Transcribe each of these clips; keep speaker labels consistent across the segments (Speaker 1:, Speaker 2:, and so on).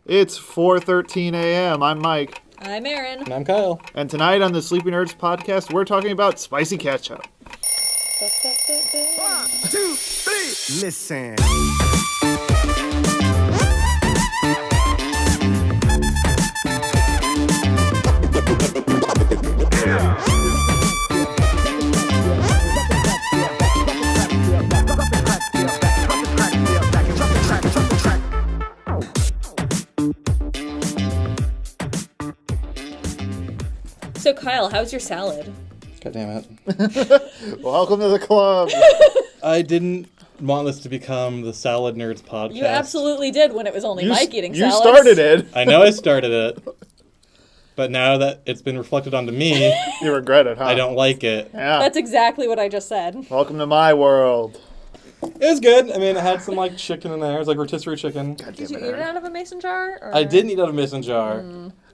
Speaker 1: It's 4:13 a.m. I'm Mike.
Speaker 2: I'm Erin.
Speaker 3: And I'm Kyle.
Speaker 1: And tonight on the Sleepy Nerds podcast, we're talking about spicy ketchup.
Speaker 4: 1, 2, 3, listen.
Speaker 2: So Kyle, how's your salad?
Speaker 3: God damn it.
Speaker 1: Welcome to the club.
Speaker 3: I didn't want this to become the Salad Nerds podcast.
Speaker 2: You absolutely did when it was only Mike eating
Speaker 1: You
Speaker 2: salads.
Speaker 1: started it.
Speaker 3: I know I started it, but now that it's been reflected onto me,
Speaker 1: You regret it, huh?
Speaker 3: I don't like it.
Speaker 1: Yeah.
Speaker 2: That's exactly what I just said.
Speaker 1: Welcome to my world.
Speaker 3: It was good. I mean, it had some like chicken in there. It was like rotisserie chicken.
Speaker 1: God
Speaker 2: Did
Speaker 1: damn
Speaker 2: you
Speaker 1: it,
Speaker 2: eat it
Speaker 1: Erin.
Speaker 2: out of a mason jar? Or...
Speaker 3: I didn't eat out of a mason jar.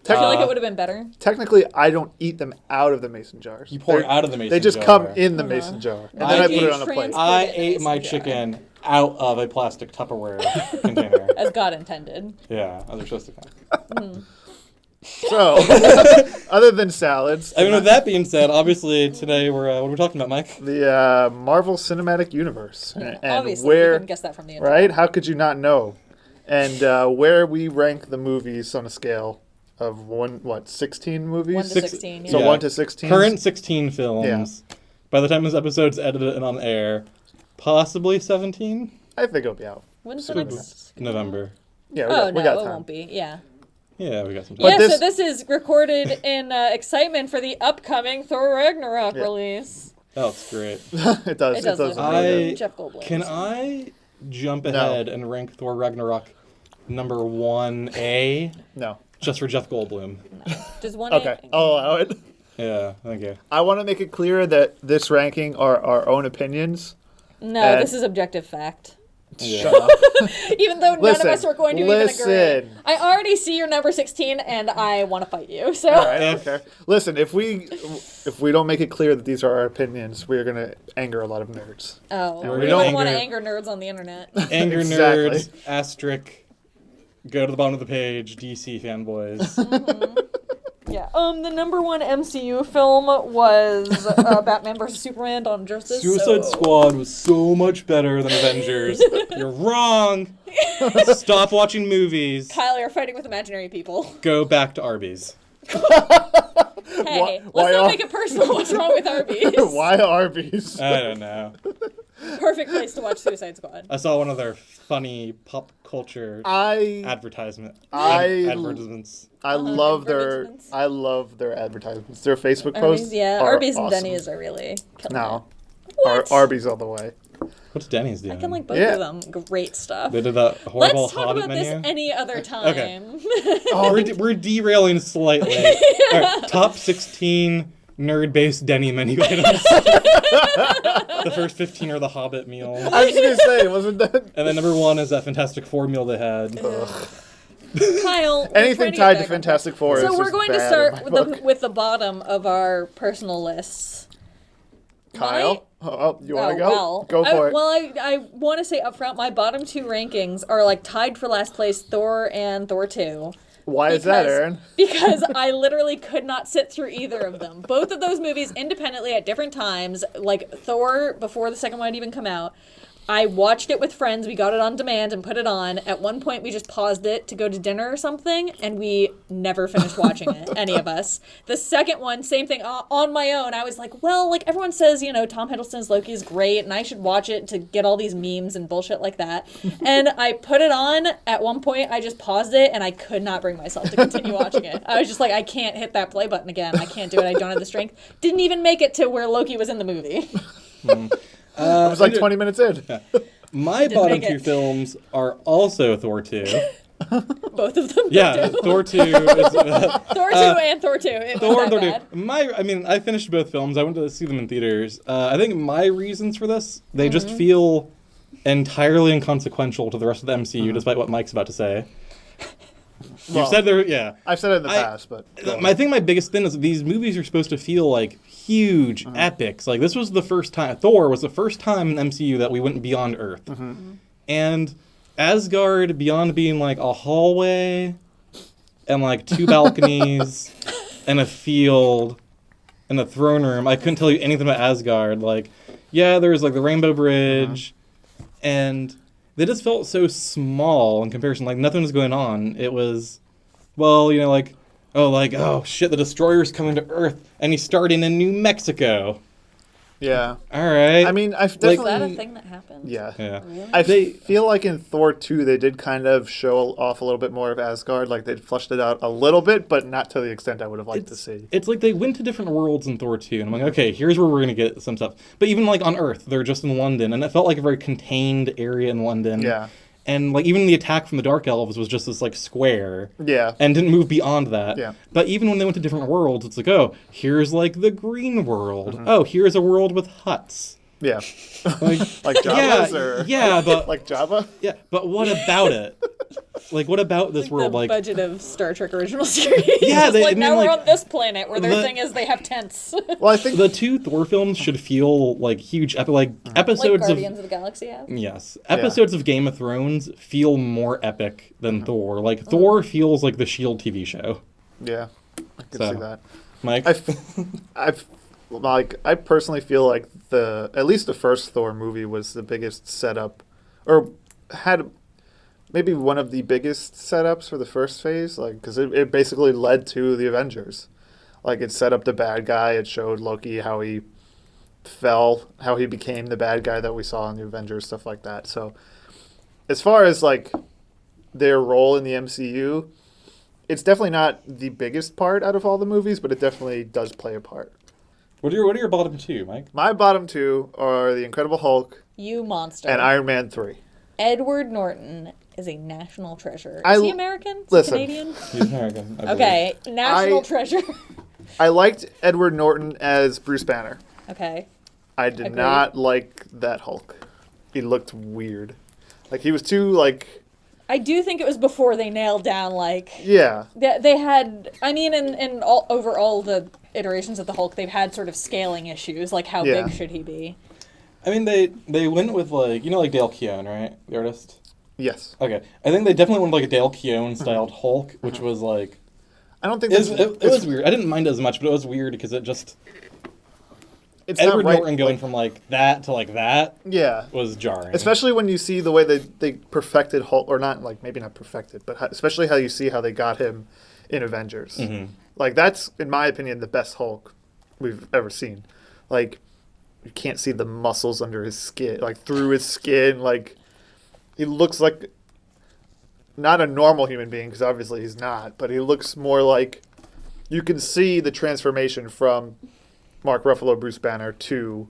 Speaker 2: I feel like it would have been better.
Speaker 1: Technically, I don't eat them out of the mason jars.
Speaker 3: You pour it
Speaker 1: They're-
Speaker 3: out of the mason jar.
Speaker 1: They just come in the mason jar. And then I put it on a plate.
Speaker 3: I
Speaker 2: Put it in a
Speaker 3: ate my
Speaker 2: mason jar.
Speaker 3: chicken out of a plastic Tupperware container.
Speaker 2: As God intended.
Speaker 3: Yeah, as they're supposed to come.
Speaker 1: So, other than salads,
Speaker 3: I mean, with that being said, obviously today what are we talking about, Mike?
Speaker 1: the Marvel Cinematic Universe. And
Speaker 2: Obviously, you
Speaker 1: where,
Speaker 2: couldn't guess that from the intro.
Speaker 1: right? How could you not know? And where we rank the movies on a scale of 16 movies?
Speaker 2: 1 to 16.
Speaker 1: So
Speaker 3: Yeah.
Speaker 1: 1 to 16?
Speaker 3: Current 16 films. By the time this episode's edited and on air, possibly 17?
Speaker 1: I think it'll be out.
Speaker 2: When's the next?
Speaker 3: November.
Speaker 1: Yeah,
Speaker 2: Oh,
Speaker 1: we got
Speaker 2: no, it
Speaker 1: time.
Speaker 2: won't be. Yeah.
Speaker 3: Yeah, we got some time.
Speaker 1: But
Speaker 2: Yeah,
Speaker 1: this-
Speaker 2: so this is recorded in excitement for the upcoming Thor Ragnarok release.
Speaker 3: Oh, it's great.
Speaker 1: It does.
Speaker 2: It does look
Speaker 1: really
Speaker 2: good.
Speaker 1: good.
Speaker 2: Jeff Goldblum.
Speaker 3: Can I jump ahead and rank Thor Ragnarok number 1A
Speaker 1: No.
Speaker 3: just for Jeff Goldblum?
Speaker 2: Does one
Speaker 1: Okay, I'll allow it.
Speaker 3: Yeah, thank you.
Speaker 1: I want to make it clear that this ranking are our own opinions.
Speaker 2: No, this is objective fact.
Speaker 3: Yeah.
Speaker 1: Shut up.
Speaker 2: Even though none of us are going to even agree.
Speaker 1: Listen.
Speaker 2: I already see your number 16 and I want to fight you. So
Speaker 1: All right, okay. Listen, if we don't make it clear that these are our opinions, we're going to anger a lot of nerds.
Speaker 2: Oh,
Speaker 3: We're
Speaker 2: we
Speaker 3: gonna
Speaker 2: don't want to
Speaker 3: anger-
Speaker 2: anger nerds on the internet.
Speaker 3: Anger
Speaker 1: Exactly.
Speaker 3: nerds, asterisk, go to the bottom of the page, DC fanboys.
Speaker 2: Yeah. The number one MCU film was Batman vs Superman: Dawn of Justice.
Speaker 3: Suicide Squad was so much better than Avengers. You're wrong. Stop watching movies.
Speaker 2: Kyle, you're fighting with imaginary people.
Speaker 3: Go back to Arby's.
Speaker 2: Hey,
Speaker 1: why
Speaker 2: let's not
Speaker 1: are-
Speaker 2: make it personal. What's wrong with Arby's?
Speaker 1: Why Arby's?
Speaker 3: I don't know.
Speaker 2: Perfect place to watch Suicide Squad.
Speaker 3: I saw one of their funny pop culture
Speaker 1: I
Speaker 3: advertisements.
Speaker 1: love
Speaker 2: advertisements.
Speaker 1: their advertisements. Their Facebook
Speaker 2: Arby's,
Speaker 1: posts.
Speaker 2: yeah.
Speaker 1: are
Speaker 2: Arby's and
Speaker 1: awesome.
Speaker 2: Denny's are really killing
Speaker 1: No.
Speaker 2: it. What?
Speaker 1: Arby's all the way.
Speaker 3: What's Denny's doing?
Speaker 2: I can like both
Speaker 1: Yeah.
Speaker 2: of them. Great stuff.
Speaker 3: They did that horrible
Speaker 2: Let's talk
Speaker 3: Hobbit
Speaker 2: about
Speaker 3: menu.
Speaker 2: this any other time.
Speaker 3: Okay. We're derailing slightly. All right, top 16 nerd-based Denny menu items. The first 15 are the Hobbit meal.
Speaker 1: I was going to say, wasn't that?
Speaker 3: And then number 1 is that Fantastic Four meal they had.
Speaker 2: Kyle, we're
Speaker 1: Anything
Speaker 2: trying
Speaker 1: tied
Speaker 2: get
Speaker 1: to
Speaker 2: back on
Speaker 1: Fantastic Four is
Speaker 2: So we're
Speaker 1: just
Speaker 2: going to
Speaker 1: bad
Speaker 2: start
Speaker 1: in my book.
Speaker 2: with the bottom of our personal lists.
Speaker 1: Kyle? You want to go?
Speaker 2: Well,
Speaker 1: Go for it.
Speaker 2: Well, I want to say up front, my bottom two rankings are like tied for last place, Thor and Thor 2.
Speaker 1: Why is that,
Speaker 2: because-
Speaker 1: Erin?
Speaker 2: Because I literally could not sit through either of them. Both of those movies independently at different times, like Thor before the second one had even come out. I watched it with friends. We got it on demand and put it on. At one point, we just paused it to go to dinner or something, and we never finished watching it, any of us. The second one, same thing, on my own. I was like, well, like everyone says, you know, Tom Hiddleston's Loki is great, and I should watch it to get all these memes and bullshit like that. And I put it on. At one point, I just paused it, and I could not bring myself to continue watching it. I was just like, I can't hit that play button again. I can't do it. I don't have the strength. Didn't even make it to where Loki was in the movie.
Speaker 1: It was like 20 minutes in.
Speaker 3: My bottom
Speaker 2: make
Speaker 3: two
Speaker 2: it.
Speaker 3: films are also Thor 2.
Speaker 2: Both of them.
Speaker 3: Yeah, Thor 2 is...
Speaker 2: Thor 2 and Thor 2. It
Speaker 3: Thor
Speaker 2: was that
Speaker 3: and Thor 2.
Speaker 2: bad.
Speaker 3: I finished both films. I went to see them in theaters. I think my reasons for this, they just feel entirely inconsequential to the rest of the MCU, despite what Mike's about to say.
Speaker 1: Well,
Speaker 3: You've said there, yeah.
Speaker 1: I've said it in the past, but
Speaker 3: I think my biggest thing is that these movies are supposed to feel like huge epics. Like this was the first time Thor was the first time in MCU that we went beyond Earth, and Asgard, beyond being like a hallway and like 2 balconies and a field and a throne room, I couldn't tell you anything about Asgard. Like, yeah, there's like the Rainbow Bridge, and they just felt so small in comparison. Like, nothing was going on. It was, well, you know, like, oh shit, the Destroyer's coming to Earth, and he's starting in New Mexico.
Speaker 1: Yeah.
Speaker 3: All right.
Speaker 1: I mean, I've
Speaker 2: Is
Speaker 1: definitely...
Speaker 2: that a thing that happened?
Speaker 1: Yeah.
Speaker 3: Yeah.
Speaker 2: Really?
Speaker 1: I feel like in Thor 2, they did kind of show off a little bit more of Asgard. Like, they flushed it out a little bit, but not to the extent I would have liked to see.
Speaker 3: It's like they went to different worlds in Thor 2, and I'm like, okay, here's where we're going to get some stuff. But even, like, on Earth, they're just in London, and it felt like a very contained area in London.
Speaker 1: Yeah.
Speaker 3: And, like, even the attack from the Dark Elves was just this, like, square.
Speaker 1: Yeah.
Speaker 3: And didn't move beyond that.
Speaker 1: Yeah.
Speaker 3: But even when they went to different worlds, it's like, oh, here's, like, the green world. Oh, here's a world with huts.
Speaker 1: Yeah.
Speaker 3: Like,
Speaker 1: Like Java's or...
Speaker 3: yeah, but...
Speaker 1: Like Java?
Speaker 3: Yeah, but what about it? Like, what about this world?
Speaker 2: The
Speaker 3: Like,
Speaker 2: budget of Star Trek original series.
Speaker 3: Yeah,
Speaker 2: It's
Speaker 3: they-
Speaker 2: like
Speaker 3: and
Speaker 2: now
Speaker 3: then,
Speaker 2: we're
Speaker 3: like,
Speaker 2: on this planet where their
Speaker 3: the-
Speaker 2: thing is they have tents.
Speaker 1: Well, I think...
Speaker 3: the 2 Thor films should feel like huge,
Speaker 2: like
Speaker 3: episodes
Speaker 2: Guardians
Speaker 3: of...
Speaker 2: of the Galaxy have.
Speaker 3: Yes. Episodes of Game of Thrones feel more epic
Speaker 1: Mm-hmm.
Speaker 3: than Thor. Like, Thor feels like the S.H.I.E.L.D. TV show.
Speaker 1: Yeah. I can
Speaker 3: So,
Speaker 1: see that.
Speaker 3: Mike?
Speaker 1: I personally feel like at least the first Thor movie was the biggest setup, or had maybe one of the biggest setups for the first phase, like, because it basically led to the Avengers. Like, it set up the bad guy, it showed Loki how he fell, how he became the bad guy that we saw in the Avengers, stuff like that. So, as far as, like, their role in the MCU, it's definitely not the biggest part out of all the movies, but it definitely does play a part.
Speaker 3: What are your bottom 2, Mike?
Speaker 1: My bottom 2 are The Incredible Hulk
Speaker 2: You monster.
Speaker 1: and Iron Man 3.
Speaker 2: Edward Norton is a national treasure.
Speaker 1: I-
Speaker 2: Is he American? Is he
Speaker 1: listen.
Speaker 2: Canadian?
Speaker 3: He's American. I believe.
Speaker 2: Okay, national
Speaker 1: I-
Speaker 2: treasure.
Speaker 1: I liked Edward Norton as Bruce Banner.
Speaker 2: Okay.
Speaker 1: I did
Speaker 2: Agreed.
Speaker 1: not like that Hulk. He looked weird. Like, he was too, like...
Speaker 2: I do think it was before they nailed down, like...
Speaker 1: Yeah.
Speaker 2: They had... I mean, in all, over all the iterations of the Hulk, they've had sort of scaling issues, like how
Speaker 1: Yeah.
Speaker 2: big should he be?
Speaker 3: I mean, they went with, like, you know, like Dale Keown, right? The artist?
Speaker 1: Yes.
Speaker 3: Okay. I think they definitely went with, like, a Dale Keown-styled Hulk, which was, like...
Speaker 1: I don't think
Speaker 3: It was,
Speaker 1: that's...
Speaker 3: it was weird. I didn't mind it as much, but it was weird because it just...
Speaker 1: It's
Speaker 3: Edward
Speaker 1: not right.
Speaker 3: Norton going from, like, that to, like, that
Speaker 1: Yeah.
Speaker 3: was jarring.
Speaker 1: Especially when you see the way they perfected Hulk, or not, like, maybe not perfected, but especially how you see how they got him in Avengers.
Speaker 3: Mm-hmm.
Speaker 1: Like, that's, in my opinion, the best Hulk we've ever seen. Like, you can't see the muscles under his skin, like, through his skin. Like, he looks like not a normal human being, because obviously he's not, but he looks more like you can see the transformation from Mark Ruffalo, Bruce Banner, to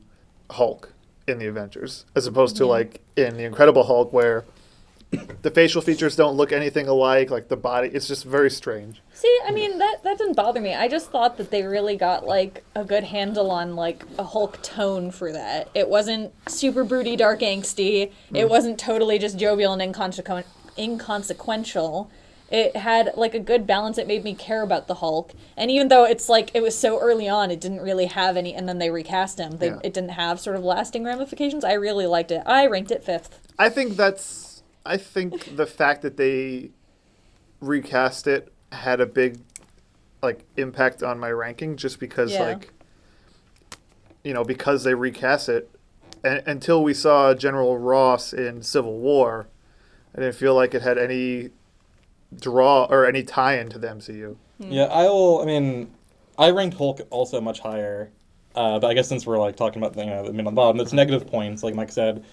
Speaker 1: Hulk in the Avengers, as opposed to, like, in the Incredible Hulk, where the facial features don't look anything alike, like the body, it's just very strange.
Speaker 2: See, I mean, that didn't bother me. I just thought that they really got, like, a good handle on, like, a Hulk tone for that. It wasn't super broody, dark, angsty. It wasn't totally just jovial and inconsequential. It had, like, a good balance. It made me care about the Hulk. And even though it's, like, it was so early on, it didn't really have any, and then they recast him. It didn't have sort of lasting ramifications. I really liked it. I ranked it 5th.
Speaker 1: I think the fact that they recast it had a big, like, impact on my ranking, just because, like, you know, because they recast it, until we saw General Ross in Civil War, I didn't feel like it had any draw or any tie-in to the MCU.
Speaker 3: Yeah, I ranked Hulk also much higher, but I guess since we're, like, talking about the mid on the bottom, it's negative points, like Mike said.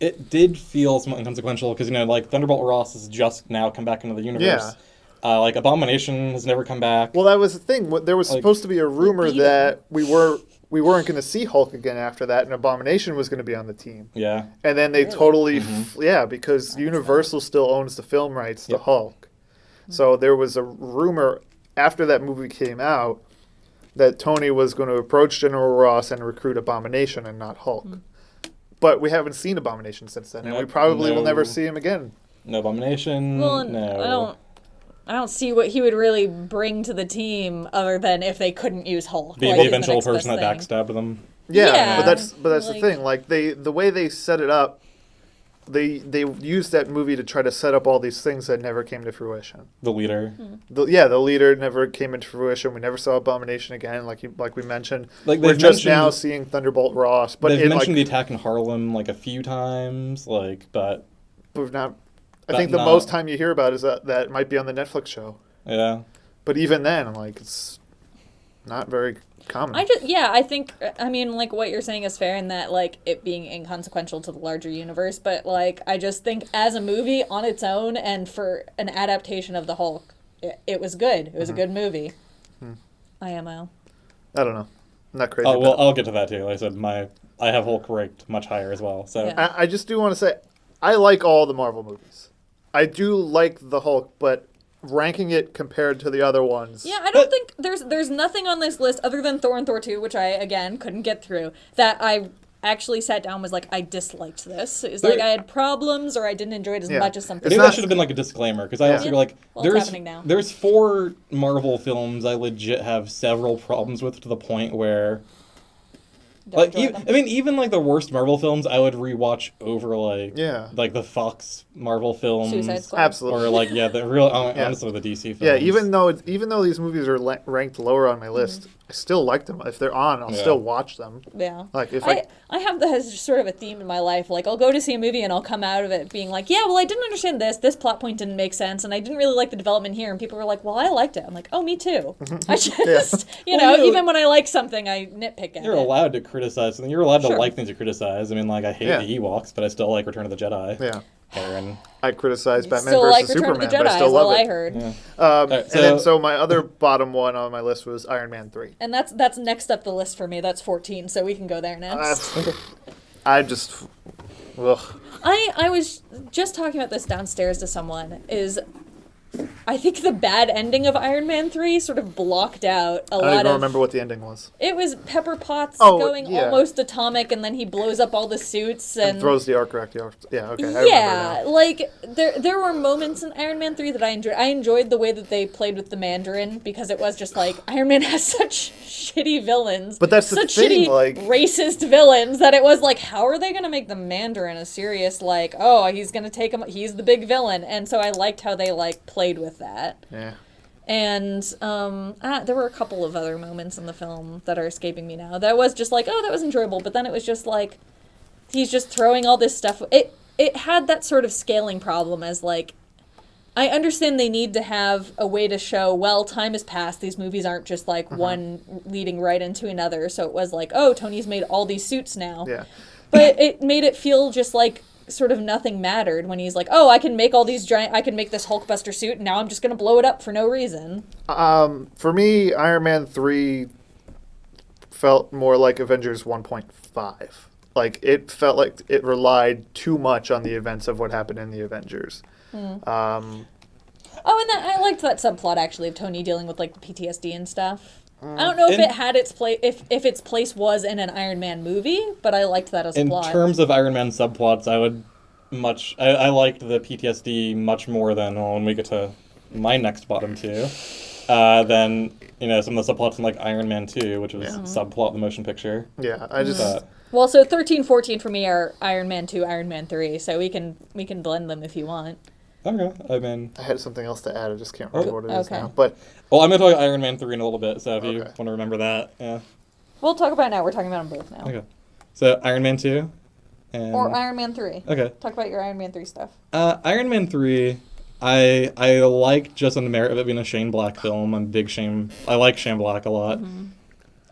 Speaker 3: It did feel somewhat inconsequential because, you know, like, Thunderbolt Ross has just now come back into the universe.
Speaker 1: Yeah.
Speaker 3: Like, Abomination has never come back.
Speaker 1: Well, that was the thing. There was
Speaker 3: Like,
Speaker 1: supposed to be a rumor that we weren't going to see Hulk again after that, and Abomination was going to be on the team.
Speaker 3: Yeah.
Speaker 1: And then they totally, because Universal still owns the film rights to Hulk. So there was a rumor after that movie came out that Tony was going to approach General Ross and recruit Abomination and not Hulk. But we haven't seen Abomination since then, and we probably will never see him again.
Speaker 3: No Abomination.
Speaker 2: Well,
Speaker 3: no.
Speaker 2: I don't see what he would really bring to the team other than if they couldn't use Hulk.
Speaker 3: Be
Speaker 2: like,
Speaker 3: the
Speaker 2: is
Speaker 3: eventual
Speaker 2: next
Speaker 3: person
Speaker 2: best
Speaker 3: that
Speaker 2: thing.
Speaker 3: backstabbed them.
Speaker 1: Yeah,
Speaker 2: Yeah,
Speaker 1: but that's the
Speaker 2: like-
Speaker 1: thing. Like, the way they set it up, they used that movie to try to set up all these things that never came to fruition.
Speaker 3: The leader.
Speaker 1: The leader never came into fruition. We never saw Abomination again, like we mentioned.
Speaker 3: Like,
Speaker 1: we're
Speaker 3: they've
Speaker 1: just now
Speaker 3: mentioned-
Speaker 1: seeing Thunderbolt Ross, but
Speaker 3: They've
Speaker 1: in
Speaker 3: mentioned
Speaker 1: like
Speaker 3: the attack in Harlem like a few times, like, but
Speaker 1: we've not. I
Speaker 3: But
Speaker 1: think the
Speaker 3: not-
Speaker 1: most time you hear about is that might be on the Netflix show.
Speaker 3: yeah.
Speaker 1: But even then, like, it's not very common.
Speaker 2: I think, I mean, like, what you're saying is fair in that, like, it being inconsequential to the larger universe, but, like, I just think as a movie on its own and for an adaptation of the Hulk, it was good. It was a good movie. IMO.
Speaker 1: I don't know. I'm not crazy
Speaker 3: Oh, well,
Speaker 1: about it.
Speaker 3: I'll get to that too. Like I said, I have Hulk ranked much higher as well. So
Speaker 2: Yeah.
Speaker 1: I just do want to say, I like all the Marvel movies. I do like the Hulk, but ranking it compared to the other ones.
Speaker 2: Yeah, I don't think there's nothing on this list other than Thor and Thor 2, which I, again, couldn't get through, that I actually sat down and was like, I disliked this. It's like I had problems or I didn't enjoy it as
Speaker 1: Yeah.
Speaker 2: much as something
Speaker 1: It's
Speaker 3: maybe
Speaker 1: not-
Speaker 3: that should have been like a disclaimer because I
Speaker 1: Yeah.
Speaker 3: also feel like
Speaker 2: Well, it's
Speaker 3: there's
Speaker 2: happening now.
Speaker 3: there's 4 Marvel films I legit have several problems with to the point where
Speaker 2: Don't
Speaker 3: like
Speaker 2: enjoy them.
Speaker 3: I mean even like the worst Marvel films I would rewatch over
Speaker 1: Yeah.
Speaker 3: like the Fox Marvel films
Speaker 2: Suicide Squad.
Speaker 1: Absolutely.
Speaker 3: or like the real
Speaker 1: Yeah.
Speaker 3: honestly the DC films.
Speaker 1: Yeah, even though these movies are ranked lower on my list, I still like them. If they're on, I'll
Speaker 3: Yeah.
Speaker 1: still watch them.
Speaker 2: Yeah.
Speaker 1: Like, if
Speaker 2: I have that as sort of a theme in my life. Like, I'll go to see a movie and I'll come out of it being like, yeah, well, I didn't understand this plot point didn't make sense, and I didn't really like the development here. And people were like, well, I liked it. I'm like, oh, me too. I just, you know,
Speaker 3: Well, you know,
Speaker 2: even when I like something, I nitpick at
Speaker 3: you're
Speaker 2: it.
Speaker 3: allowed to criticize something. You're allowed to
Speaker 2: Sure.
Speaker 3: like things you criticize. I mean, like I hate
Speaker 1: Yeah.
Speaker 3: the Ewoks, but I still like Return of the Jedi.
Speaker 1: yeah,
Speaker 3: Aaron.
Speaker 1: I criticize Batman
Speaker 2: Still like
Speaker 1: versus
Speaker 2: Return
Speaker 1: Superman,
Speaker 2: of the
Speaker 1: but I
Speaker 2: Jedi,
Speaker 1: still
Speaker 2: is all
Speaker 1: love
Speaker 2: I
Speaker 1: it.
Speaker 2: heard.
Speaker 3: Yeah.
Speaker 1: And then so my other bottom one on my list was Iron Man 3.
Speaker 2: And that's next up the list for me. That's 14, so we can go there next.
Speaker 1: I just, ugh.
Speaker 2: I was just talking about this downstairs to someone, is I think the bad ending of Iron Man 3 sort of blocked out a
Speaker 1: I don't
Speaker 2: lot
Speaker 1: even
Speaker 2: of...
Speaker 1: remember what the ending was.
Speaker 2: It was Pepper Potts
Speaker 1: Oh,
Speaker 2: going
Speaker 1: yeah.
Speaker 2: almost atomic, and then he blows up all the suits and
Speaker 1: Throws the arc reactor. Yeah, okay. I remember
Speaker 2: yeah,
Speaker 1: now.
Speaker 2: like there were moments in Iron Man 3 that I enjoyed. I enjoyed the way that they played with the Mandarin because it was just like Iron Man has such shitty villains,
Speaker 1: But that's the
Speaker 2: such
Speaker 1: thing,
Speaker 2: shitty
Speaker 1: like-
Speaker 2: racist villains that it was like, how are they gonna make the Mandarin a serious like, oh, he's gonna take him, he's the big villain, and so I liked how they like played with that.
Speaker 1: Yeah.
Speaker 2: And there were a couple of other moments in the film that are escaping me now. That was just like, oh, that was enjoyable. But then it was just like, he's just throwing all this stuff. It had that sort of scaling problem as like, I understand they need to have a way to show, well, time has passed. These movies aren't just like one leading right into another. So it was like, oh, Tony's made all these suits now.
Speaker 1: Yeah.
Speaker 2: But it made it feel just like sort of nothing mattered when he's like, oh, I can make all these I can make this Hulkbuster suit, and now I'm just going to blow it up for no reason.
Speaker 1: For me, Iron Man 3 felt more like Avengers 1.5. Like, it felt like it relied too much on the events of what happened in the Avengers.
Speaker 2: Oh, and I liked that subplot, actually, of Tony dealing with, like, the PTSD and stuff. I don't know if it had its place, if its place was in an Iron Man movie, but I liked that as a
Speaker 3: In
Speaker 2: plot.
Speaker 3: terms of Iron Man subplots, I liked the PTSD much more than when we get to my next bottom two. Than some of the subplots in like Iron Man 2, which was subplot the motion picture.
Speaker 1: Yeah, I just...
Speaker 3: But
Speaker 2: Well, so 13, 14 for me are Iron Man 2, Iron Man 3, so we can blend them if you want.
Speaker 3: okay, I mean,
Speaker 1: I had something else to add. I just can't remember what it is
Speaker 2: okay.
Speaker 1: now. But
Speaker 3: well, I'm gonna talk about Iron Man 3 in a little bit, so if you
Speaker 1: Okay.
Speaker 3: want to remember that, yeah.
Speaker 2: We'll talk about it now. We're talking about them both now.
Speaker 3: Okay, so Iron Man 2, and
Speaker 2: Or Iron Man 3.
Speaker 3: okay,
Speaker 2: Talk about your Iron Man 3 stuff.
Speaker 3: Iron Man 3. I like just on the merit of it being a Shane Black film. I like Shane Black a lot.
Speaker 2: Mm-hmm.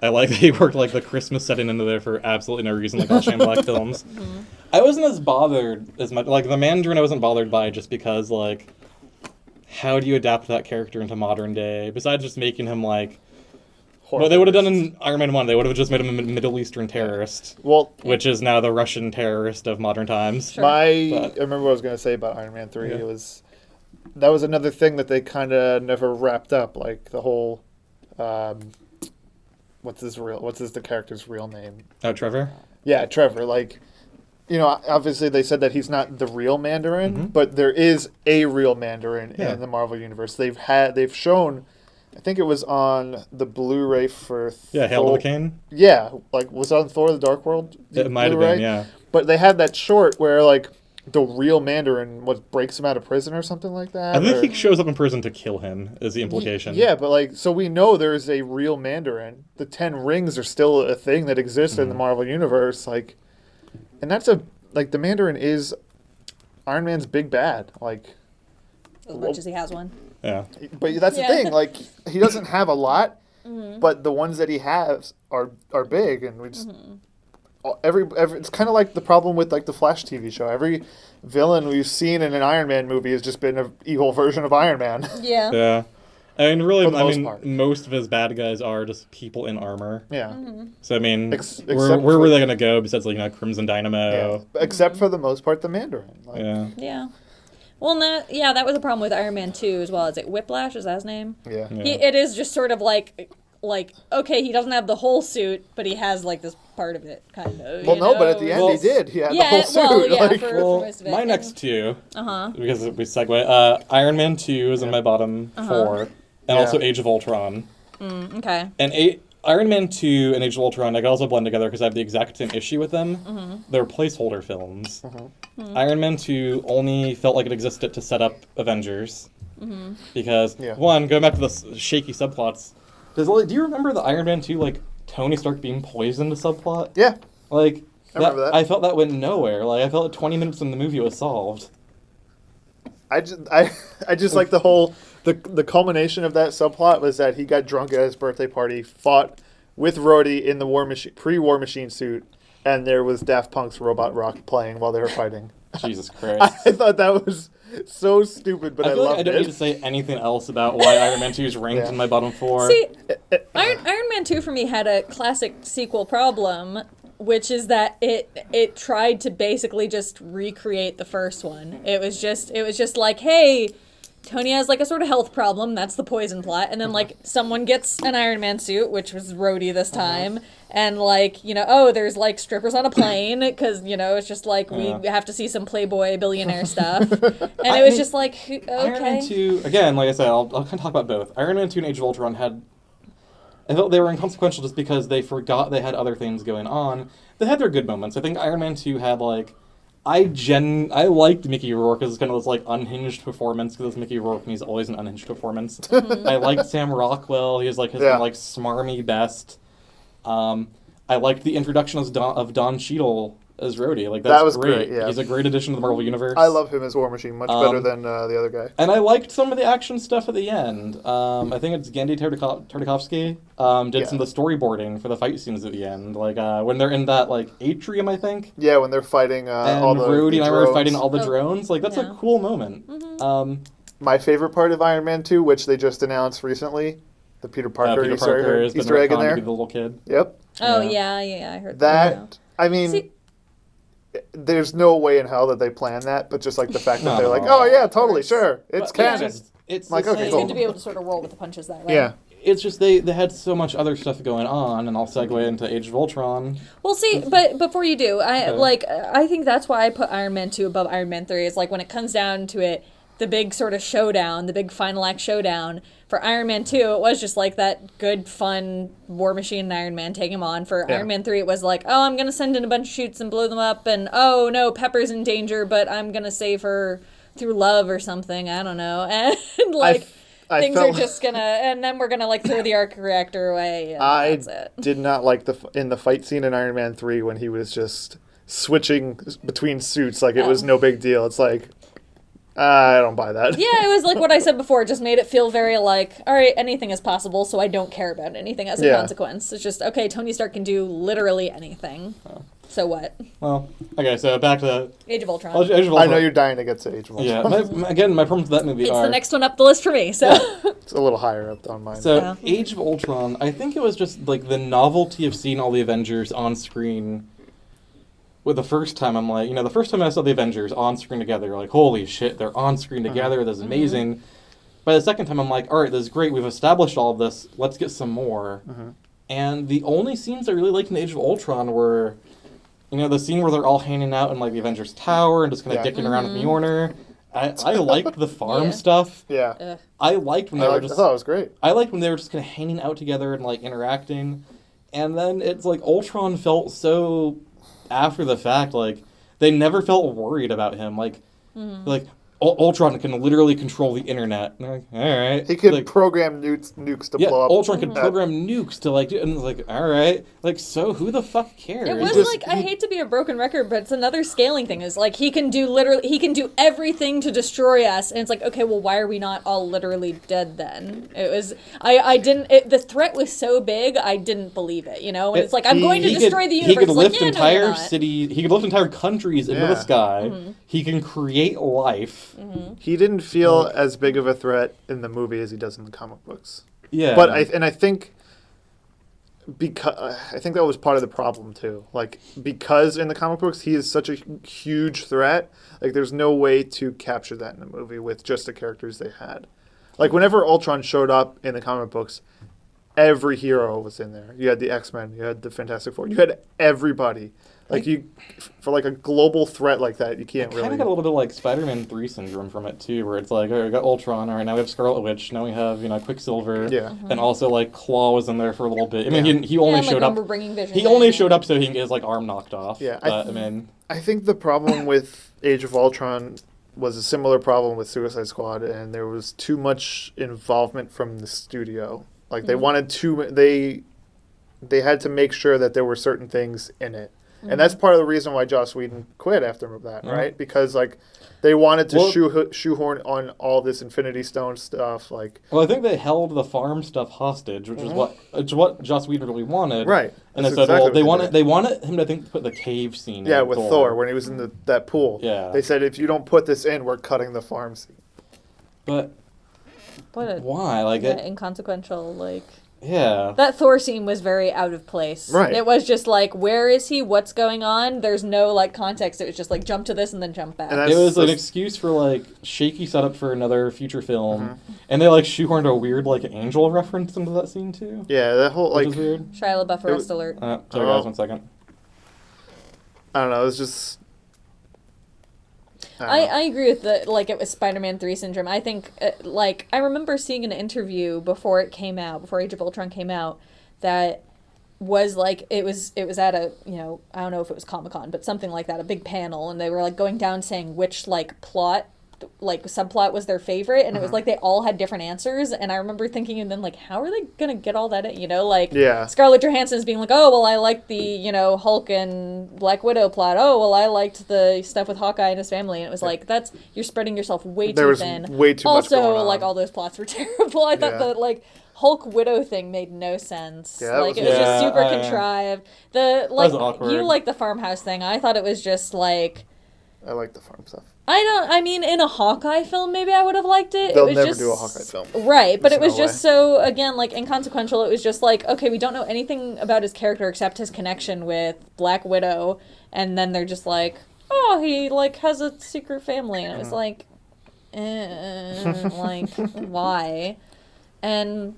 Speaker 3: I like that he worked like the Christmas setting into there for absolutely no reason, like all Shane Black films.
Speaker 2: Mm-hmm.
Speaker 3: I wasn't as bothered as much, like the Mandarin I wasn't bothered by just because like, how do you adapt that character into modern day? Besides just making him like, what they would have done in Iron Man 1, they would have just made him a Middle Eastern terrorist,
Speaker 1: well,
Speaker 3: which is now the Russian terrorist of modern times.
Speaker 2: Sure.
Speaker 1: I remember what I was going to say about Iron Man 3.
Speaker 3: Yeah.
Speaker 1: That was another thing that they kind of never wrapped up, like the whole what's the character's real name?
Speaker 3: Oh, Trevor?
Speaker 1: Yeah, Trevor. Like, obviously they said that he's not the real Mandarin, but there is a real Mandarin
Speaker 3: Yeah.
Speaker 1: in the Marvel universe. They've shown, I think it was on the Blu-ray for
Speaker 3: Yeah, Hail to the King?
Speaker 1: Yeah, like was it on Thor: The Dark World.
Speaker 3: It might have
Speaker 1: Blu-ray?
Speaker 3: been, yeah.
Speaker 1: But they had that short where like the real Mandarin breaks him out of prison or something like that.
Speaker 3: I think
Speaker 1: or-
Speaker 3: he shows up in prison to kill him, is the implication.
Speaker 1: Yeah, but like, so we know there's a real Mandarin. The 10 Rings are still a thing that exists in the Marvel universe. Like, and that's the Mandarin is Iron Man's big bad. Like,
Speaker 2: As much as he has one.
Speaker 3: Yeah.
Speaker 1: but that's
Speaker 2: Yeah.
Speaker 1: the thing. Like, he doesn't have a lot, but the ones that he has are big, and we just every it's kind of like the problem with like the Flash TV show. Every villain we've seen in an Iron Man movie has just been an evil version of Iron Man.
Speaker 2: Yeah.
Speaker 3: Yeah. I mean, really,
Speaker 1: For the most part.
Speaker 3: most of his bad guys are just people in armor.
Speaker 1: Yeah.
Speaker 3: So, I mean,
Speaker 1: Except
Speaker 3: where
Speaker 1: for-
Speaker 3: were they going to go besides, like, Crimson
Speaker 1: Yeah.
Speaker 3: Dynamo?
Speaker 1: Except for the most part, the Mandarin. Like,
Speaker 3: Yeah.
Speaker 2: Yeah. Well, that was a problem with Iron Man 2 as well. Is it Whiplash? Is that his name?
Speaker 1: Yeah.
Speaker 3: Yeah.
Speaker 2: It is just sort of like, okay, he doesn't have the whole suit, but he has, like, this part of it, kind of.
Speaker 1: Well, no, but at the end
Speaker 3: Well,
Speaker 1: he did. He had
Speaker 2: Yeah,
Speaker 1: the whole suit.
Speaker 2: well, yeah,
Speaker 1: like,
Speaker 2: for
Speaker 3: Well,
Speaker 2: most of it.
Speaker 3: my
Speaker 2: And-
Speaker 3: next two,
Speaker 2: Uh-huh.
Speaker 3: because we segue, Iron Man 2 is in my bottom four, and
Speaker 1: Yeah.
Speaker 3: also Age of Ultron.
Speaker 2: Okay.
Speaker 3: And Iron Man 2 and Age of Ultron, I could also blend together because I have the exact same issue with them. They're placeholder films. Iron Man 2 only felt like it existed to set up Avengers. Because,
Speaker 1: Yeah.
Speaker 3: one, going back to the shaky subplots, do you remember the Iron Man 2, like, Tony Stark being poisoned subplot?
Speaker 1: yeah.
Speaker 3: Like,
Speaker 1: I remember that.
Speaker 3: I felt that went nowhere. Like, I felt like 20 minutes in the movie was solved.
Speaker 1: I just like the culmination of that subplot was that he got drunk at his birthday party, fought with Rhodey in the pre-War Machine suit, and there was Daft Punk's Robot Rock playing while they were fighting.
Speaker 3: Jesus Christ.
Speaker 1: I thought that was so stupid, but I,
Speaker 3: I feel like
Speaker 1: loved
Speaker 3: I don't need to
Speaker 1: it.
Speaker 3: say anything else about why Iron Man 2 is ranked
Speaker 1: Yeah.
Speaker 3: in my bottom four.
Speaker 2: See, Iron Man 2 for me had a classic sequel problem, which is that it tried to basically just recreate the first one. It was just like, hey, Tony has like a sort of health problem, that's the poison plot, and then like someone gets an Iron Man suit, which was Rhodey this time, and like, there's like strippers on a plane, because, it's just like we have to see some Playboy billionaire stuff. And it was just like, okay.
Speaker 3: Iron Man 2, again, like I said, I'll kind of talk about both. Iron Man 2 and Age of Ultron I felt they were inconsequential just because they forgot they had other things going on. They had their good moments. I think Iron Man 2 had, like, I liked Mickey Rourke as kind of this, like, unhinged performance, because it's Mickey Rourke and he's always an unhinged performance. I liked Sam Rockwell. He was, like, his
Speaker 1: Yeah.
Speaker 3: like, smarmy best. I liked the introduction of Don Cheadle as Rhodey. Like, that's
Speaker 1: That was great, yeah.
Speaker 3: He's a great addition to the Marvel Universe.
Speaker 1: I love him as War Machine much better than the other guy.
Speaker 3: And I liked some of the action stuff at the end. I think it's Genndy Tartakovsky did some of the storyboarding for the fight scenes at the end. Like, when they're in that, like, atrium, I think.
Speaker 1: Yeah, when they're fighting
Speaker 3: And
Speaker 1: all the
Speaker 3: Rhodey and I were
Speaker 1: drones.
Speaker 3: fighting all the
Speaker 2: Oh,
Speaker 3: drones. Like, that's
Speaker 2: yeah.
Speaker 3: a cool moment.
Speaker 1: My favorite part of Iron Man 2, which they just announced recently, the Peter Parker
Speaker 3: Peter
Speaker 1: Easter
Speaker 3: Parker has been
Speaker 2: Mm-hmm.
Speaker 1: egg in
Speaker 3: retconned to
Speaker 1: there.
Speaker 3: be the little kid.
Speaker 1: Yep.
Speaker 2: Oh,
Speaker 3: Yeah.
Speaker 2: yeah, I heard
Speaker 1: That, I mean,
Speaker 2: See-
Speaker 1: there's no way in hell that they planned that, but just like the fact that
Speaker 3: No.
Speaker 1: they're like, oh yeah, totally, sure, it's
Speaker 3: But
Speaker 1: canon.
Speaker 3: It's
Speaker 1: Like,
Speaker 3: the
Speaker 1: okay,
Speaker 3: same-
Speaker 2: It's
Speaker 1: cool.
Speaker 2: good to be able to sort of roll with the punches that way.
Speaker 1: Yeah.
Speaker 3: It's just they had so much other stuff going on, and I'll segue into Age of Ultron.
Speaker 2: Well, see, but before you do,
Speaker 3: Okay.
Speaker 2: I think that's why I put Iron Man 2 above Iron Man 3. Is like when it comes down to it, the big sort of showdown, the big final act showdown for Iron Man 2, it was just like that good, fun War Machine and Iron Man take him on. For
Speaker 1: Yeah.
Speaker 2: Iron Man 3, it was like, oh, I'm gonna send in a bunch of shoots and blow them up, and oh no, Pepper's in danger, but I'm gonna save her through love or something. I don't know, and like.
Speaker 1: I
Speaker 2: Things
Speaker 1: felt-
Speaker 2: are just gonna, and then we're gonna like throw the arc reactor away. And
Speaker 1: I
Speaker 2: that's it.
Speaker 1: did not like in the fight scene in Iron Man 3 when he was just switching between suits like it was no big deal. It's like, I don't buy that.
Speaker 2: Yeah, it was like what I said before. It just made it feel very like, all right, anything is possible, so I don't care about anything as a
Speaker 1: Yeah.
Speaker 2: consequence. It's just, okay, Tony Stark can do literally anything. So what?
Speaker 3: Well, okay, so back to
Speaker 2: Age of Ultron.
Speaker 3: Age of
Speaker 1: I
Speaker 3: Ultron.
Speaker 1: know you're dying to get to Age of Ultron.
Speaker 3: Yeah, again, my problems with that movie
Speaker 2: It's
Speaker 3: are...
Speaker 2: the next one up the list for me, so.
Speaker 1: It's a little higher up on mine.
Speaker 3: So,
Speaker 2: Yeah.
Speaker 3: Age of Ultron, I think it was just, like, the novelty of seeing all the Avengers on screen. With the first time, I'm like, the first time I saw the Avengers on screen together, like, holy shit, they're on screen together, this is amazing. By the second time, I'm like, all right, this is great, we've established all of this, let's get some more. And the only scenes I really liked in Age of Ultron were, the scene where they're all hanging out in, like, the Avengers Tower and just kind of
Speaker 1: Yeah.
Speaker 3: dicking around with Mjolnir. I liked the farm
Speaker 2: Yeah.
Speaker 3: stuff.
Speaker 1: Yeah.
Speaker 3: I liked when they
Speaker 1: I
Speaker 3: were
Speaker 1: thought it was great.
Speaker 3: I liked when they were just kind of hanging out together and, like, interacting. And then it's like Ultron felt so after the fact, like, they never felt worried about him. Like, like Ultron can literally control the internet. And they're like, all right.
Speaker 1: He could
Speaker 3: like,
Speaker 1: program nukes to
Speaker 3: yeah,
Speaker 1: blow up.
Speaker 3: Ultron could program nukes to like, and it's like, all right, like, so who the fuck cares?
Speaker 2: It was
Speaker 1: just-
Speaker 2: like, I hate to be a broken record, but it's another scaling thing. Is like he can do everything to destroy us, and it's like, okay, well, why are we not all literally dead then? It was, the threat was so big, I didn't believe it, you know? And it's like, I'm going to destroy the universe.
Speaker 3: He could
Speaker 2: It's like,
Speaker 3: lift
Speaker 2: yeah, no,
Speaker 3: entire
Speaker 2: you're not.
Speaker 3: cities, he could lift entire countries into the sky. He can create life.
Speaker 1: He didn't feel as big of a threat in the movie as he does in the comic books.
Speaker 3: Yeah.
Speaker 1: But I think because I think that was part of the problem too. Like, because in the comic books he is such a huge threat, like there's no way to capture that in the movie with just the characters they had. Like, whenever Ultron showed up in the comic books, every hero was in there. You had the X-Men, you had the Fantastic Four, you had everybody. Like, you, for like a global threat like that, you can't
Speaker 3: Kind
Speaker 1: really.
Speaker 3: of got a little bit like Spider-Man 3 syndrome from it too, where it's like, oh, we got Ultron, all right, now we have Scarlet Witch, now we have, Quicksilver,
Speaker 1: Yeah.
Speaker 3: and also like Claw was in there for a little bit. I mean,
Speaker 1: Yeah.
Speaker 3: he only
Speaker 2: and, like,
Speaker 3: showed up.
Speaker 2: Remember bringing Vision
Speaker 3: He
Speaker 2: in.
Speaker 3: only showed up so he can get his like arm knocked off.
Speaker 1: Yeah,
Speaker 3: But, I mean,
Speaker 1: I think the problem with Age of Ultron was a similar problem with Suicide Squad, and there was too much involvement from the studio. Like, they wanted they had to make sure that there were certain things in it. And that's part of the reason why Joss Whedon quit after that, right? Because, like, they wanted to shoehorn on all this Infinity Stone stuff, like...
Speaker 3: well, I think they held the farm stuff hostage, which is what Joss Whedon really wanted.
Speaker 1: Right.
Speaker 3: And
Speaker 1: That's
Speaker 3: they said,
Speaker 1: exactly
Speaker 3: well,
Speaker 1: what
Speaker 3: they wanted him to, I think, put the cave scene
Speaker 1: Yeah,
Speaker 3: in
Speaker 1: with Thor, when he was in that pool.
Speaker 3: Yeah.
Speaker 1: They said, if you don't put this in, we're cutting the farm scene.
Speaker 3: But
Speaker 2: What a
Speaker 3: why? Like,
Speaker 2: inconsequential, like...
Speaker 3: yeah.
Speaker 2: That Thor scene was very out of place.
Speaker 1: Right.
Speaker 2: It was just like, where is he? What's going on? There's no, like, context. It was just like, jump to this and then jump back.
Speaker 1: And
Speaker 3: It was an excuse for, like, shaky setup for another future film. And they, like, shoehorned a weird, like, angel reference into that scene, too.
Speaker 1: Yeah, that whole,
Speaker 3: Which
Speaker 1: like...
Speaker 3: is weird.
Speaker 2: Shia LaBeouf arrest alert.
Speaker 3: Sorry, guys, 1 second.
Speaker 1: I don't know, it was just...
Speaker 2: I agree with the, like, it was Spider-Man 3 syndrome. I think, like, I remember seeing an interview before it came out, before Age of Ultron came out, that was, like, it was at a, I don't know if it was Comic-Con, but something like that, a big panel, and they were, like, going down saying which, like, plot, like, subplot was their favorite, and it was like they all had different answers, and I remember thinking, and then, like, how are they gonna get all that in, like,
Speaker 1: Yeah.
Speaker 2: Scarlett Johansson's being like, oh, well, I liked the, Hulk and Black Widow plot, oh, well, I liked the stuff with Hawkeye and his family, and it was like, you're spreading yourself way
Speaker 1: There
Speaker 2: too
Speaker 1: was
Speaker 2: thin.
Speaker 1: way too much going
Speaker 2: Also,
Speaker 1: on.
Speaker 2: like, all those plots were terrible. I thought
Speaker 1: Yeah.
Speaker 2: the, like, Hulk Widow thing made no sense.
Speaker 1: Yeah, that
Speaker 2: like,
Speaker 1: was
Speaker 2: it was just
Speaker 3: weird.
Speaker 2: super
Speaker 3: Yeah,
Speaker 2: contrived. The, like,
Speaker 3: was awkward.
Speaker 2: you like the farmhouse thing. I thought it was just, like...
Speaker 1: I like the farm stuff.
Speaker 2: I mean, in a Hawkeye film, maybe I would have liked it.
Speaker 1: They'll
Speaker 2: it was
Speaker 1: never
Speaker 2: just,
Speaker 1: do a Hawkeye film.
Speaker 2: Right, but
Speaker 1: There's
Speaker 2: it was
Speaker 1: no
Speaker 2: just so, again, like, inconsequential. It was just like, okay, we don't know anything about his character except his connection with Black Widow, and then they're just like, oh, he, like, has a secret family, and it was like, like, why? And...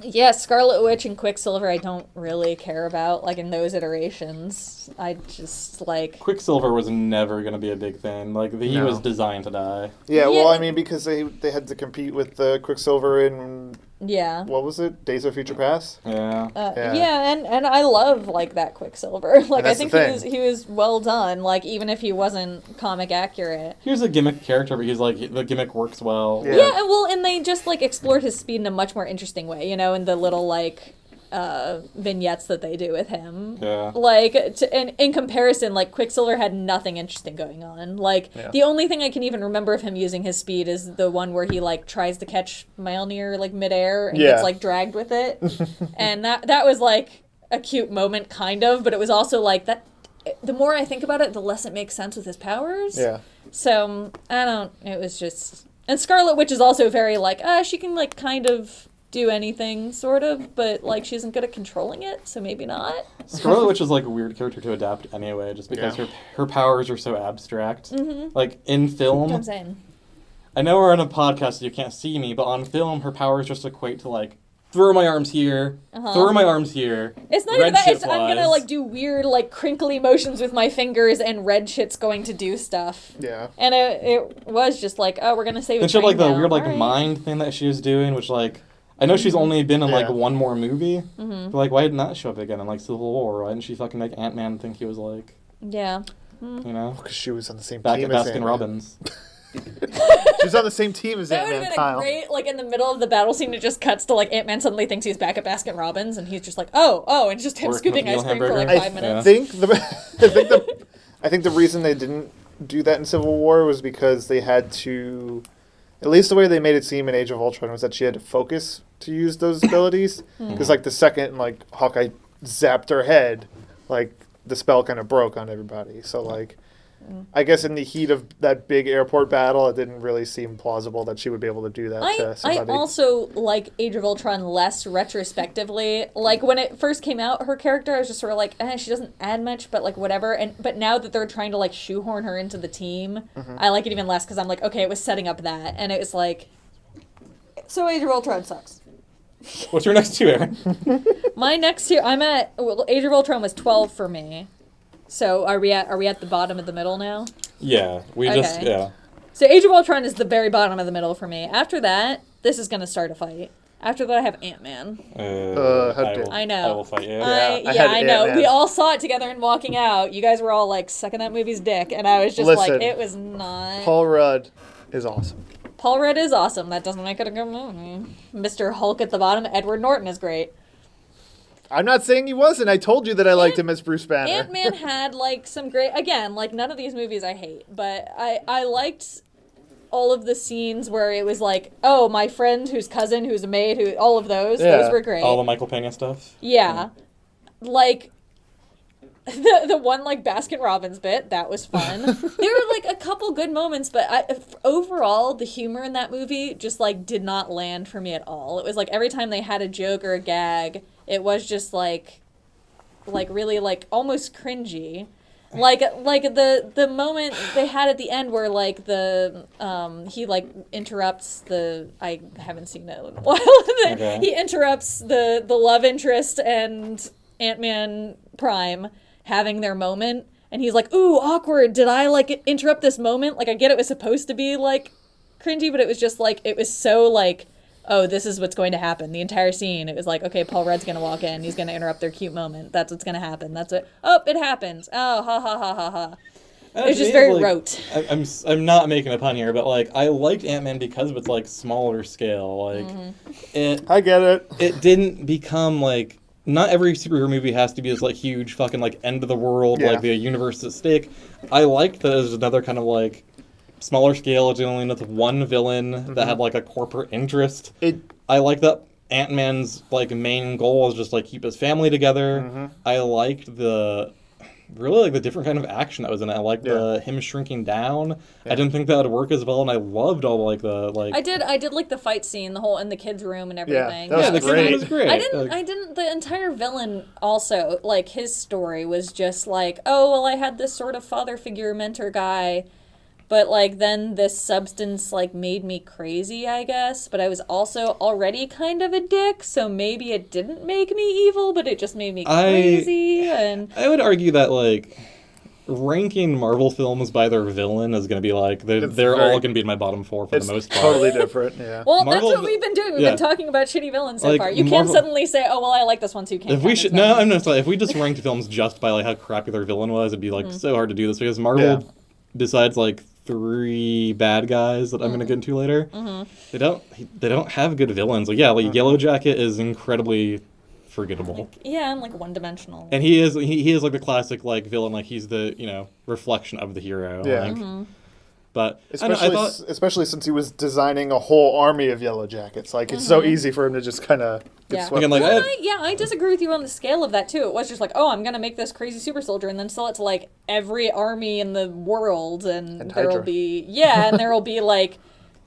Speaker 2: yeah, Scarlet Witch and Quicksilver I don't really care about, like, in those iterations. I just, like...
Speaker 3: Quicksilver was never going to be a big thing. Like, he
Speaker 1: No.
Speaker 3: was designed to die.
Speaker 1: Yeah,
Speaker 2: Yeah.
Speaker 1: well, I mean, because they had to compete with Quicksilver in,
Speaker 2: Yeah.
Speaker 1: what was it, Days of Future Past?
Speaker 3: Yeah.
Speaker 1: Yeah.
Speaker 2: Yeah, and I love, like, that Quicksilver. Like, I
Speaker 1: that's
Speaker 2: think
Speaker 1: the
Speaker 2: he was well done, like, even if he wasn't comic accurate.
Speaker 3: He was a gimmick character, but he's like, the gimmick works well.
Speaker 1: Yeah.
Speaker 2: Yeah, and well, and they just, like, explored his speed in a much more interesting way, in the little, like, vignettes that they do with him.
Speaker 3: Yeah.
Speaker 2: Like, in comparison, like, Quicksilver had nothing interesting going on. Like,
Speaker 1: Yeah.
Speaker 2: the only thing I can even remember of him using his speed is the one where he, like, tries to catch Mjolnir, like, midair and
Speaker 1: Yeah.
Speaker 2: gets, like, dragged with it. And that was, like, a cute moment, kind of, but it was also, like, that... the more I think about it, the less it makes sense with his powers.
Speaker 1: Yeah.
Speaker 2: So, it was just... And Scarlet Witch is also very, like, she can, like, kind of do anything, sort of, but, like, she isn't good at controlling it, so maybe not.
Speaker 3: Scarlet Witch is like a weird character to adapt anyway, just because
Speaker 1: Yeah.
Speaker 3: her powers are so abstract. Like, in film...
Speaker 2: I'm saying.
Speaker 3: I know we're on a podcast so you can't see me, but on film, her powers just equate to, like, throw my arms here, throw my arms here.
Speaker 2: It's not
Speaker 3: red
Speaker 2: even that,
Speaker 3: shit
Speaker 2: it's, I'm gonna,
Speaker 3: flies.
Speaker 2: like, do weird, like, crinkly motions with my fingers, and red shit's going to do stuff.
Speaker 1: Yeah.
Speaker 2: And it was just like, oh, we're gonna save a
Speaker 3: Then she had, like, the
Speaker 2: train now.
Speaker 3: weird, like,
Speaker 2: Alright.
Speaker 3: mind thing that she was doing, which, like... I know she's only been in, like,
Speaker 1: Yeah.
Speaker 3: one more movie. But, like, why didn't that show up again in, like, Civil War? Why didn't she fucking make Ant-Man think he was, like...
Speaker 2: Yeah.
Speaker 3: You know,
Speaker 1: Because she was on the same
Speaker 3: back
Speaker 1: team
Speaker 3: at
Speaker 1: as
Speaker 3: Baskin
Speaker 1: Ant-Man.
Speaker 3: Robbins.
Speaker 1: She was on the same team as
Speaker 2: That would
Speaker 1: Ant-Man,
Speaker 2: have been
Speaker 1: Kyle.
Speaker 2: a great, like, in the middle of the battle scene, it just cuts to, like, Ant-Man suddenly thinks he's back at Baskin Robbins, and he's just like, oh, and it's just him
Speaker 3: Working
Speaker 2: scooping
Speaker 3: with
Speaker 2: ice
Speaker 3: Neil
Speaker 2: cream for, like,
Speaker 3: Hamburger.
Speaker 2: 5
Speaker 3: Yeah.
Speaker 2: minutes.
Speaker 1: I think the reason they didn't do that in Civil War was because they had to, at least the way they made it seem in Age of Ultron was that she had to focus to use those abilities. Because like the second like Hawkeye zapped her head, like the spell kind of broke on everybody. So like, I guess in the heat of that big airport battle, it didn't really seem plausible that she would be able to do that to
Speaker 2: I
Speaker 1: somebody.
Speaker 2: also like Age of Ultron less retrospectively. Like when it first came out, her character I was just sort of like, she doesn't add much, but like whatever. But now that they're trying to like shoehorn her into the team, I like it even less because I'm like, okay, it was setting up that, and it was like, so Age of Ultron sucks.
Speaker 3: What's your next two, Erin?
Speaker 2: My next two, Age of Ultron was 12 for me. So are we at the bottom of the middle now?
Speaker 3: Yeah,
Speaker 2: Okay. So Age of Ultron is the very bottom of the middle for me. After that, this is gonna start a fight. After that, I have Ant-Man. I know.
Speaker 3: I will fight you.
Speaker 1: I had
Speaker 2: I know.
Speaker 1: Ant-Man.
Speaker 2: We all saw it together and walking out. You guys were all like sucking that movie's dick, and I was just
Speaker 1: Listen,
Speaker 2: like, it was not.
Speaker 1: Paul Rudd is awesome.
Speaker 2: Paul Rudd is awesome. That doesn't make it a good movie. Mr. Hulk at the bottom. Edward Norton is great.
Speaker 1: I'm not saying he wasn't. I told you that I liked him as Bruce Banner.
Speaker 2: Ant-Man had like some great. Again, like none of these movies I hate, but I liked all of the scenes where it was like, oh, my friend whose cousin who's a maid, all of those.
Speaker 1: Yeah.
Speaker 2: Those were great.
Speaker 3: All the Michael Pena stuff.
Speaker 2: Yeah. Like the one like Baskin Robbins bit, that was fun. There were like a couple good moments, but overall the humor in that movie just like did not land for me at all. It was like every time they had a joke or a gag, it was just like really like almost cringy. Like the moment they had at the end where like the he like interrupts the, I haven't seen it in a while.
Speaker 3: Okay.
Speaker 2: He interrupts the love interest and Ant-Man Prime having their moment, and he's like, ooh, awkward, did I like interrupt this moment? Like I get it was supposed to be like cringy, but it was just like, it was so like, oh, this is what's going to happen. The entire scene, it was like, okay, Paul Rudd's going to walk in. He's going to interrupt their cute moment. That's what's going to happen. That's it. Oh, it happens. Oh, ha, ha, ha, ha, ha. It was just very rote.
Speaker 3: I'm not making a pun here, but like I liked Ant-Man because of its like smaller scale. Like
Speaker 1: I get it.
Speaker 3: it didn't become like, not every superhero movie has to be this like huge fucking like end of the world,
Speaker 1: Yeah.
Speaker 3: like the universe at stake. I liked that it was another kind of like smaller scale, dealing with one villain that had like a corporate interest. I like that Ant-Man's like main goal is just like keep his family together. I liked the different kind of action that was in it. I liked him shrinking down. I didn't think that would work as well, and I loved all like the like.
Speaker 2: I did like the fight scene, the whole in the kids' room and everything.
Speaker 1: that was
Speaker 3: the
Speaker 1: great.
Speaker 3: kid was great.
Speaker 2: I didn't. The entire villain also, like his story was just like, oh well, I had this sort of father figure mentor guy, but like then this substance like made me crazy, I guess. But I was also already kind of a dick, so maybe it didn't make me evil, but it just made me crazy. And
Speaker 3: I would argue that like ranking Marvel films by their villain is going to be like they're all going to be in my bottom four for
Speaker 1: It's
Speaker 3: the most part.
Speaker 1: totally different. Yeah.
Speaker 2: well,
Speaker 3: Marvel-
Speaker 2: that's what we've been doing. We've been talking about shitty villains so
Speaker 3: Like,
Speaker 2: far. You can't
Speaker 3: Marvel-
Speaker 2: suddenly say, oh well, I like this one, so you can't.
Speaker 3: If we
Speaker 2: count
Speaker 3: should
Speaker 2: this one.
Speaker 3: I'm not saying if we just ranked films just by like how crappy their villain was, it'd be like so hard to do this because Marvel,
Speaker 1: Yeah.
Speaker 3: besides like 3 bad guys that I'm going to get into later, they don't have good villains. Like Yellow Jacket is incredibly forgettable.
Speaker 2: Yeah, I'm like one-dimensional.
Speaker 3: And he is like the classic like villain, like he's the reflection of the hero.
Speaker 1: Yeah.
Speaker 3: Like, but I don't know, I thought
Speaker 1: Especially since he was designing a whole army of Yellow Jackets. Like, it's so easy for him to just kind of get
Speaker 2: Yeah.
Speaker 1: swept.
Speaker 3: Again, like,
Speaker 2: Well, I disagree with you on the scale of that too. It was just like, oh, I'm gonna make this crazy super soldier and then sell it to like every army in the world, and there'll
Speaker 1: Hydra.
Speaker 2: be and there'll be like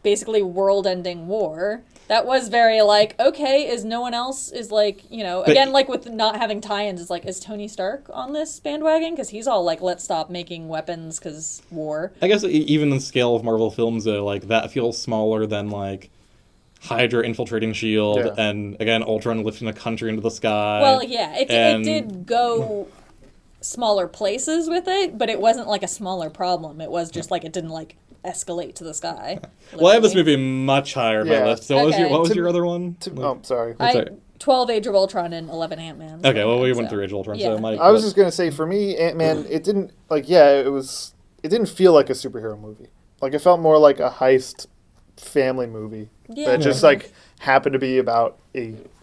Speaker 2: basically world-ending war. That was very like, okay, is no one else is like, again, like with not having tie-ins, it's like, is Tony Stark on this bandwagon? Because he's all like, let's stop making weapons because war.
Speaker 3: I guess even the scale of Marvel films, though, like that feels smaller than like Hydra infiltrating S.H.I.E.L.D.
Speaker 1: Yeah.
Speaker 3: and again Ultron lifting a country into the sky.
Speaker 2: Well, yeah, it
Speaker 3: and-
Speaker 2: did go smaller places with it, but it wasn't like a smaller problem. It was just like it didn't like escalate to the sky.
Speaker 3: Well, I have this
Speaker 2: literally.
Speaker 3: movie much higher on my
Speaker 1: Yeah.
Speaker 3: list. So what
Speaker 2: Okay.
Speaker 3: was
Speaker 2: To-
Speaker 3: your other one?
Speaker 1: Oh, sorry.
Speaker 3: Sorry.
Speaker 2: 12 Age of Ultron and 11 Ant-Man.
Speaker 3: Okay, well, we went through Age of Ultron, so Mike...
Speaker 1: I was just gonna say, for me, Ant-Man, it didn't it didn't feel like a superhero movie. Like, it felt more like a heist family movie that just like happened to be about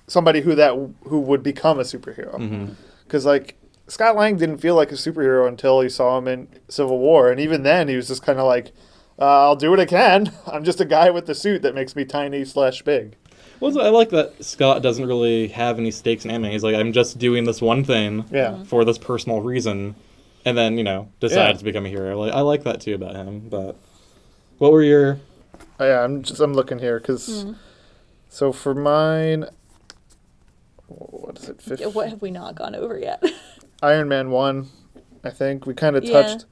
Speaker 1: somebody who would become a superhero. Because like Scott Lang didn't feel like a superhero until he saw him in Civil War, and even then he was just kind of like, I'll do what I can. I'm just a guy with the suit that makes me tiny/big.
Speaker 3: Well, I like that Scott doesn't really have any stakes in Ant-Man. He's like, I'm just doing this one thing for this personal reason, and then, decides to become a hero. Like, I like that too about him. But what were your...
Speaker 1: Oh, yeah, I'm looking here, because... So for mine... What is it? 50?
Speaker 2: What have we not gone over yet?
Speaker 1: Iron Man 1, I think. We kind of touched...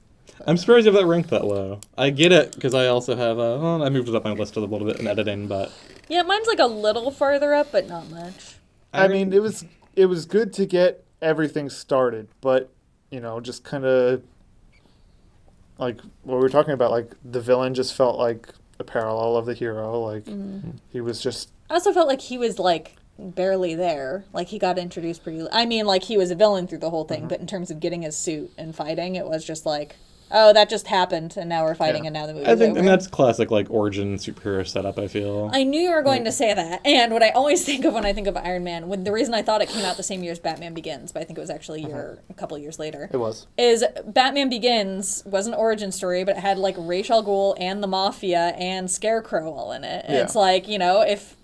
Speaker 3: I'm surprised you have that ranked that low. I get it, because I also have I moved it up my list a little bit in editing, but...
Speaker 2: Yeah, mine's like a little farther up, but not much.
Speaker 1: I mean, it was good to get everything started, but, just kind of... Like, what we were talking about, like, the villain just felt like a parallel of the hero. Like, he was just...
Speaker 2: I also felt like he was, like, barely there. Like, he got introduced pretty... I mean, like, he was a villain through the whole thing, but in terms of getting his suit and fighting, it was just like... Oh, that just happened, and now we're fighting, and now the movie's
Speaker 3: I think,
Speaker 2: over.
Speaker 3: and that's classic, like, origin superhero setup, I feel.
Speaker 2: I knew you were going to say that, and what I always think of when I think of Iron Man, the reason I thought it came out the same year as Batman Begins, but I think it was actually a couple years later.
Speaker 1: It was.
Speaker 2: Is Batman Begins was an origin story, but it had, like, Ra's al Ghul and the Mafia and Scarecrow all in it. And it's like, if...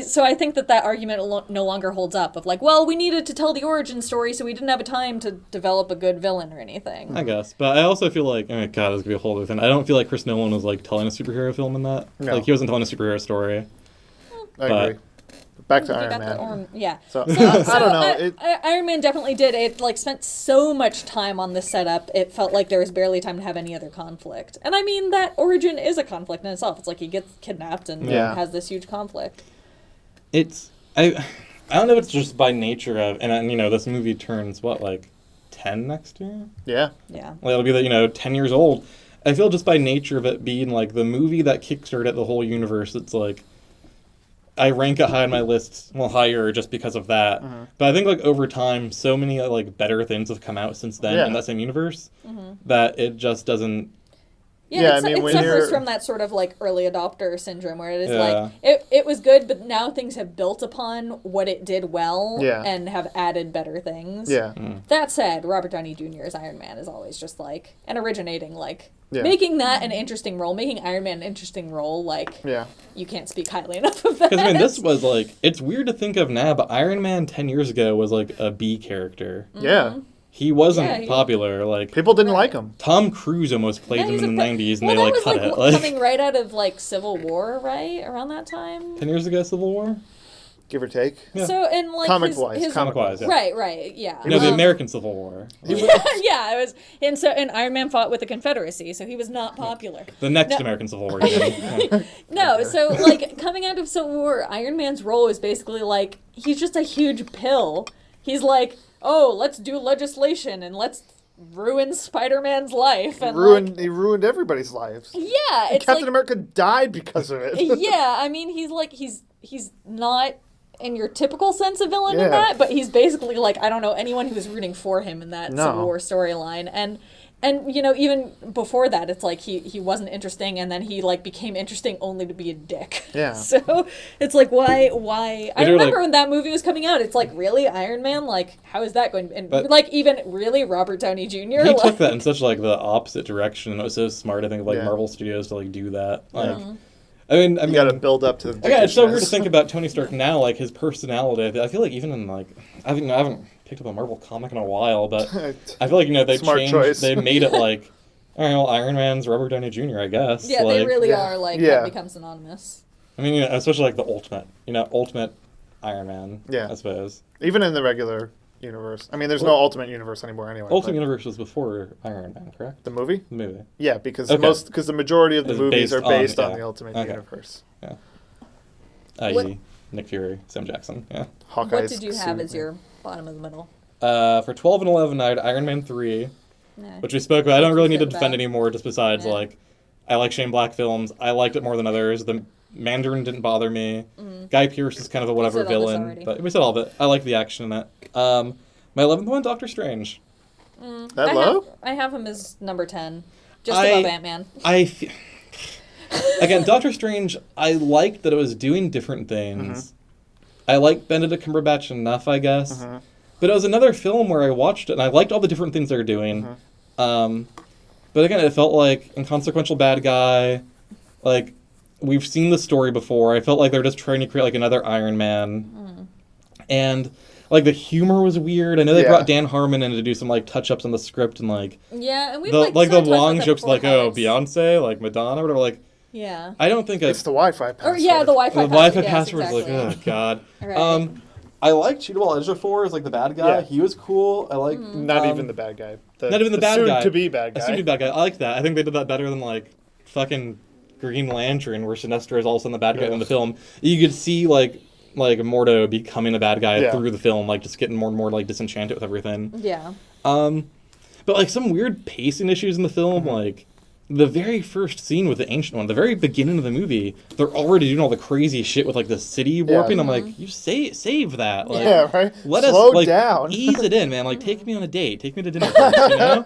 Speaker 2: So I think that argument no longer holds up of like, well, we needed to tell the origin story, so we didn't have a time to develop a good villain or anything.
Speaker 3: I guess. But I also feel like, God, this is going to be a whole other thing. I don't feel like Chris Nolan was like telling a superhero film in that.
Speaker 1: No.
Speaker 3: Like, he wasn't telling a superhero story.
Speaker 1: I agree. Back to Iron Man.
Speaker 2: So,
Speaker 1: I don't know.
Speaker 2: Iron Man definitely did. It like spent so much time on the setup. It felt like there was barely time to have any other conflict. And I mean, that origin is a conflict in itself. It's like he gets kidnapped and has this huge conflict.
Speaker 3: I don't know if it's just by nature of, and this movie turns, 10 next year?
Speaker 1: Yeah.
Speaker 2: Yeah.
Speaker 3: Like, it'll be, 10 years old. I feel just by nature of it being, like, the movie that kickstarted the whole universe, it's like, I rank it high on my list, higher just because of that. But I think, like, over time, so many, like, better things have come out since then in that same universe that it just doesn't...
Speaker 2: Yeah, it suffers from that sort of like early adopter syndrome where it is like it was good, but now things have built upon what it did well and have added better things.
Speaker 1: Yeah.
Speaker 2: That said, Robert Downey Jr. as Iron Man is always just like originating, making that an interesting role, making Iron Man an interesting role. You can't speak highly enough of that.
Speaker 3: Because this was like, it's weird to think of now, but Iron Man 10 years ago was like a B character.
Speaker 1: Yeah.
Speaker 3: He wasn't popular. Like,
Speaker 1: people didn't like him.
Speaker 3: Tom Cruise almost played him in the 90s, and they cut it.
Speaker 2: Coming right out of Civil War, right around that time.
Speaker 3: 10 years ago, Civil War,
Speaker 1: give or take.
Speaker 3: Yeah.
Speaker 2: So and
Speaker 1: comic wise,
Speaker 3: yeah.
Speaker 2: Right, yeah.
Speaker 3: No, the American Civil War.
Speaker 2: Yeah, it was, and Iron Man fought with the Confederacy, so he was not popular.
Speaker 3: The next American Civil War.
Speaker 2: No, so coming out of Civil War, Iron Man's role is basically he's just a huge pill. He's like, oh, let's do legislation and let's ruin Spider-Man's life. And
Speaker 1: he ruined everybody's lives.
Speaker 2: Yeah, it's
Speaker 1: Captain America died because of it.
Speaker 2: Yeah, I mean, he's not in your typical sense of villain in that, but he's basically I don't know anyone who was rooting for him in that Civil War storyline. And even before that, it's he wasn't interesting, and then he became interesting only to be a dick.
Speaker 1: Yeah.
Speaker 2: So it's why? I remember when that movie was coming out, it's really Iron Man? How is that going to be? And even really Robert Downey Jr.?
Speaker 3: He took that in such the opposite direction, and it was so smart, I think, Marvel Studios to do that. I mean, you
Speaker 1: got to build up to the
Speaker 3: it's so weird to think about Tony Stark now, his personality. I feel like even in I haven't picked up a Marvel comic in a while, but I feel like they changed.
Speaker 1: Choice.
Speaker 3: They made it all right, well, Iron Man's Robert Downey Jr. I guess.
Speaker 2: Yeah, they really are have become synonymous.
Speaker 3: I mean, especially the ultimate Iron Man.
Speaker 1: Yeah,
Speaker 3: I suppose.
Speaker 1: Even in the regular universe. I mean, there's no Ultimate Universe anymore anyway.
Speaker 3: Ultimate Universe was before Iron Man, correct?
Speaker 1: The movie?
Speaker 3: The movie.
Speaker 1: Yeah, because the majority of the movies are based on the Ultimate Universe.
Speaker 3: Yeah. I.e. Nick Fury, Sam Jackson. Yeah.
Speaker 1: Hawkeye's
Speaker 2: what did you have as your bottom of the middle?
Speaker 3: For 12 and 11, I had Iron Man 3, which we spoke about. I don't really need to defend anymore, just besides, I like Shane Black films. I liked it more than others. The Mandarin didn't bother me. Guy Pearce is kind of a whatever
Speaker 2: said all this
Speaker 3: villain,
Speaker 2: already.
Speaker 3: but we said all of it. I like the action in it. My 11th one, Doctor Strange.
Speaker 1: That low?
Speaker 2: I have him as number 10. Just
Speaker 3: I-
Speaker 2: above Ant-Man.
Speaker 3: Again, Doctor Strange, I liked that it was doing different things. I liked Benedict Cumberbatch enough, I guess. But it was another film where I watched it, and I liked all the different things they were doing. But again, it felt like inconsequential bad guy. Like, we've seen the story before. I felt like they're just trying to create, like, another Iron Man. And, like, the humor was weird. I know they brought Dan Harmon in to do some, like, touch-ups on the script, and, like...
Speaker 2: Yeah, and we've,
Speaker 3: the
Speaker 2: sort of talked
Speaker 3: long
Speaker 2: about that
Speaker 3: jokes,
Speaker 2: before,
Speaker 3: like,
Speaker 2: how
Speaker 3: oh,
Speaker 2: it's-
Speaker 3: Beyonce, like, Madonna, whatever, like...
Speaker 2: Yeah.
Speaker 3: I don't think
Speaker 1: It's the Wi-Fi password.
Speaker 2: Or, yeah, the Wi-Fi
Speaker 3: the Wi-Fi
Speaker 2: yes,
Speaker 3: password is
Speaker 2: exactly.
Speaker 3: like, oh, God.
Speaker 2: Right.
Speaker 3: I liked Cheetah Ejiofor as, like, the bad guy.
Speaker 1: Yeah.
Speaker 3: He was cool. I like...
Speaker 1: Not even the bad guy.
Speaker 3: Not even the bad guy.
Speaker 1: Soon-to-be bad guy.
Speaker 3: Soon-to-be bad guy. I like that. I think they did that better than, like, fucking Green Lantern, where Sinestro is all of a sudden the bad guy in the film. You could see, like Mordo becoming a bad guy through the film, like, just getting more and more, like, disenchanted with everything.
Speaker 2: Yeah.
Speaker 3: But, like, some weird pacing issues in the film, like... The very first scene with the Ancient One, the very beginning of the movie, they're already doing all the crazy shit with, like, the city warping. I'm like, you save that. Like,
Speaker 1: Yeah, right?
Speaker 3: let
Speaker 1: Slow
Speaker 3: us, like,
Speaker 1: down.
Speaker 3: ease it in, man. Like, take me on a date. Take me to dinner first, you know?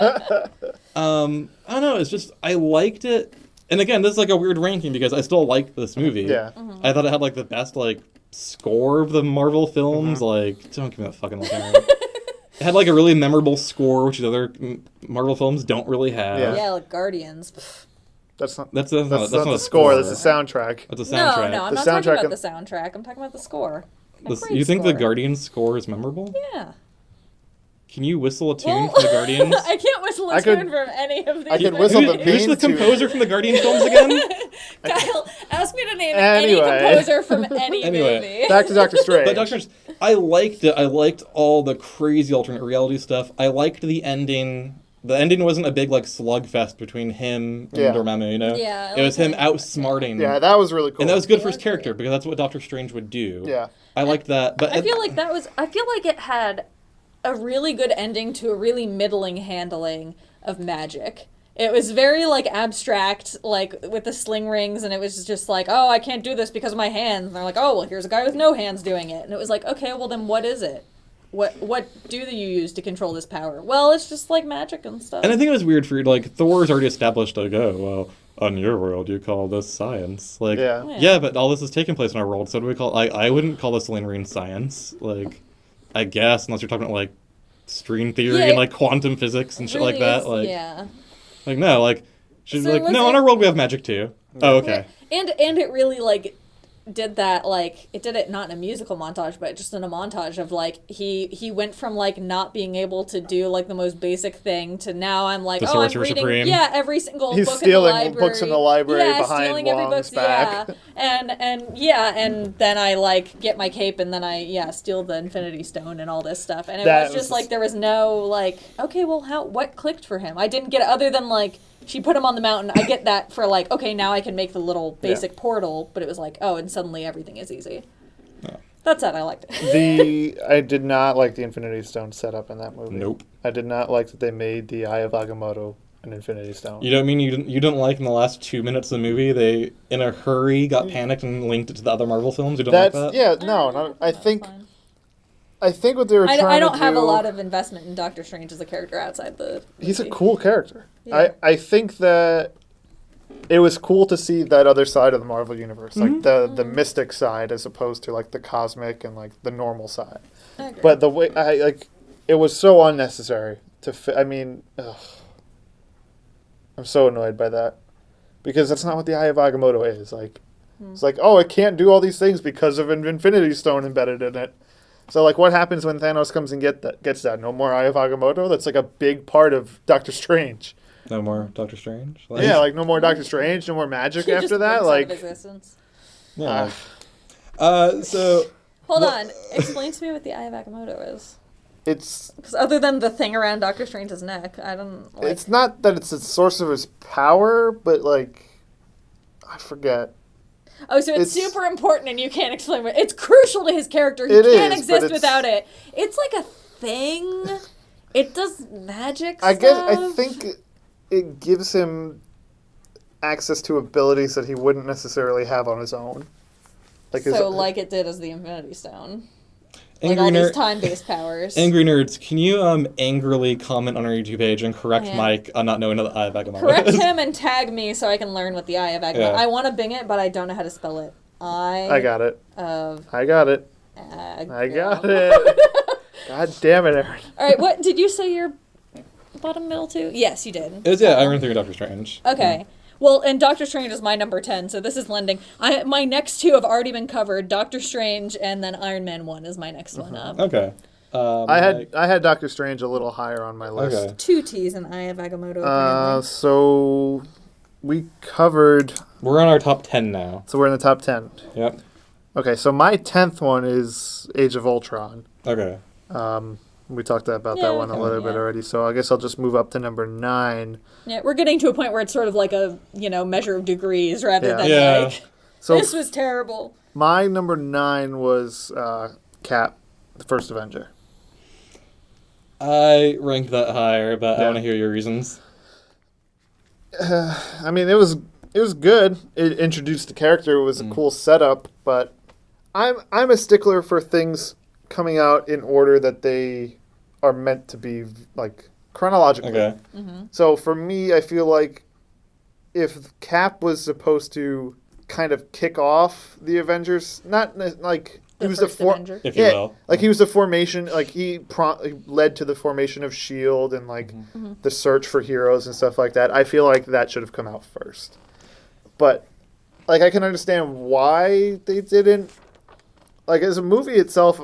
Speaker 3: I don't know. It's just, I liked it. And again, this is, like, a weird ranking because I still liked this movie.
Speaker 1: Yeah.
Speaker 3: I thought it had, like, the best, like, score of the Marvel films. Like, don't give me that fucking look at me. It had, like, a really memorable score, which the other Marvel films don't really have.
Speaker 1: Yeah.
Speaker 2: Yeah, like Guardians. Pff.
Speaker 1: That's not
Speaker 3: That's
Speaker 1: not
Speaker 3: not
Speaker 1: the
Speaker 3: a
Speaker 1: score. That's the soundtrack.
Speaker 3: That's a soundtrack.
Speaker 2: No, I'm
Speaker 1: The
Speaker 2: not talking
Speaker 1: soundtrack
Speaker 2: about
Speaker 1: of-
Speaker 2: the soundtrack. I'm talking about the score. A great
Speaker 3: You think the
Speaker 2: score.
Speaker 3: Guardians score is memorable?
Speaker 2: Yeah.
Speaker 3: Can you whistle a tune
Speaker 2: Well,
Speaker 3: from the Guardians?
Speaker 2: I can't whistle a
Speaker 1: I could-
Speaker 2: tune from any of these.
Speaker 1: I could
Speaker 2: movies.
Speaker 1: whistle the
Speaker 3: Who's the
Speaker 1: main tune.
Speaker 3: composer from the Guardian films again?
Speaker 2: Kyle, ask me to name
Speaker 1: Anyway.
Speaker 2: any composer from any
Speaker 3: Anyway.
Speaker 2: movie.
Speaker 1: Back to Doctor Strange.
Speaker 3: But Doctor Strange, I liked it. I liked all the crazy alternate reality stuff. I liked the ending. The ending wasn't a big, like, slugfest between him and
Speaker 1: Yeah.
Speaker 3: Dormammu, you know?
Speaker 2: Yeah, I
Speaker 3: It was
Speaker 2: like
Speaker 3: him
Speaker 2: that.
Speaker 3: outsmarting.
Speaker 1: Yeah, that was really cool.
Speaker 3: And that was good for his
Speaker 2: Yeah,
Speaker 3: character,
Speaker 2: great.
Speaker 3: because that's what Doctor Strange would do.
Speaker 1: Yeah.
Speaker 3: I liked that. But
Speaker 2: I feel like it had a really good ending to a really middling handling of magic. It was very, like, abstract, like, with the sling rings, and it was just like, oh, I can't do this because of my hands. And they're like, oh, well, here's a guy with no hands doing it. And it was like, okay, well, then what is it? What do you use to control this power? Well, it's just, like, magic and stuff.
Speaker 3: And I think it was weird for, like, Thor's already established, like, oh, well, on your world, you call this science. Like,
Speaker 1: Yeah.
Speaker 3: yeah, but all this is taking place in our world, so do we call... I wouldn't call this Lane Ring science, like, I guess, unless you're talking about, like, string theory
Speaker 2: Yeah,
Speaker 3: and, like, quantum physics and shit like
Speaker 2: Really
Speaker 3: that.
Speaker 2: is-
Speaker 3: Like,
Speaker 2: yeah.
Speaker 3: like, no, like, she's
Speaker 2: So
Speaker 3: like,
Speaker 2: was
Speaker 3: no,
Speaker 2: it-
Speaker 3: on our world we have magic, too. Oh, okay.
Speaker 2: And it really, like, did that, like, it did it not in a musical montage, but just in a montage of, like, he went from, like, not being able to do, like, the most basic thing to now I'm like,
Speaker 3: The
Speaker 2: oh, I'm
Speaker 3: Sorcerer
Speaker 2: reading,
Speaker 3: Supreme.
Speaker 2: yeah, every single
Speaker 1: He's
Speaker 2: book
Speaker 1: stealing
Speaker 2: in the library.
Speaker 1: books in the library
Speaker 2: yeah,
Speaker 1: behind
Speaker 2: stealing every
Speaker 1: Wong's
Speaker 2: book,
Speaker 1: back.
Speaker 2: yeah. And then I, like, get my cape and then I, steal the Infinity Stone and all this stuff. And it
Speaker 1: That
Speaker 2: was just,
Speaker 1: was-
Speaker 2: like, there was no, like, okay, well, what clicked for him? I didn't get it other than, like, she put him on the mountain. I get that for, like, okay, now I can make the little basic portal, but it was like, oh, and suddenly everything is easy. That's it. I liked it.
Speaker 1: I did not like the Infinity Stone setup in that movie.
Speaker 3: Nope.
Speaker 1: I did not like that they made the Eye of Agamotto an Infinity Stone.
Speaker 3: You don't mean you didn't like in the last 2 minutes of the movie, they, in a hurry, got panicked and linked it to the other Marvel films? You don't
Speaker 1: That's
Speaker 3: like that?
Speaker 1: yeah, no. I
Speaker 2: That's
Speaker 1: think
Speaker 2: fine.
Speaker 1: I think what they were trying to do.
Speaker 2: I don't have a lot of investment in Doctor Strange as a character outside the.
Speaker 1: He's a
Speaker 2: movie.
Speaker 1: cool character.
Speaker 2: Yeah.
Speaker 1: I think that it was cool to see that other side of the Marvel universe, like the mystic side, as opposed to like the cosmic and like the normal side.
Speaker 2: I agree.
Speaker 1: But the way it was so unnecessary to. I mean, ugh. I'm so annoyed by that because that's not what the Eye of Agamotto is. Like, it's like, oh, it can't do all these things because of an Infinity Stone embedded in it. So, like, what happens when Thanos comes and gets that? No more Eye of Agamotto? That's, like, a big part of Doctor Strange.
Speaker 3: No more Doctor Strange?
Speaker 1: Yeah, like, no more Doctor Strange, no more magic
Speaker 2: He just
Speaker 1: after that?
Speaker 2: brings out of
Speaker 1: Like,
Speaker 2: existence.
Speaker 3: Yeah. So,
Speaker 2: Hold on. Explain to me what the Eye of Agamotto is.
Speaker 1: it's
Speaker 2: Because other than the thing around Doctor Strange's neck, I don't. Like,
Speaker 1: it's not that it's a source of his power, but, like, I forget.
Speaker 2: oh, so it's super important and you can't explain what. It's crucial to his character. He
Speaker 1: It
Speaker 2: can't
Speaker 1: is, but
Speaker 2: exist
Speaker 1: it's-
Speaker 2: without it. It's like a thing. It does magic
Speaker 1: I
Speaker 2: stuff.
Speaker 1: guess I think it gives him access to abilities that he wouldn't necessarily have on his own.
Speaker 2: So, like it did as the Infinity Stone. Like
Speaker 3: Angry
Speaker 2: all these
Speaker 3: Nerd,
Speaker 2: time-based powers.
Speaker 3: Angry Nerds, can you angrily comment on our YouTube page and correct
Speaker 2: Yeah.
Speaker 3: Mike on not knowing what the Eye of Agamotto
Speaker 2: Correct
Speaker 3: is?
Speaker 2: him and tag me so I can learn what the Eye of Agamotto.
Speaker 3: Yeah.
Speaker 2: I want to Bing it, but I don't know how to spell it.
Speaker 1: I got it.
Speaker 2: Of
Speaker 1: I got it. I got it. God damn it, Erin.
Speaker 2: All right, what did you say your bottom middle to? Yes, you did.
Speaker 3: It was, yeah, Iron 3 and Doctor Strange.
Speaker 2: Okay. Well, and Doctor Strange is my number 10, so this is lending. My next two have already been covered. Doctor Strange and then Iron Man 1 is my next one up.
Speaker 3: Okay.
Speaker 1: I had Doctor Strange a little higher on my list.
Speaker 3: Okay.
Speaker 2: Two T's and Eye of Agamotto, apparently.
Speaker 1: So we covered.
Speaker 3: We're on our top 10 now.
Speaker 1: So we're in the top 10.
Speaker 3: Yep.
Speaker 1: Okay, so my 10th one is Age of Ultron.
Speaker 3: Okay.
Speaker 1: We talked about
Speaker 2: Yeah,
Speaker 1: that one a little bit
Speaker 2: yeah.
Speaker 1: already, so I guess I'll just move up to number 9.
Speaker 2: Yeah, we're getting to a point where it's sort of like a, measure of degrees rather
Speaker 1: Yeah.
Speaker 2: than
Speaker 3: Yeah.
Speaker 2: like,
Speaker 1: So
Speaker 2: this was terrible.
Speaker 1: my number 9 was Cap, the First Avenger.
Speaker 3: I ranked that higher, but I
Speaker 1: Yeah.
Speaker 3: want to hear your reasons.
Speaker 1: I mean, it was good. It introduced the character. It was a cool setup, but I'm a stickler for things coming out in order that they are meant to be, like, chronologically.
Speaker 3: Okay.
Speaker 1: So for me, I feel like if Cap was supposed to kind of kick off the Avengers, not like he
Speaker 2: The
Speaker 1: was the
Speaker 2: first Avenger.
Speaker 3: If you
Speaker 1: yeah,
Speaker 3: will.
Speaker 1: like he was the formation, like he led to the formation of Shield and like the search for heroes and stuff like that. I feel like that should have come out first, but like I can understand why they didn't. Like as a movie itself,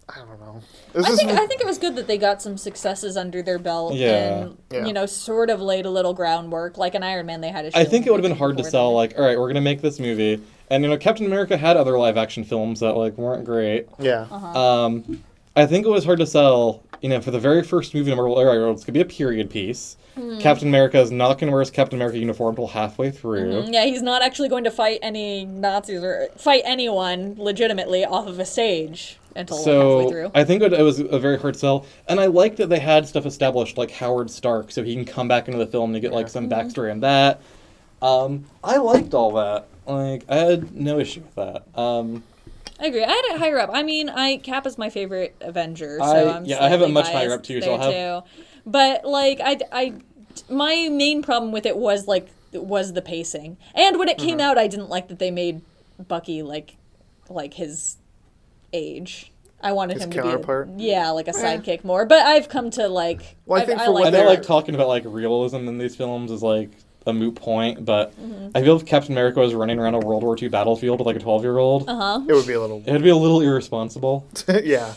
Speaker 1: I don't know.
Speaker 2: I think it was good that they got some successes under their belt
Speaker 3: Yeah.
Speaker 2: and,
Speaker 1: Yeah.
Speaker 2: sort of laid a little groundwork. Like an Iron Man, they had a
Speaker 3: I
Speaker 2: Shield
Speaker 3: think it would have been
Speaker 2: movie
Speaker 3: hard to
Speaker 2: before
Speaker 3: sell,
Speaker 2: that.
Speaker 3: like, all right, we're going to make this movie. And, Captain America had other live-action films that, like, weren't great.
Speaker 1: Yeah.
Speaker 3: I think it was hard to sell, for the very first movie in Marvel, all right, well, it's going to be a period piece. Captain America is not going to wear his Captain America uniform until halfway through.
Speaker 2: Yeah, he's not actually going to fight any Nazis or fight anyone legitimately off of a stage until halfway
Speaker 3: So
Speaker 2: through.
Speaker 3: I think it was a very hard sell, and I liked that they had stuff established like Howard Stark, so he can come back into the film to get like some backstory on that. I liked all that. Like I had no issue with that.
Speaker 2: I agree. I had it higher up. I mean, Cap is my favorite Avenger, so
Speaker 3: I
Speaker 2: I'm
Speaker 3: have it
Speaker 2: slightly
Speaker 3: much higher
Speaker 2: biased
Speaker 3: up too. So
Speaker 2: there
Speaker 3: I'll have.
Speaker 2: too. But like, my main problem with it was the pacing, and when it came out, I didn't like that they made Bucky like his age. I wanted
Speaker 1: His
Speaker 2: him
Speaker 1: counterpart?
Speaker 2: to be like a sidekick more. But I've come to like.
Speaker 1: Well, I think for
Speaker 2: like
Speaker 1: what
Speaker 3: I know
Speaker 1: they're-
Speaker 3: like talking about like realism in these films is like a moot point, but I feel if Captain America was running around a World War II battlefield with like a 12-year-old,
Speaker 1: It would be a little.
Speaker 3: it'd be a little irresponsible.
Speaker 1: Yeah.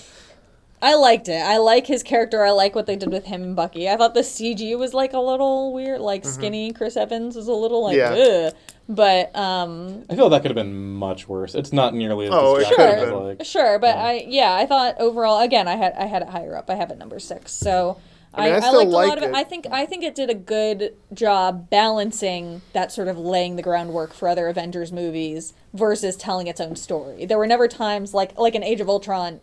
Speaker 2: I liked it. I like his character. I like what they did with him and Bucky. I thought the CG was like a little weird. Like skinny Chris Evans was a little like,
Speaker 1: Yeah.
Speaker 2: ugh. But
Speaker 3: I feel that could have been much worse. It's not nearly as
Speaker 1: Oh, it
Speaker 3: distracting
Speaker 1: could
Speaker 3: as
Speaker 1: have
Speaker 3: like.
Speaker 2: sure. But I thought overall, again, I had it higher up. I have it number 6. So
Speaker 1: I mean, I
Speaker 2: I
Speaker 1: still
Speaker 2: liked a
Speaker 1: like
Speaker 2: lot of it.
Speaker 1: it.
Speaker 2: I think it did a good job balancing that sort of laying the groundwork for other Avengers movies versus telling its own story. There were never times like in Age of Ultron,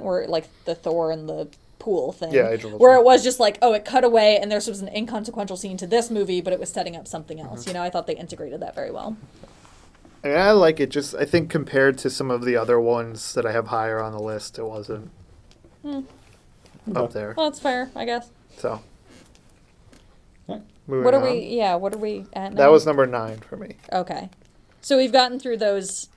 Speaker 2: where like the Thor and the pool thing,
Speaker 1: Yeah, Age of Ultron.
Speaker 2: where it was just like, oh, it cut away and there was an inconsequential scene to this movie, but it was setting up something else. I thought they integrated that very well.
Speaker 1: I mean, I like it. Just I think compared to some of the other ones that I have higher on the list, it wasn't up there.
Speaker 2: Well, that's fair, I guess.
Speaker 1: So,
Speaker 3: Right.
Speaker 1: moving
Speaker 2: What are
Speaker 1: on.
Speaker 2: we? Yeah, what are we at now?
Speaker 1: That was number 9 for me.
Speaker 2: Okay. So we've gotten through those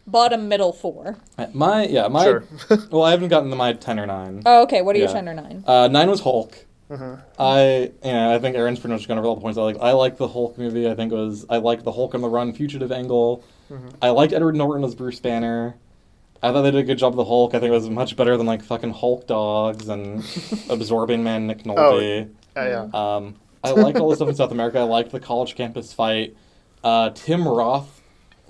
Speaker 2: bottom middle 4.
Speaker 3: My
Speaker 1: Sure.
Speaker 3: well, I haven't gotten to my 10 or 9.
Speaker 2: Oh, okay. What are your
Speaker 3: Yeah.
Speaker 2: 10 or 9?
Speaker 3: 9 was Hulk. I think Aaron's pretty much gone over all the points. I like the Hulk movie. I liked the Hulk on the Run fugitive angle. I liked Edward Norton as Bruce Banner. I thought they did a good job of the Hulk. I think it was much better than like fucking Hulk dogs and Absorbing Man Nick Nolte.
Speaker 1: Yeah.
Speaker 3: I liked all the stuff in South America. I liked the college campus fight. Tim Roth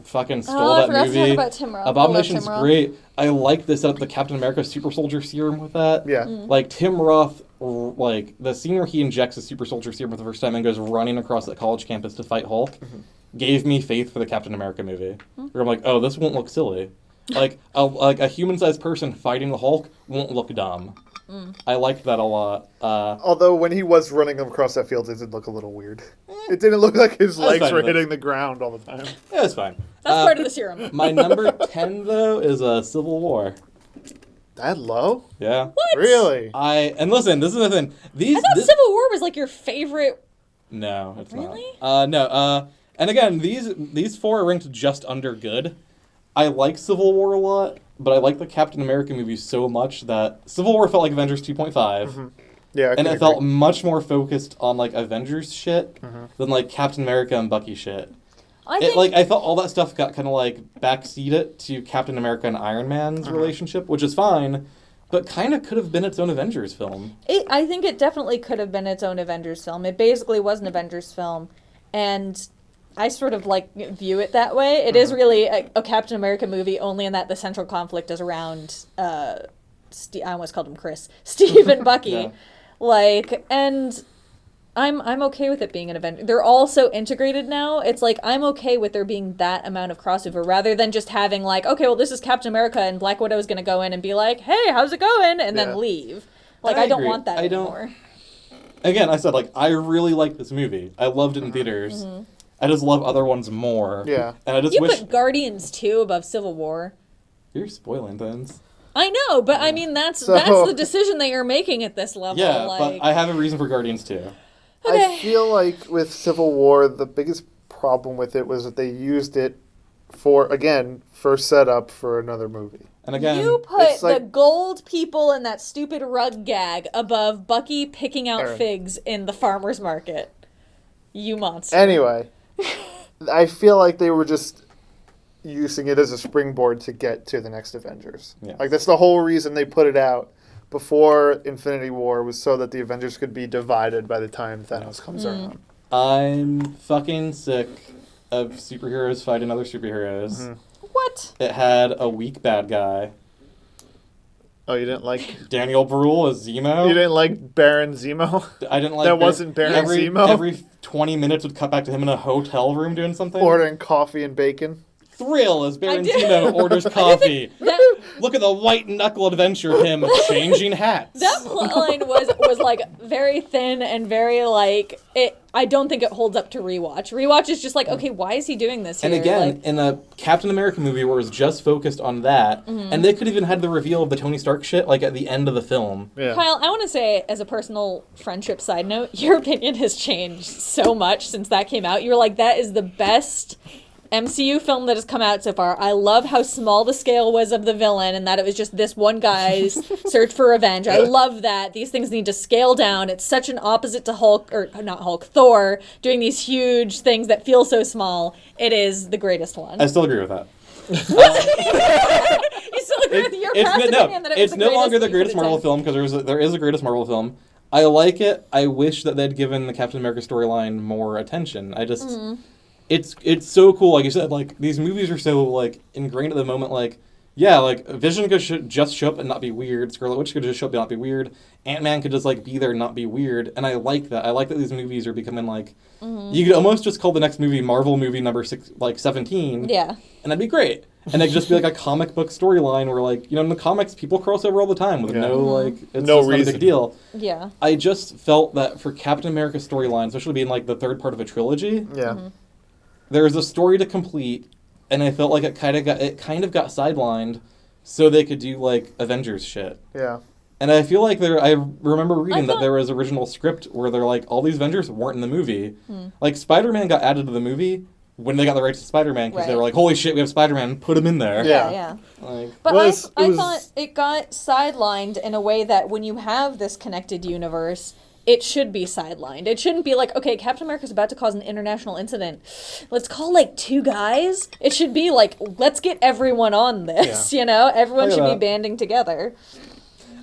Speaker 3: fucking stole
Speaker 2: I
Speaker 3: that
Speaker 2: forgot to
Speaker 3: movie.
Speaker 2: talk about Tim Roth. I love
Speaker 3: Abomination's
Speaker 2: Tim Roth.
Speaker 3: great. I like the setup, the Captain America super soldier serum with that.
Speaker 1: Yeah.
Speaker 3: Like Tim Roth, like the scene where he injects a super soldier serum for the first time and goes running across that college campus to fight Hulk, gave me faith for the Captain America movie. Where I'm like, oh, this won't look silly. Like a human-sized person fighting the Hulk won't look dumb. I liked that a lot.
Speaker 1: Although when he was running across that field, it did look a little weird. It didn't look like his legs
Speaker 3: fine
Speaker 1: were
Speaker 3: with it.
Speaker 1: hitting the ground all the time.
Speaker 3: Yeah, it's fine.
Speaker 2: That's part of the serum.
Speaker 3: My number 10, though, is Civil War.
Speaker 1: That low?
Speaker 3: Yeah.
Speaker 2: What?
Speaker 1: Really?
Speaker 3: And listen, this is the thing.
Speaker 2: I thought Civil War was like your favorite.
Speaker 3: No, it's
Speaker 2: Really?
Speaker 3: not. No. And again, these 4 are ranked just under good. I like Civil War a lot, but I like the Captain America movies so much that Civil War felt like Avengers 2.5.
Speaker 1: Mm-hmm. Yeah,
Speaker 3: And it felt much more focused on like Avengers shit than like Captain America and Bucky shit. I felt all that stuff got kind of like backseated to Captain America and Iron Man's relationship, which is fine, but kind of could have been its own Avengers film.
Speaker 2: I think it definitely could have been its own Avengers film. It basically was an Avengers film, and I sort of like view it that way. It is really a Captain America movie, only in that the central conflict is around. I almost called him Chris, Steve and Bucky,
Speaker 3: Yeah.
Speaker 2: like, and I'm okay with it being an Avenger. They're all so integrated now. It's like I'm okay with there being that amount of crossover, rather than just having like, okay, well, this is Captain America, and Black Widow is going to go in and be like, hey, how's it going, and then leave. Like I don't
Speaker 3: agree.
Speaker 2: want that anymore.
Speaker 3: Again, I said like I really like this movie. I loved it in theaters. I just love other ones more.
Speaker 1: Yeah.
Speaker 3: And I just
Speaker 2: You
Speaker 3: wish
Speaker 2: put Guardians 2 above Civil War.
Speaker 3: you're spoiling things.
Speaker 2: I know, but I mean that's
Speaker 1: So-
Speaker 2: the decision that you're making at this level.
Speaker 3: Yeah,
Speaker 2: like,
Speaker 3: but I have a reason for Guardians too.
Speaker 1: I feel like with Civil War, the biggest problem with it was that they used it for setup for another movie.
Speaker 3: And again,
Speaker 2: you put
Speaker 1: it's
Speaker 2: the
Speaker 1: like-
Speaker 2: gold people in that stupid rug gag above Bucky picking out
Speaker 1: Erin.
Speaker 2: figs in the farmer's market. You monster.
Speaker 1: Anyway, I feel like they were just using it as a springboard to get to the next Avengers.
Speaker 3: Yeah.
Speaker 1: Like that's the whole reason they put it out before Infinity War, was so that the Avengers could be divided by the time Thanos comes around.
Speaker 3: I'm fucking sick of superheroes fighting other superheroes.
Speaker 2: What?
Speaker 3: It had a weak bad guy.
Speaker 1: Oh, you didn't like
Speaker 3: Daniel Bruhl as Zemo.
Speaker 1: you didn't like Baron Zemo?
Speaker 3: I didn't like
Speaker 1: That wasn't Baron Zemo?
Speaker 3: Every 20 minutes would cut back to him in a hotel room doing something.
Speaker 1: Ordering coffee and bacon?
Speaker 3: Thrill as Baron
Speaker 2: did.
Speaker 3: Zemo orders coffee.
Speaker 2: That
Speaker 3: Look at the white knuckle adventure of him changing hats.
Speaker 2: that plotline was like very thin and very like it. I don't think it holds up to rewatch. Rewatch is just like, okay, why is he doing this here?
Speaker 3: And again,
Speaker 2: Like,
Speaker 3: in a Captain America movie where it was just focused on that, and they could even had the reveal of the Tony Stark shit like at the end of the film.
Speaker 1: Yeah.
Speaker 2: Kyle, I want to say, as a personal friendship side note, your opinion has changed so much since that came out. You were like, that is the best MCU film that has come out so far. I love how small the scale was of the villain and that it was just this one guy's search for revenge. I love that. These things need to scale down. It's such an opposite to Hulk, or not Hulk, Thor, doing these huge things that feel so small. It is the greatest one.
Speaker 3: I still agree with that.
Speaker 2: You still agree with your past opinion that it was
Speaker 3: It's no longer the greatest
Speaker 2: you could've
Speaker 3: Marvel
Speaker 2: done?
Speaker 3: film because there is a greatest Marvel film. I like it. I wish that they'd given the Captain America storyline more attention. I just, it's so cool. Like you said, like these movies are so like ingrained at the moment. Like, yeah, like Vision could just show up and not be weird. Scarlet Witch could just show up and not be weird. Ant-Man could just like be there and not be weird. And I like that. I like that these movies are becoming like, you could almost just call the next movie Marvel movie number 17.
Speaker 2: Yeah.
Speaker 3: And that'd be great. And it could just be like a comic book storyline where, like, you know, in the comics, people cross over all the time with no, like, it's
Speaker 1: No
Speaker 3: just not a
Speaker 1: reason.
Speaker 3: big deal.
Speaker 2: Yeah.
Speaker 3: I just felt that for Captain America's storyline, especially being, like, the third part of a trilogy,
Speaker 1: Yeah.
Speaker 3: there's a story to complete, and I felt like it kind of got sidelined so they could do, like, Avengers shit.
Speaker 1: Yeah.
Speaker 3: And I feel like I remember reading
Speaker 2: I
Speaker 3: that
Speaker 2: thought-
Speaker 3: there was original script where they're like, all these Avengers weren't in the movie. Like, Spider-Man got added to the movie when they got the rights to Spider-Man because they
Speaker 2: Right.
Speaker 3: were like, holy shit, we have Spider-Man, put him in there.
Speaker 1: Yeah.
Speaker 2: Yeah.
Speaker 3: Like,
Speaker 2: But
Speaker 1: Well,
Speaker 2: I
Speaker 1: it was-
Speaker 2: thought it got sidelined in a way that when you have this connected universe, it should be sidelined. It shouldn't be like, okay, Captain America's about to cause an international incident. Let's call like 2 guys. It should be like, let's get everyone on this, you know? Everyone
Speaker 3: Look at
Speaker 2: should be
Speaker 3: that.
Speaker 2: banding together.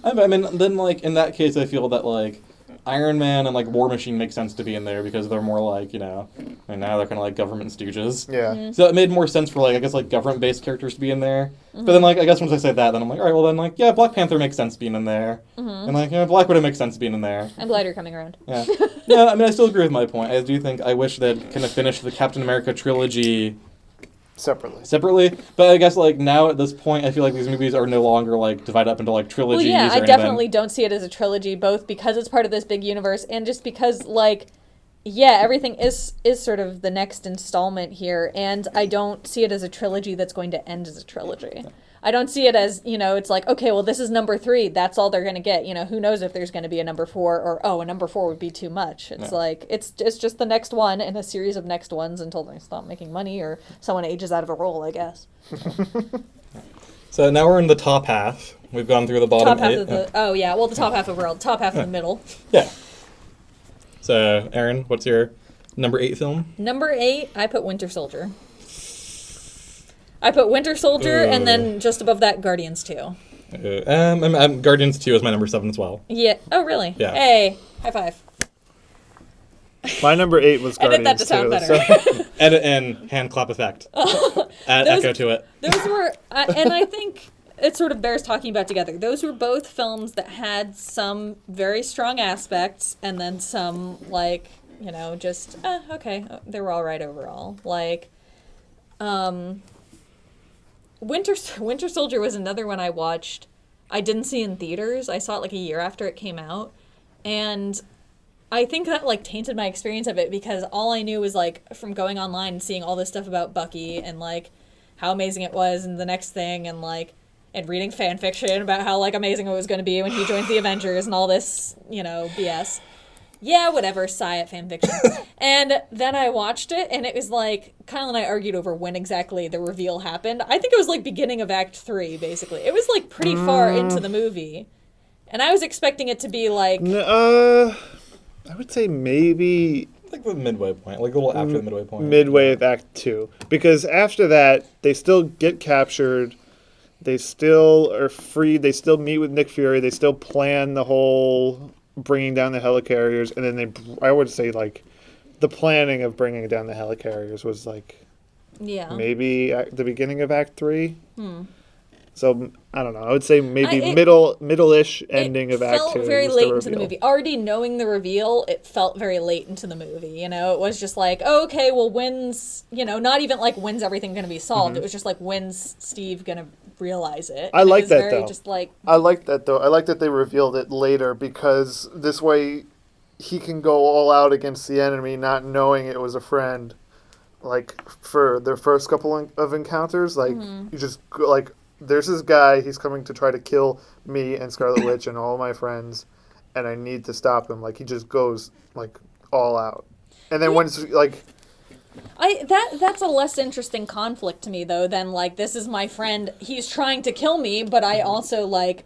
Speaker 3: I mean, then, like, in that case, I feel that, like, Iron Man and, like, War Machine make sense to be in there because they're more, like, you know, and now they're kind of, like, government stooges.
Speaker 1: Yeah.
Speaker 3: So it made more sense for, like, I guess, like, government-based characters to be in there. But then, like, I guess once I say that, then I'm like, all right, well, then, like, yeah, Black Panther makes sense being in there. And, like, yeah, Black Widow makes sense being in there.
Speaker 2: I'm glad you're coming around.
Speaker 3: Yeah. Yeah, I mean, I still agree with my point. I do think I wish they'd kind of finished the Captain America trilogy separately. But I guess like now at this point, I feel like these movies are no longer like divided up into like trilogies.
Speaker 2: Well, yeah,
Speaker 3: or
Speaker 2: I
Speaker 3: anything.
Speaker 2: definitely don't see it as a trilogy, both because it's part of this big universe and just because like, yeah, everything is sort of the next installment here, and I don't see it as a trilogy that's going to end as a trilogy. I don't see it as, it's like, okay, well, this is number 3. That's all they're going to get. Who knows if there's going to be a number 4 or, oh, a number 4 would be too much. It's like, it's just the next one in a series of next ones until they stop making money or someone ages out of a role, I guess.
Speaker 3: So now we're in the top half. We've gone through the bottom
Speaker 2: Top half
Speaker 3: 8.
Speaker 2: of the, oh yeah, well, the top half of the world, top half of the middle.
Speaker 3: Yeah. So, Erin, what's your number 8 film?
Speaker 2: Number 8, I put Winter Soldier. I put Winter Soldier, and then just above that, Guardians 2.
Speaker 3: Guardians 2 is my number 7 as well.
Speaker 2: Yeah. Oh, really?
Speaker 3: Yeah.
Speaker 2: Hey, high five.
Speaker 1: My number 8 was Guardians.
Speaker 2: Edit that to sound better.
Speaker 1: So.
Speaker 3: Edit in, hand clap effect. Add echo to it.
Speaker 2: Those were, and I think it sort of bears talking about together. Those were both films that had some very strong aspects, and then some, like, just, okay, they were all right overall. Like, Winter Soldier was another one I watched. I didn't see in theaters. I saw it like a year after it came out. And I think that like tainted my experience of it because all I knew was like from going online and seeing all this stuff about Bucky and like how amazing it was and the next thing and like and reading fan fiction about how like amazing it was going to be when he joins the Avengers and all this, BS. Yeah, whatever, sci-fi fanfiction. And then I watched it, and it was like, Kyle and I argued over when exactly the reveal happened. I think it was like beginning of Act 3, basically. It was like pretty far into the movie. And I was expecting it to be like...
Speaker 1: I would say maybe...
Speaker 3: Like the midway point, like a little after the midway point.
Speaker 1: Midway of Act 2. Because after that, they still get captured. They still are freed. They still meet with Nick Fury. They still plan the whole... bringing down the helicarriers, and then I would say, like, the planning of bringing down the helicarriers was, like, maybe at the beginning of Act 3. So, I don't know. I would say maybe middle-ish ending of Act 2.
Speaker 2: It felt very late into the movie. Already knowing the reveal, it felt very late into the movie, It was just like, oh, okay, well, when's, not even, like, when's everything going to be solved? Mm-hmm. It was just like, when's Steve going to realize it?
Speaker 1: I like that, though.
Speaker 2: Just like...
Speaker 1: I like that, though. I like that they revealed it later, because this way he can go all out against the enemy, not knowing it was a friend. Like, for their first couple of encounters, like, you just, like... There's this guy, he's coming to try to kill me and Scarlet Witch and all my friends, and I need to stop him. Like, he just goes, like, all out. And then when it's, like...
Speaker 2: That's a less interesting conflict to me, though, than, like, this is my friend, he's trying to kill me, but I also, like,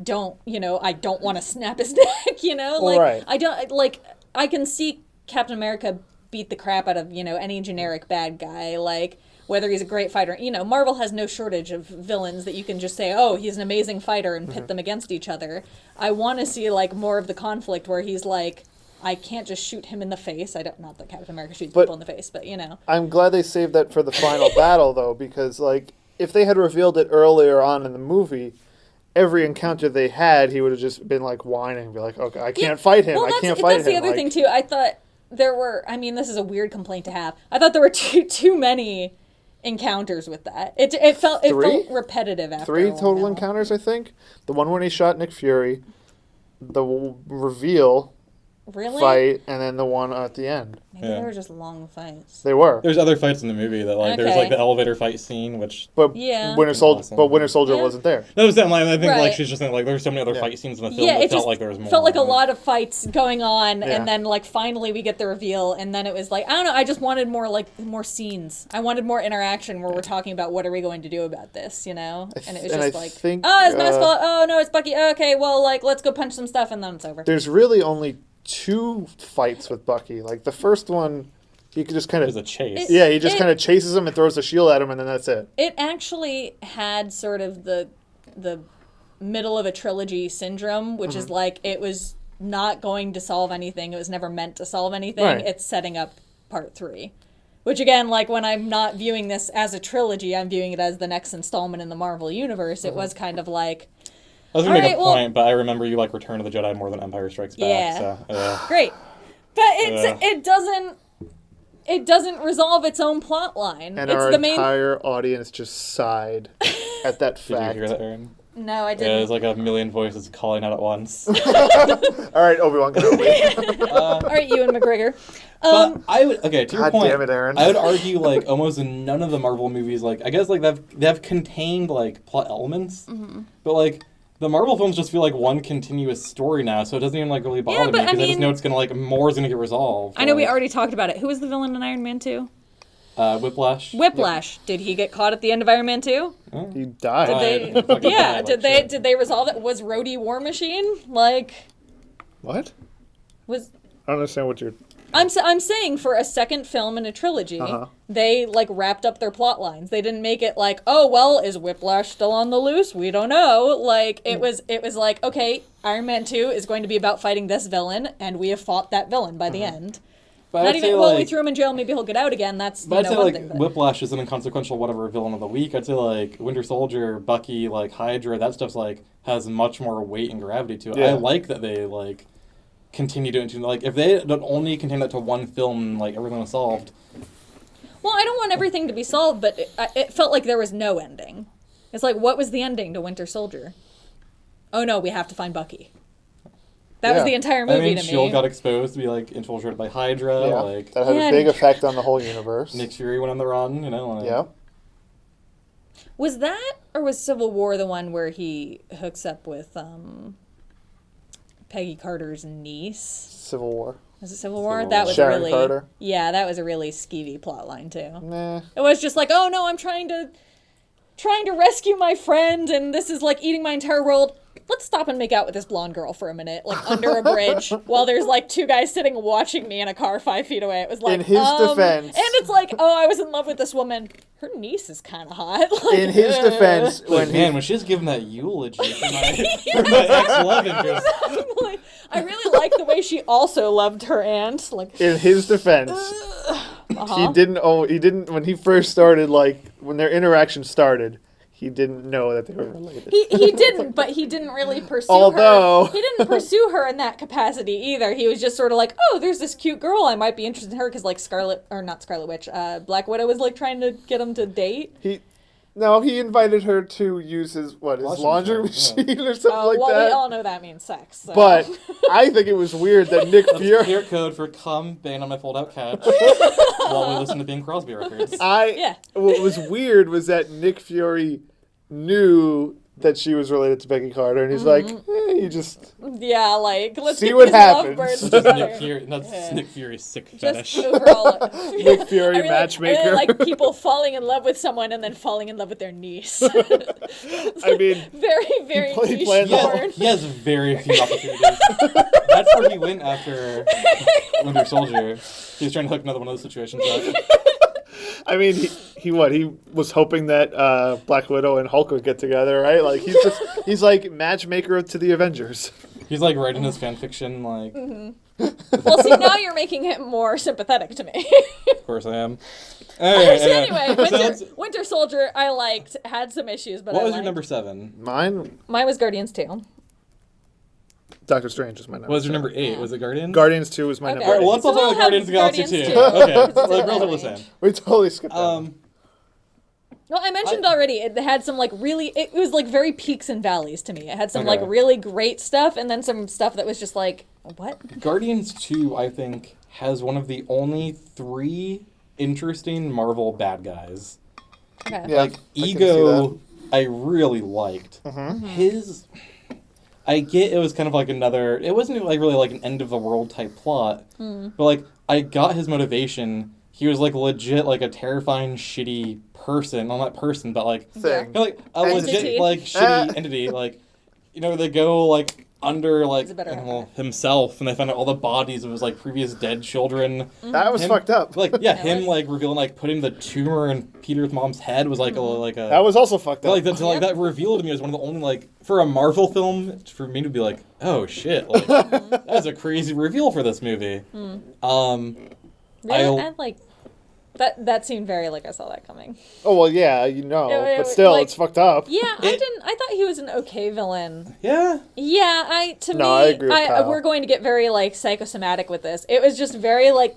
Speaker 2: don't want to snap his neck, Like,
Speaker 1: right.
Speaker 2: I don't, like, I can see Captain America beat the crap out of, any generic bad guy, like... Whether he's a great fighter. Marvel has no shortage of villains that you can just say, oh, he's an amazing fighter and pit them against each other. I want to see, like, more of the conflict where he's like, I can't just shoot him in the face. Not that Captain America shoots people in the face, but,
Speaker 1: I'm glad they saved that for the final battle, though, because, like, if they had revealed it earlier on in the movie, every encounter they had, he would have just been, like, whining and be like, okay, I can't fight him. I can't fight him.
Speaker 2: That's the other thing, too. I thought there were, this is a weird complaint to have. I thought there were too many... encounters with that. It felt repetitive after
Speaker 1: 3 total encounters, I think. The one when he shot Nick Fury, the reveal fight, and then the one at the end.
Speaker 2: Maybe they were just long fights.
Speaker 1: They were.
Speaker 3: There's other fights in the movie that like there's like the elevator fight scene, which
Speaker 1: Winter Soldier wasn't there.
Speaker 3: No, I think like she's just saying like there's so many other fight scenes in the film. It felt like there was more.
Speaker 2: Felt like a lot of fights going on, and then like finally we get the reveal, and then it was like I don't know. I just wanted more scenes. I wanted more interaction where we're talking about what are we going to do about this, And it was just like, it's Mascot. Oh no, it's Bucky. Okay, well like let's go punch some stuff, and then it's over.
Speaker 1: There's really only 2 fights with Bucky. Like the first one, he could just kind of...
Speaker 3: It was a chase.
Speaker 1: He just kind of chases him and throws a shield at him, and then that's it.
Speaker 2: It actually had sort of the middle of a trilogy syndrome, which is like it was not going to solve anything. It was never meant to solve anything. Right. It's setting up part 3. Which again, like when I'm not viewing this as a trilogy, I'm viewing it as the next installment in the Marvel Universe. It was kind of like...
Speaker 3: I was going to make a point, but I remember you like Return of the Jedi more than Empire Strikes Back.
Speaker 2: Yeah.
Speaker 3: So,
Speaker 2: Great. But it doesn't... it doesn't resolve its own plot line.
Speaker 1: And
Speaker 2: it's
Speaker 1: our
Speaker 2: the main.
Speaker 1: entire audience just sighed at that
Speaker 3: Did you
Speaker 1: fact.
Speaker 3: hear that, Erin?
Speaker 2: No, I
Speaker 3: Yeah,
Speaker 2: didn't.
Speaker 3: there's like a million voices calling out at once.
Speaker 1: All right, Obi-Wan Kenobi.
Speaker 2: All right, Ewan McGregor.
Speaker 3: But I would to your
Speaker 1: God
Speaker 3: point.
Speaker 1: damn it, Erin.
Speaker 3: I would argue like almost in none of the Marvel movies, like I guess like they've contained like plot elements, but like the Marvel films just feel like one continuous story now, so it doesn't even like really bother me
Speaker 2: but,
Speaker 3: because
Speaker 2: I
Speaker 3: I just
Speaker 2: mean-
Speaker 3: know it's gonna like more is gonna get resolved.
Speaker 2: I know we
Speaker 3: Like,
Speaker 2: already talked about it. Who was the villain in Iron Man 2?
Speaker 3: Whiplash.
Speaker 2: Whiplash. Did he get caught at the end of Iron Man 2?
Speaker 1: He died.
Speaker 2: Did
Speaker 3: Died. Fucking
Speaker 2: Yeah.
Speaker 3: died,
Speaker 2: Did
Speaker 3: like
Speaker 2: they
Speaker 3: shit.
Speaker 2: did they resolve it? Was Rhodey War Machine like
Speaker 1: What?
Speaker 2: was?
Speaker 1: I don't understand what you're...
Speaker 2: I'm saying for a second film in a trilogy, they like wrapped up their plot lines. They didn't make it like, oh well, is Whiplash still on the loose? We don't know. Like it was like, okay, Iron Man 2 is going to be about fighting this villain, and we have fought that villain by the end.
Speaker 3: But
Speaker 2: Not
Speaker 3: I'd
Speaker 2: even
Speaker 3: say,
Speaker 2: well, we
Speaker 3: like,
Speaker 2: threw him in jail. Maybe he'll get out again. That's
Speaker 3: But I'd say
Speaker 2: one
Speaker 3: like
Speaker 2: thing. But
Speaker 3: Whiplash is an inconsequential whatever villain of the week. I'd say like Winter Soldier, Bucky, like Hydra, that stuff's like has much more weight and gravity to it.
Speaker 1: Yeah.
Speaker 3: I like that they like continue to like if they don't only contain that to one film, like everything was solved.
Speaker 2: well, I don't want everything to be solved, but it felt like there was no ending. It's like, what was the ending to Winter Soldier? Oh no, we have to find Bucky. That was
Speaker 1: Yeah.
Speaker 2: the entire movie
Speaker 3: I mean,
Speaker 2: to
Speaker 3: Shield
Speaker 2: me.
Speaker 3: got exposed to be like infiltrated by Hydra.
Speaker 1: Yeah,
Speaker 3: Like
Speaker 1: that had
Speaker 2: Yeah.
Speaker 1: a big effect on the whole universe.
Speaker 3: Nick Fury went on the run. You know. Like,
Speaker 1: Yeah.
Speaker 2: Was that, or was Civil War the one where he hooks up with Peggy Carter's niece?
Speaker 1: Civil War.
Speaker 2: Was it Civil War?
Speaker 3: Civil
Speaker 2: That
Speaker 3: War.
Speaker 2: was
Speaker 1: Sharon
Speaker 2: really
Speaker 1: Carter.
Speaker 2: Yeah, that was a really skeevy plot line too.
Speaker 1: Nah.
Speaker 2: It was just like, oh no, I'm trying to rescue my friend, and this is like eating my entire world. Let's stop and make out with this blonde girl for a minute, like under a bridge, while there's like two guys sitting watching me in a car 5 feet away. It was like,
Speaker 1: In his defense-
Speaker 2: and it's like, oh, I was in love with this woman. Her niece is kind of hot. Like,
Speaker 1: In his defense,
Speaker 3: Like,
Speaker 1: when
Speaker 3: man, when she's giving that eulogy for my ex-love interest.
Speaker 2: like, I really like the way she also loved her aunt. Like,
Speaker 1: in his defense, he didn't when he first started, like when their interaction started, he didn't know that they were related.
Speaker 2: he didn't, but he didn't really pursue
Speaker 1: Although-
Speaker 2: her. He didn't pursue her in that capacity either. He was just sort of like, oh, there's this cute girl. I might be interested in her because like not Scarlet Witch, Black Widow was like trying to get him to date.
Speaker 1: He invited her to use his
Speaker 3: Washing
Speaker 1: laundry
Speaker 3: machine,
Speaker 1: machine or something like
Speaker 2: well,
Speaker 1: that.
Speaker 2: we all know that means sex. So.
Speaker 1: But I think it was weird that Nick
Speaker 3: That's
Speaker 1: Fury.
Speaker 3: clear code for come bang on my fold-out couch while we listen to Bing Crosby records.
Speaker 2: Yeah.
Speaker 1: What was weird was that Nick Fury knew that she was related to Becky Carter, and he's like, you just
Speaker 2: Yeah, like let's
Speaker 1: See
Speaker 2: get
Speaker 1: what
Speaker 2: these
Speaker 1: happens.
Speaker 2: lovebirds
Speaker 3: That's
Speaker 2: together.
Speaker 3: Nick Fury's sick
Speaker 2: Just
Speaker 3: fetish.
Speaker 2: overall,
Speaker 1: Nick Fury
Speaker 2: I really
Speaker 1: matchmaker.
Speaker 2: like people falling in love with someone and then falling in love with their niece.
Speaker 1: I mean,
Speaker 2: very, very niche
Speaker 1: planned the whole-
Speaker 2: porn.
Speaker 3: He has very few opportunities. That's where he went after Winter Soldier. He was trying to hook another one of those situations up.
Speaker 1: I mean, he was hoping that Black Widow and Hulk would get together, right? Like he's like matchmaker to the Avengers.
Speaker 3: He's like writing his fan fiction, like,
Speaker 2: Well, see, now you're making him more sympathetic to me.
Speaker 3: of course I am. Alright,
Speaker 2: So anyway,
Speaker 3: let's-
Speaker 2: Winter Soldier, I liked, had some issues, but
Speaker 3: what
Speaker 2: I
Speaker 3: was your
Speaker 2: liked.
Speaker 3: number 7?
Speaker 1: Mine,
Speaker 2: Mine was Guardians 2.
Speaker 1: Doctor Strange is my number.
Speaker 3: What was your
Speaker 1: seven.
Speaker 3: number 8? Was it Guardians?
Speaker 1: Guardians 2 is my
Speaker 2: Okay.
Speaker 1: number.
Speaker 3: Alright, well,
Speaker 1: eight.
Speaker 3: let's also
Speaker 2: So
Speaker 3: have
Speaker 2: we'll
Speaker 3: Guardians of the
Speaker 2: have
Speaker 3: Galaxy too.
Speaker 2: Guardians too.
Speaker 3: Okay,
Speaker 2: Let's
Speaker 3: like
Speaker 2: do
Speaker 3: girls
Speaker 2: that
Speaker 3: are the
Speaker 2: range.
Speaker 3: same.
Speaker 1: We totally skipped that.
Speaker 2: Well, I mentioned already, it had some, like, really, it was, like, very peaks and valleys to me. It had some,
Speaker 3: Okay.
Speaker 2: like, really great stuff, and then some stuff that was just like, what?
Speaker 3: Guardians 2, I think, has one of the only 3 interesting Marvel bad guys.
Speaker 2: Okay.
Speaker 1: Yeah.
Speaker 3: Like,
Speaker 1: I can see
Speaker 3: Ego, I really liked.
Speaker 1: Mm-hmm.
Speaker 3: His... I get it was kind of like another... It wasn't like really like an end-of-the-world type plot. But, like, I got his motivation. He was, like, legit, like, a terrifying, shitty person. Well, not person, but, like...
Speaker 1: Thing.
Speaker 3: Like, a
Speaker 2: Entity.
Speaker 3: legit, like, shitty entity. Like, you know, they go, like, under, like,
Speaker 2: a better
Speaker 3: well, himself, and they find out all the bodies of his, like, previous dead children.
Speaker 1: That was
Speaker 3: Him-
Speaker 1: fucked up.
Speaker 3: Like, yeah,
Speaker 2: That
Speaker 3: him,
Speaker 2: was-
Speaker 3: like, revealing, like, putting the tumor in Peter's mom's head was, like, a...
Speaker 1: That was also fucked up.
Speaker 3: Like, that reveal to me was one of the only, like, for a Marvel film, for me to be like, oh, shit, like, that's a crazy reveal for this movie.
Speaker 2: Really? I like, that seemed very like I saw that coming.
Speaker 1: Oh well, yeah, you know,
Speaker 2: Yeah,
Speaker 1: but still,
Speaker 2: like-
Speaker 1: it's fucked up.
Speaker 2: Yeah, I thought he was an okay villain.
Speaker 3: Yeah.
Speaker 2: Yeah,
Speaker 1: No,
Speaker 2: me,
Speaker 1: I agree with Kyle.
Speaker 2: we're going to get very, like, psychosomatic with this. It was just very, like,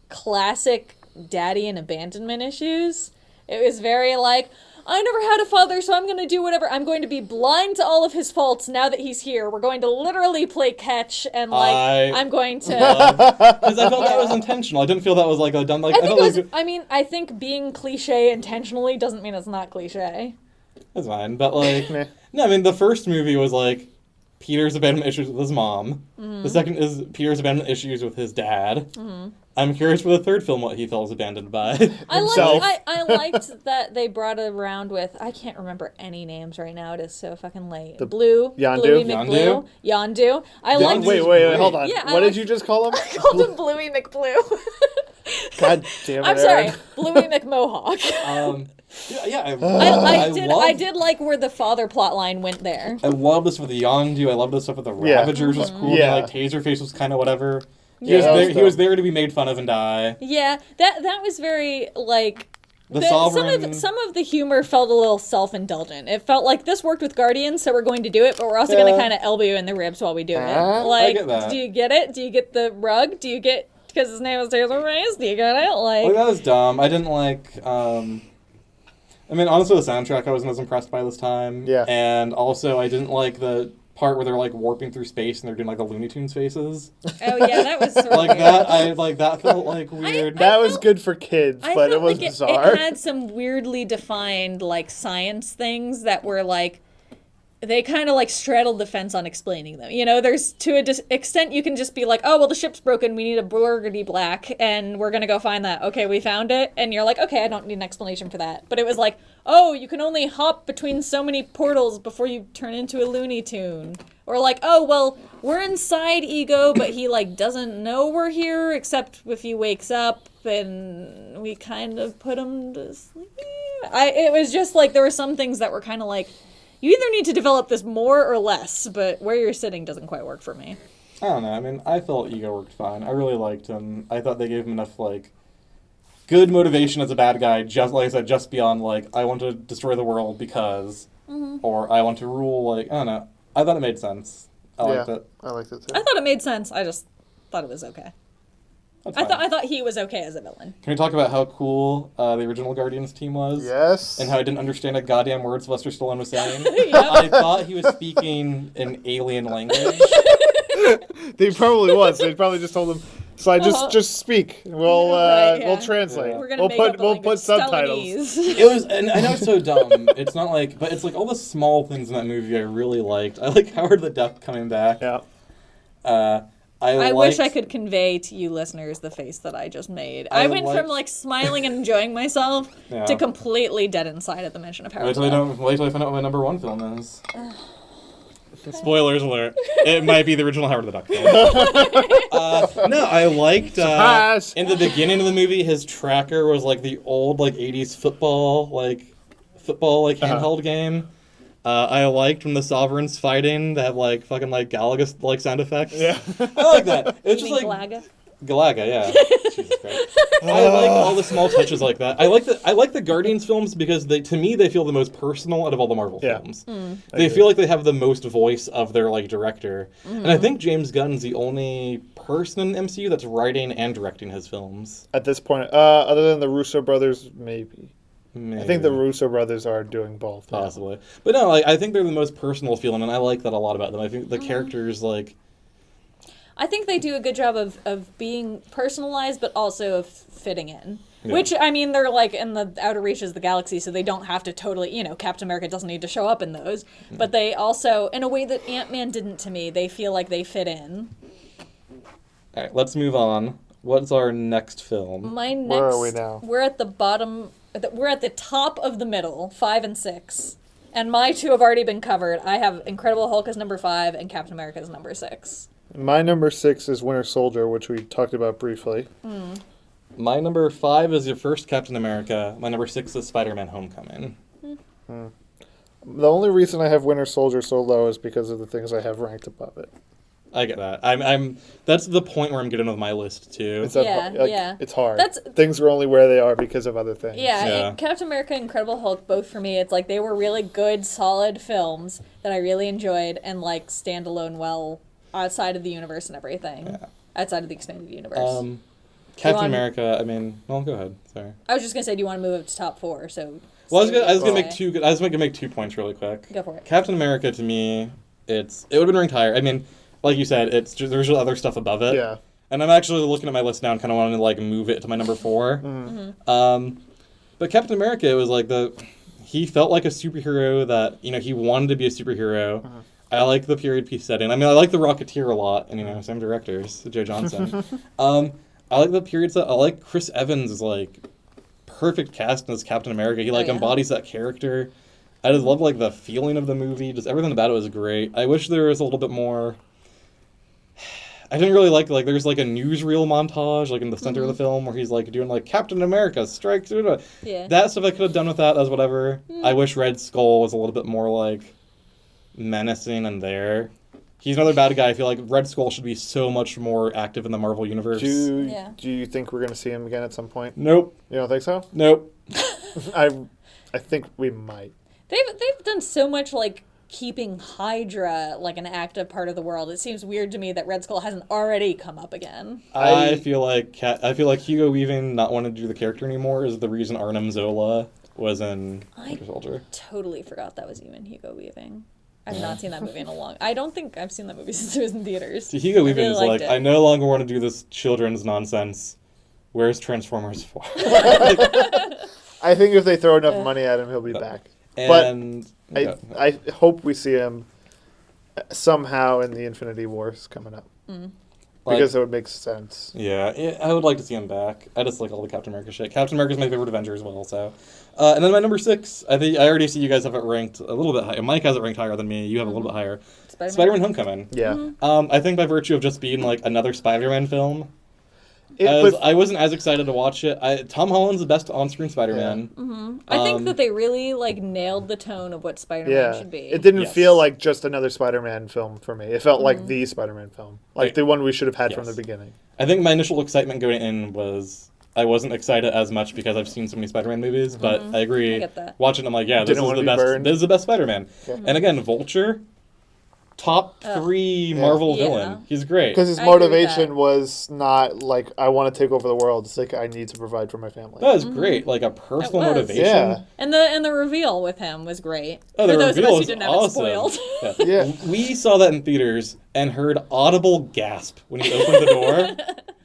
Speaker 2: classic daddy and abandonment issues. It was very like, I never had a father, so I'm going to do whatever. I'm going to be blind to all of his faults now that he's here. We're going to literally play catch, and I'm going to.
Speaker 3: Because I felt that was intentional. I didn't feel that was like a done. Like
Speaker 2: I think
Speaker 3: felt
Speaker 2: it was.
Speaker 3: like,
Speaker 2: I mean, I think being cliche intentionally doesn't mean it's not cliche.
Speaker 3: That's fine, but like,
Speaker 1: Meh.
Speaker 3: no, I mean the first movie was like Peter's abandonment issues with his mom. The second is Peter's abandonment issues with his dad. I'm curious for the third film what he feels abandoned by.
Speaker 2: I liked that they brought it around with, I can't remember any names right now. It is so fucking late. Bluey McBlue. Yondu.
Speaker 1: Wait, hold on.
Speaker 2: Yeah,
Speaker 1: what did you just call him?
Speaker 2: I called him Bluey McBlue.
Speaker 1: God damn it,
Speaker 2: I'm
Speaker 1: Erin.
Speaker 2: sorry, Bluey McMohawk. I did like where the father plot line went there.
Speaker 3: I love this with the Yondu. I love this stuff with the Ravagers was cool.
Speaker 1: Yeah.
Speaker 3: Like Taserface was kind of whatever.
Speaker 1: He was
Speaker 3: there to be made fun of and die.
Speaker 2: Yeah, that was very like.
Speaker 3: Sovereign.
Speaker 2: Some of the humor felt a little self-indulgent. It felt like this worked with Guardians, so we're going to do it, but we're also going to kind of elbow you in the ribs while we do it. Like,
Speaker 3: I get that.
Speaker 2: Do you get it? Do you get the rug? Do you get because his name is Taserface? Do you get it? Like
Speaker 3: that was dumb. I didn't like. I mean, honestly, the soundtrack I wasn't as impressed by this time.
Speaker 1: Yeah.
Speaker 3: And also, I didn't like the part where they're like warping through space and they're doing like the Looney Tunes faces.
Speaker 2: Oh yeah, that was sort of
Speaker 3: like
Speaker 2: weird.
Speaker 3: that felt like weird.
Speaker 1: That was good for kids,
Speaker 2: I
Speaker 1: but it
Speaker 2: felt
Speaker 1: was
Speaker 2: like
Speaker 1: bizarre.
Speaker 2: It had some weirdly defined like science things that were like they kind of like straddled the fence on explaining them. You know, there's to a extent you can just be like, oh well, the ship's broken. We need a burgundy black, and we're gonna go find that. Okay, we found it, and you're like, okay, I don't need an explanation for that. But it was like, oh, you can only hop between so many portals before you turn into a Looney Tune. Or like, oh, well, we're inside Ego, but he like doesn't know we're here, except if he wakes up, and we kind of put him to sleep. It was just like, there were some things that were kind of like, you either need to develop this more or less, but where you're sitting doesn't quite work for me.
Speaker 3: I don't know. I mean, I felt Ego worked fine. I really liked him. I thought they gave him enough, like, good motivation as a bad guy, just, like I said, just beyond, like, I want to destroy the world because, or I want to rule, like, I don't know. I thought it made sense. I liked it.
Speaker 1: I liked it too.
Speaker 2: I thought it made sense. I just thought it was okay.
Speaker 3: That's
Speaker 2: I
Speaker 3: fine.
Speaker 2: thought he was okay as a villain.
Speaker 3: Can we talk about how cool the original Guardians team was?
Speaker 1: Yes.
Speaker 3: And how I didn't understand a goddamn word Sylvester Stallone was saying?
Speaker 2: Yep.
Speaker 3: I thought he was speaking an alien language.
Speaker 1: They probably was. They probably just told him. So I just speak. We'll
Speaker 2: Right, yeah.
Speaker 1: we'll translate.
Speaker 2: We're gonna
Speaker 1: We'll put subtitles.
Speaker 2: Stelanese.
Speaker 3: It was, and I know it's so dumb. It's not like, but it's like all the small things in that movie I really liked. I like Howard the Duck coming back.
Speaker 1: Yeah.
Speaker 2: I wish I could convey to you listeners the face that I just made. I went from like smiling and enjoying myself to completely dead inside at the mention of Howard.
Speaker 3: Wait till I find out what my number one film is. Spoilers alert. It might be the original Howard the Duck film. No, I liked in the beginning of the movie his tracker was like the old like 80s football handheld game. I liked when the Sovereign's fighting, they have like fucking like Galaga like sound effects.
Speaker 1: Yeah.
Speaker 3: I like that. It's just like Galaga, yeah. Jesus Christ. I like all the small touches like that. I like the Guardians films because to me they feel the most personal out of all the Marvel films. They feel like they have the most voice of their like director. And I think James Gunn's the only person in MCU that's writing and directing his films.
Speaker 1: At this point, other than the Russo brothers, maybe.
Speaker 3: Maybe.
Speaker 1: I think the Russo brothers are doing both.
Speaker 3: Possibly. But no, I think they're the most personal feeling, and I like that a lot about them. I think the characters, like...
Speaker 2: I think they do a good job of being personalized, but also of fitting in.
Speaker 3: Yeah.
Speaker 2: Which, I mean, they're like in the outer reaches of the galaxy, so they don't have to totally, Captain America doesn't need to show up in those. But they also, in a way that Ant-Man didn't to me, they feel like they fit in.
Speaker 3: All right, let's move on. What's our next film?
Speaker 1: Where are we now?
Speaker 2: We're at the bottom, we're at the top of the middle, 5 and 6. And my two have already been covered. I have Incredible Hulk as number 5 and Captain America as number 6.
Speaker 1: My number 6 is Winter Soldier, which we talked about briefly.
Speaker 3: My number 5 is your first Captain America. My number 6 is Spider-Man Homecoming.
Speaker 1: The only reason I have Winter Soldier so low is because of the things I have ranked above it.
Speaker 3: I get that. I'm. That's the point where I'm getting with my list too.
Speaker 1: It's
Speaker 2: Yeah.
Speaker 1: It's hard.
Speaker 2: That's-
Speaker 1: Things are only where they are because of other things.
Speaker 2: Yeah, Captain America and Incredible Hulk, both for me, it's like they were really good, solid films that I really enjoyed and like stand alone well outside of the universe and everything. Yeah. Outside of the extended universe.
Speaker 3: Captain
Speaker 2: want-
Speaker 3: America. I mean, well, go ahead. Sorry.
Speaker 2: I was just gonna say, do you want to move up to top 4? So.
Speaker 3: Well,
Speaker 2: say
Speaker 3: I was gonna
Speaker 2: what you
Speaker 3: make
Speaker 2: say.
Speaker 3: two. I was gonna make 2 points really quick.
Speaker 2: Go for it.
Speaker 3: Captain America to me, it would have been ranked higher. I mean, like you said, there's just other stuff above it.
Speaker 1: Yeah.
Speaker 3: And I'm actually looking at my list now and kind of wanting to like move it to my number 4. But Captain America, it was like he felt like a superhero that he wanted to be a superhero. I like the period piece setting. I mean, I like the Rocketeer a lot, and same directors, Joe Johnson. I like the period set. I like Chris Evans is like perfect casting as Captain America. He embodies that character. I just love like the feeling of the movie. Just everything about it was great. I wish there was a little bit more. I didn't really like there's like a newsreel montage like in the center of the film where he's like doing like Captain America strikes.
Speaker 2: Yeah.
Speaker 3: That stuff I could have done with that as whatever. I wish Red Skull was a little bit more like menacing and there. He's another bad guy. I feel like Red Skull should be so much more active in the Marvel universe.
Speaker 1: Do you think we're going to see him again at some point?
Speaker 3: Nope.
Speaker 1: You don't think so?
Speaker 3: Nope.
Speaker 1: I think we might.
Speaker 2: They've done so much like keeping Hydra like an active part of the world. It seems weird to me that Red Skull hasn't already come up again.
Speaker 3: I feel like Hugo Weaving not wanting to do the character anymore is the reason Arnim Zola was in Winter Soldier.
Speaker 2: Totally forgot that was even Hugo Weaving. I've not seen that movie in a long. I don't think I've seen that movie since it was in theaters.
Speaker 3: See, Hugo Weaving
Speaker 2: really
Speaker 3: is
Speaker 2: liked
Speaker 3: like,
Speaker 2: it.
Speaker 3: I no longer want to do this children's nonsense. Where's Transformers 4?
Speaker 1: I think if they throw enough money at him, he'll be back.
Speaker 3: And
Speaker 1: I hope we see him somehow in the Infinity Wars coming up. Because it would make sense.
Speaker 3: Yeah, I would like to see him back. I just like all the Captain America shit. Captain America's my favorite Avenger as well, so. And then my number 6, I think I already see you guys have it ranked a little bit higher. Mike has it ranked higher than me. You have it a little bit higher. Spider-Man Homecoming.
Speaker 1: Yeah.
Speaker 3: I think by virtue of just being like another Spider-Man film,
Speaker 1: But
Speaker 3: I wasn't as excited to watch it. Tom Holland's the best on-screen Spider-Man.
Speaker 2: I think that they really like nailed the tone of what Spider-Man should be.
Speaker 1: It didn't
Speaker 3: Yes.
Speaker 1: feel like just another Spider-Man film for me. It felt like the Spider-Man film. Like
Speaker 3: Right.
Speaker 1: the one we should have had from
Speaker 3: Yes.
Speaker 1: the beginning.
Speaker 3: I think my initial excitement going in was I wasn't excited as much because I've seen so many Spider-Man movies, but I agree.
Speaker 2: I get that.
Speaker 3: Watching, I'm like, yeah, this
Speaker 1: Didn't
Speaker 3: is
Speaker 1: wanna
Speaker 3: the
Speaker 1: be
Speaker 3: best.
Speaker 1: burned.
Speaker 3: This is the best Spider-Man. And again, Vulture, top 3 Marvel
Speaker 2: Yeah.
Speaker 3: villain. He's great.
Speaker 1: Because his
Speaker 2: I agree with
Speaker 1: motivation
Speaker 2: that.
Speaker 1: was not like, I want to take over the world. It's like, I need to provide for my family.
Speaker 3: That was great. Like a personal
Speaker 2: It was.
Speaker 3: motivation.
Speaker 1: Yeah.
Speaker 2: And the reveal with him was great.
Speaker 3: Oh,
Speaker 2: For
Speaker 3: the
Speaker 2: those of
Speaker 3: reveal
Speaker 2: us who
Speaker 3: is
Speaker 2: didn't have
Speaker 3: awesome.
Speaker 2: it spoiled.
Speaker 3: Yeah.
Speaker 1: Yeah.
Speaker 3: We saw that in theaters and heard audible gasp when he opened the door.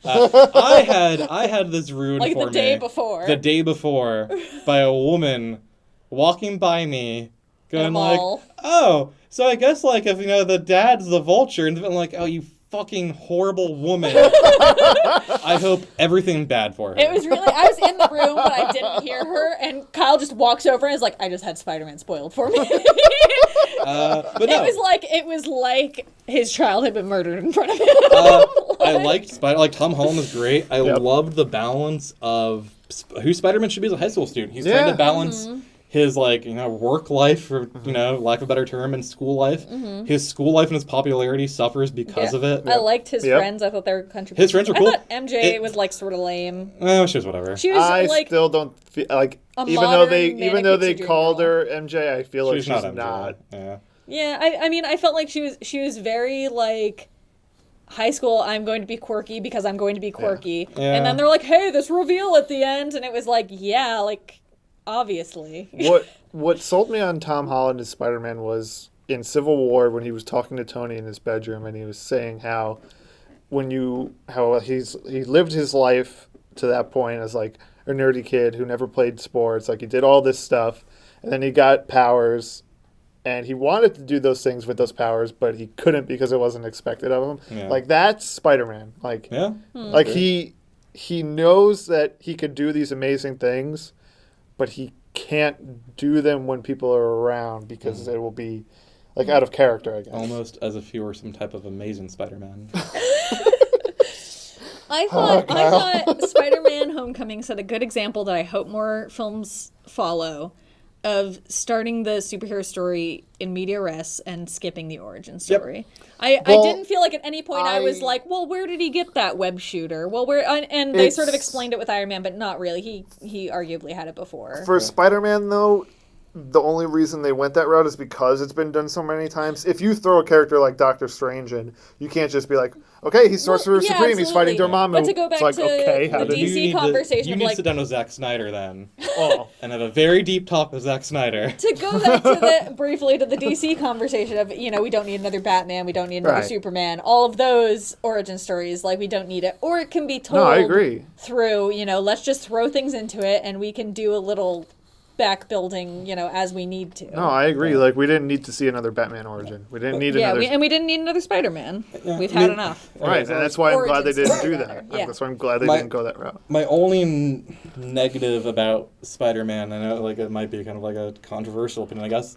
Speaker 3: I had this ruined
Speaker 2: Like
Speaker 3: for
Speaker 2: the day
Speaker 3: me
Speaker 2: before.
Speaker 3: The day before, by a woman walking by me, going like,
Speaker 2: mall.
Speaker 3: "Oh, so I guess like if the dad's the Vulture," and I'm like, "Oh, you fucking horrible woman." I hope everything bad for her.
Speaker 2: It was really. I was in the room, but I didn't hear her. And Kyle just walks over and is like, "I just had Spider-Man spoiled for me."
Speaker 3: but no.
Speaker 2: It was like his child had been murdered in front of him.
Speaker 3: I liked Tom Holland was great. I loved the balance of who Spider-Man should be as a high school student. He's trying to balance his work life, for lack of a better term, and school life. His school life and his popularity suffers because of it.
Speaker 2: I liked his friends. I thought they were contributing.
Speaker 3: His friends were cool.
Speaker 2: I thought MJ was like sort of lame.
Speaker 3: Oh, she was whatever.
Speaker 2: She was
Speaker 1: I
Speaker 2: like
Speaker 1: still don't feel like,
Speaker 2: a
Speaker 1: even though
Speaker 2: modern
Speaker 1: they
Speaker 2: Manic
Speaker 1: called
Speaker 2: Pixie
Speaker 1: her MJ, I feel like she's
Speaker 3: not.
Speaker 1: not.
Speaker 3: Yeah.
Speaker 2: yeah. I mean, I felt like she was very like high school. I'm going to be quirky because I'm going to be quirky.
Speaker 3: Yeah.
Speaker 2: And then they're like, hey, this reveal at the end, and it was like, yeah, like obviously.
Speaker 1: What sold me on Tom Holland as Spider-Man was in Civil War when he was talking to Tony in his bedroom and he was saying how he lived his life to that point as like a nerdy kid who never played sports, like he did all this stuff and then he got powers and he wanted to do those things with those powers but he couldn't because it wasn't expected of him.
Speaker 3: Yeah.
Speaker 1: Like that's Spider-Man. Like
Speaker 3: Yeah.
Speaker 1: like he knows that he could do these amazing things but he can't do them when people are around because it will be like out of character, I guess.
Speaker 3: Almost as if he were some type of amazing Spider-Man.
Speaker 2: I thought Spider-Man Homecoming set a good example that I hope more films follow of starting the superhero story in media res and skipping the origin story. I didn't feel like at any point I was like, well, where did he get that web shooter? Well, and they sort of explained it with Iron Man, but not really. He arguably had it before.
Speaker 1: For Spider-Man, though, the only reason they went that route is because it's been done so many times. If you throw a character like Doctor Strange in, you can't just be like, okay, he's Sorcerer Supreme, he's fighting Dormammu.
Speaker 2: But to go back
Speaker 1: it's like,
Speaker 2: to
Speaker 1: okay,
Speaker 2: the
Speaker 1: how did
Speaker 2: DC conversation
Speaker 3: you
Speaker 2: of
Speaker 3: need to
Speaker 2: like...
Speaker 3: sit down with Zack Snyder then.
Speaker 1: Oh.
Speaker 3: And have a very deep talk with Zack Snyder.
Speaker 2: To go back to briefly to the DC conversation of, we don't need another Batman, we don't need another
Speaker 1: Right.
Speaker 2: Superman, all of those origin stories, like, we don't need it. Or it can be told
Speaker 1: No, I agree.
Speaker 2: through, let's just throw things into it and we can do a little back building, as we need to.
Speaker 1: No, I agree. Like, we didn't need to see another Batman origin. We didn't need another...
Speaker 2: and we didn't need another Spider-Man.
Speaker 3: Yeah,
Speaker 2: We've
Speaker 3: I
Speaker 2: had
Speaker 3: mean-
Speaker 2: enough.
Speaker 1: Right, and that's why I'm glad they
Speaker 2: Origin
Speaker 1: didn't do
Speaker 2: story,
Speaker 1: that.
Speaker 2: rather. Yeah.
Speaker 1: That's why I'm glad they
Speaker 3: My-
Speaker 1: didn't go that route.
Speaker 3: My only negative about Spider-Man, I know like it might be kind of like a controversial opinion, I guess,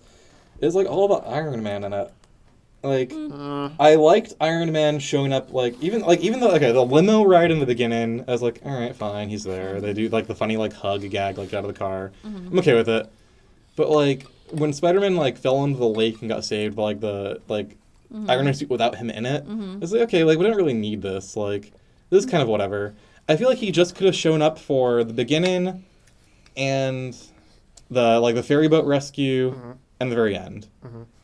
Speaker 3: is like all about Iron Man in it. Like, I liked Iron Man showing up, even though, okay, the limo ride in the beginning, I was like, alright, fine, he's there. They do, like, the funny, like, hug gag, like, out of the car. I'm okay with it. But, like, when Spider-Man, like, fell into the lake and got saved by, like, the, like, Iron Man suit without him in it, it's like, okay, like, we don't really need this. Like, this is kind of whatever. I feel like he just could have shown up for the beginning and the ferry boat rescue and the very end.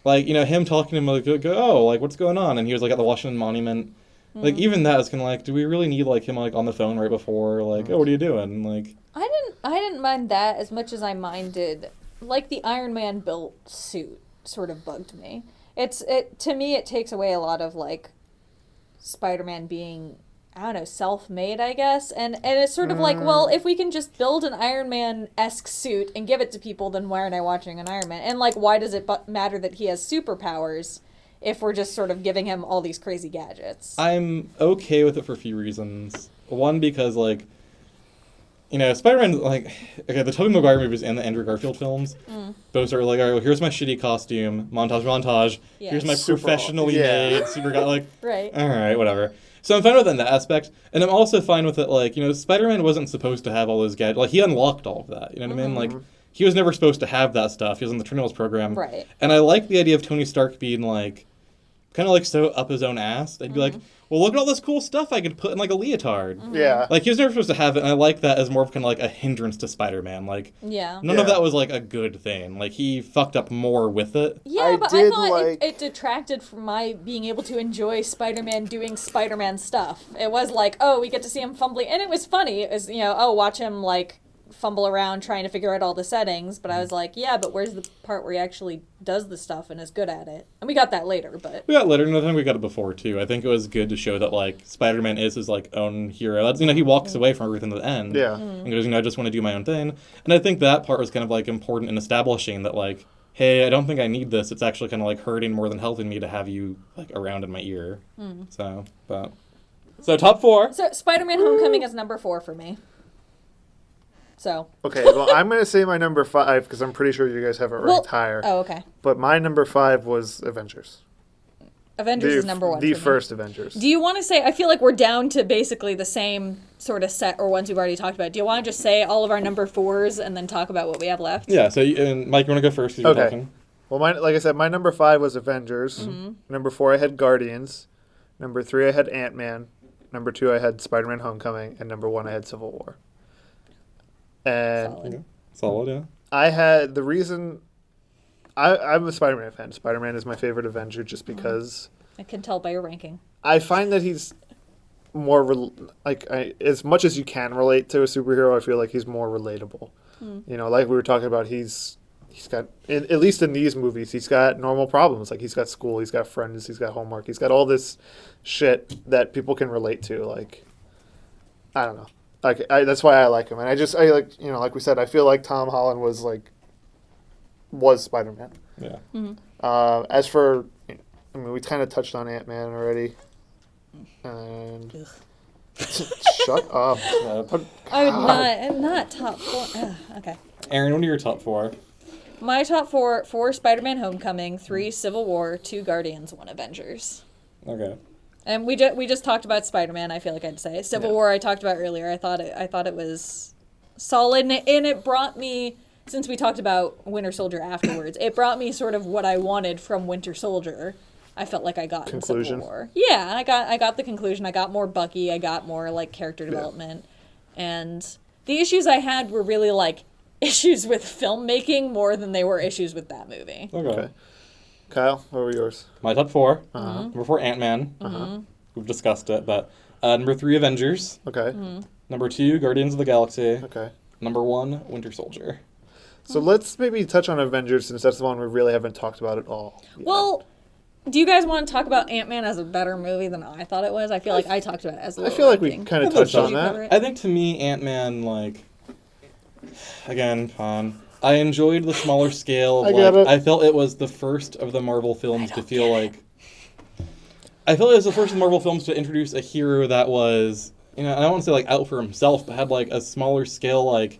Speaker 3: Like, him talking to him, like, oh, like, what's going on? And he was, like, at the Washington Monument. Like, even that is kind of like, do we really need, like, him, like, on the phone right before? Like, oh, what are you doing? Like...
Speaker 2: I didn't mind that as much as I minded, like, the Iron Man built suit sort of bugged me. To me, it takes away a lot of, like, Spider-Man being, I don't know, self-made, I guess. And it's sort of like, well, if we can just build an Iron Man-esque suit and give it to people, then why aren't I watching an Iron Man? And, like, why does it matter that he has superpowers if we're just sort of giving him all these crazy gadgets?
Speaker 3: I'm okay with it for a few reasons. One, because, like, Spider-Man, like, okay, the Tobey Maguire movies and the Andrew Garfield films, both are like, all right, well, here's my shitty costume, montage,
Speaker 2: Yeah.
Speaker 3: here's my
Speaker 1: Super-
Speaker 3: professionally
Speaker 1: yeah.
Speaker 3: made super guy, like,
Speaker 2: Right.
Speaker 3: all right, whatever. So I'm fine with it in that aspect, and I'm also fine with it, like, Spider-Man wasn't supposed to have all those gadgets, like, he unlocked all of that, you know what I mean? Like, he was never supposed to have that stuff, he was in the Trinals program.
Speaker 2: Right.
Speaker 3: And I like the idea of Tony Stark being, like, kind of, like, so up his own ass, they'd be like, well, look at all this cool stuff I could put in, like, a leotard.
Speaker 1: Yeah.
Speaker 3: Like, he was never supposed to have it, and I like that as more of kind of, like, a hindrance to Spider-Man. Like,
Speaker 2: Yeah.
Speaker 3: none of
Speaker 1: Yeah.
Speaker 3: that was, like, a good thing. Like, he fucked up more with it.
Speaker 2: Yeah,
Speaker 1: I
Speaker 2: but I
Speaker 1: did
Speaker 2: thought
Speaker 1: like-
Speaker 2: it detracted from my being able to enjoy Spider-Man doing Spider-Man stuff. It was like, oh, we get to see him fumbling, and it was funny. It was, watch him, like, fumble around trying to figure out all the settings, but I was like, yeah, but where's the part where he actually does the stuff and is good at it? And we got that later, but...
Speaker 3: We got later, and I think we got it before, too. I think it was good to show that, like, Spider-Man is his, like, own hero. That's, he walks away from everything at the end.
Speaker 1: Yeah.
Speaker 3: And goes, I just want to do my own thing. And I think that part was kind of, like, important in establishing that, like, hey, I don't think I need this. It's actually kind of, like, hurting more than helping me to have you, like, around in my ear. So, top 4.
Speaker 2: So, Spider-Man Homecoming is number 4 for me. So...
Speaker 1: Okay, well, I'm going to say my number 5, because I'm pretty sure you guys have it ranked higher.
Speaker 2: Oh, okay.
Speaker 1: But my number 5 was Avengers.
Speaker 2: Avengers is number 1
Speaker 1: The
Speaker 2: for me.
Speaker 1: first Avengers.
Speaker 2: Do you want to say, I feel like we're down to basically the same sort of set or ones we've already talked about. Do you want to just say all of our number 4s and then talk about what we have left?
Speaker 3: Yeah, so, and Mike, you want to go first? 'Cause you're
Speaker 1: Okay.
Speaker 3: talking?
Speaker 1: Well, like I said, my number 5 was Avengers. Number 4, I had Guardians. Number 3, I had Ant-Man. Number 2, I had Spider-Man Homecoming. And number 1, I had Civil War. And
Speaker 2: Solid.
Speaker 3: Solid, yeah.
Speaker 1: I had the reason... I'm a Spider-Man fan. Spider-Man is my favorite Avenger just because
Speaker 2: I can tell by your ranking.
Speaker 1: I find that he's more... as much as you can relate to a superhero, I feel like he's more relatable. Like we were talking about, he's got... At least in these movies, he's got normal problems. Like, he's got school, he's got friends, he's got homework. He's got all this shit that people can relate to. Like, I don't know. Like, that's why I like him. And I like, like we said, I feel like Tom Holland was Spider-Man.
Speaker 3: Yeah.
Speaker 1: As for, we kind of touched on Ant-Man already. And shut up.
Speaker 2: I would not top 4. Ugh, okay.
Speaker 3: Erin, what are your top 4?
Speaker 2: My top 4 Spider-Man Homecoming, 3 Civil War, 2 Guardians, 1 Avengers.
Speaker 3: Okay.
Speaker 2: And we just talked about Spider-Man. I feel like I'd say Civil War. I talked about earlier. I thought it was solid, and it brought me, since we talked about Winter Soldier afterwards, it brought me sort of what I wanted from Winter Soldier. I felt like I got in
Speaker 1: Conclusion.
Speaker 2: Civil War. Yeah, I got the conclusion. I got more Bucky. I got more like character development, and the issues I had were really like issues with filmmaking more than they were issues with that movie.
Speaker 3: Okay.
Speaker 1: Kyle, what were yours?
Speaker 3: My top 4.
Speaker 1: Uh-huh.
Speaker 3: Number 4, Ant-Man. We've discussed it, but number 3, Avengers.
Speaker 1: Okay.
Speaker 3: Number 2, Guardians of the Galaxy.
Speaker 1: Okay.
Speaker 3: Number 1, Winter Soldier.
Speaker 1: So let's maybe touch on Avengers since that's the one we really haven't talked about at all. yet.
Speaker 2: Well, do you guys want to talk about Ant-Man as a better movie than I thought it was? I feel like I talked about it as a
Speaker 1: I
Speaker 2: lower
Speaker 1: feel like we
Speaker 2: ranking.
Speaker 1: kind of
Speaker 3: I think
Speaker 1: touched
Speaker 3: so.
Speaker 1: on that.
Speaker 3: I think to me, Ant-Man, like, again, I enjoyed the smaller scale.
Speaker 1: I get it.
Speaker 3: I felt it was the first of the Marvel films to feel like. I felt it was the first of the Marvel films to introduce a hero that was, I don't want to say like out for himself, but had like a smaller scale, like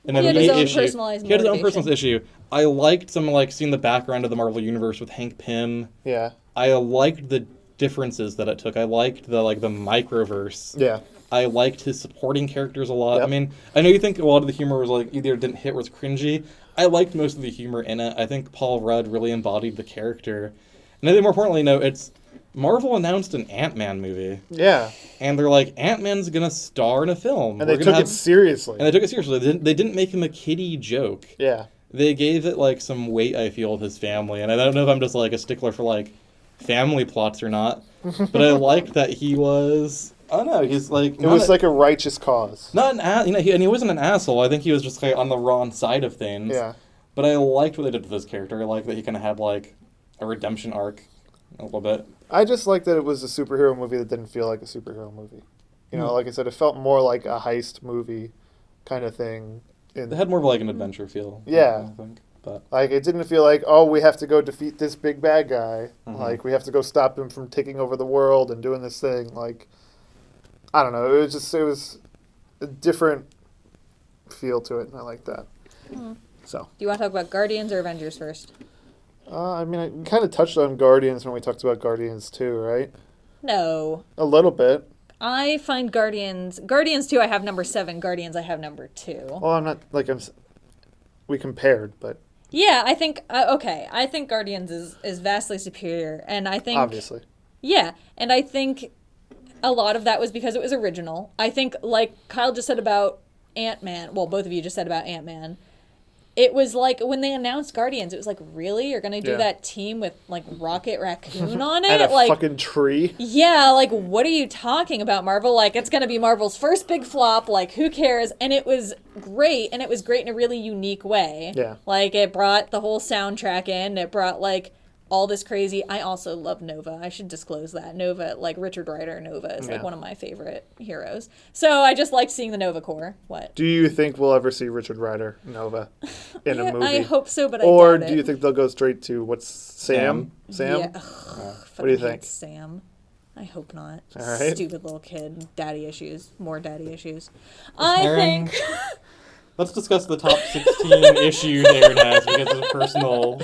Speaker 3: an
Speaker 2: He had his
Speaker 3: immediate
Speaker 2: own
Speaker 3: issue.
Speaker 2: personalized
Speaker 3: He had his own
Speaker 2: motivation.
Speaker 3: personal issue. I liked some like seeing the background of the Marvel universe with Hank Pym.
Speaker 1: Yeah.
Speaker 3: I liked the differences that it took. I liked the microverse.
Speaker 1: Yeah.
Speaker 3: I liked his supporting characters a lot.
Speaker 1: Yep.
Speaker 3: I mean, I know you think a lot of the humor was like either didn't hit or was cringy. I liked most of the humor in it. I think Paul Rudd really embodied the character. And I think more importantly, it's Marvel announced an Ant-Man movie.
Speaker 1: Yeah.
Speaker 3: And they're like, Ant-Man's gonna star in a film.
Speaker 1: And they took it seriously.
Speaker 3: And they took it seriously. They didn't make him a kiddie joke.
Speaker 1: Yeah.
Speaker 3: They gave it like some weight, I feel, with his family. And I don't know if I'm just like a stickler for like family plots or not. But I liked that he was. I don't know. He's like.
Speaker 1: It was like a righteous cause.
Speaker 3: Not an and he wasn't an asshole. I think he was just like on the wrong side of things.
Speaker 1: Yeah.
Speaker 3: But I liked what they did with his character. I liked that he kind of had like a redemption arc, a little bit.
Speaker 1: I just like that it was a superhero movie that didn't feel like a superhero movie. Like I said, it felt more like a heist movie kind of thing.
Speaker 3: It had more of like an adventure feel.
Speaker 1: Yeah.
Speaker 3: I think. But
Speaker 1: Like, it didn't feel like, oh, we have to go defeat this big bad guy.
Speaker 3: Mhm.
Speaker 1: Like, we have to go stop him from taking over the world and doing this thing. Like, I don't know. It was a different feel to it, and I like that. So,
Speaker 2: Do you want to talk about Guardians or Avengers first?
Speaker 1: I mean, I kind of touched on Guardians when we talked about Guardians 2, right?
Speaker 2: No.
Speaker 1: A little bit.
Speaker 2: I find Guardians 2 I have number 7, Guardians I have number 2.
Speaker 1: Well, I'm not, like, we compared, but
Speaker 2: Yeah, I think I think Guardians is vastly superior, and I think
Speaker 1: obviously.
Speaker 2: Yeah, and I think a lot of that was because it was original. I think, like Kyle just said about Ant-Man, well, both of you just said about Ant-Man, it was like, when they announced Guardians, it was like, really? You're going to do
Speaker 1: Yeah.
Speaker 2: that team with, like, Rocket Raccoon on it?
Speaker 1: And a
Speaker 2: like,
Speaker 1: fucking tree.
Speaker 2: yeah, like, what are you talking about, Marvel? Like, it's going to be Marvel's first big flop. Like, who cares? And it was great, and it was great in a really unique way.
Speaker 1: Yeah.
Speaker 2: Like, it brought the whole soundtrack in. It brought, like, all this crazy. I also love Nova. I should disclose that. Nova, like, Richard Rider Nova is, like,
Speaker 1: Yeah.
Speaker 2: one of my favorite heroes. So I just liked seeing the Nova Corps. What?
Speaker 1: Do you think we'll ever see Richard Rider Nova in a movie?
Speaker 2: I hope so, but
Speaker 1: Or
Speaker 2: I doubt
Speaker 1: do you
Speaker 2: it.
Speaker 1: think they'll go straight to what's Sam? Sam?
Speaker 2: Yeah.
Speaker 1: What do you
Speaker 2: Fucking hate
Speaker 1: think?
Speaker 2: Sam. I hope not.
Speaker 1: All right.
Speaker 2: Stupid little kid. Daddy issues. More daddy issues. I
Speaker 3: Erin,
Speaker 2: think.
Speaker 3: let's discuss the top 16 issues Erin has because of personal.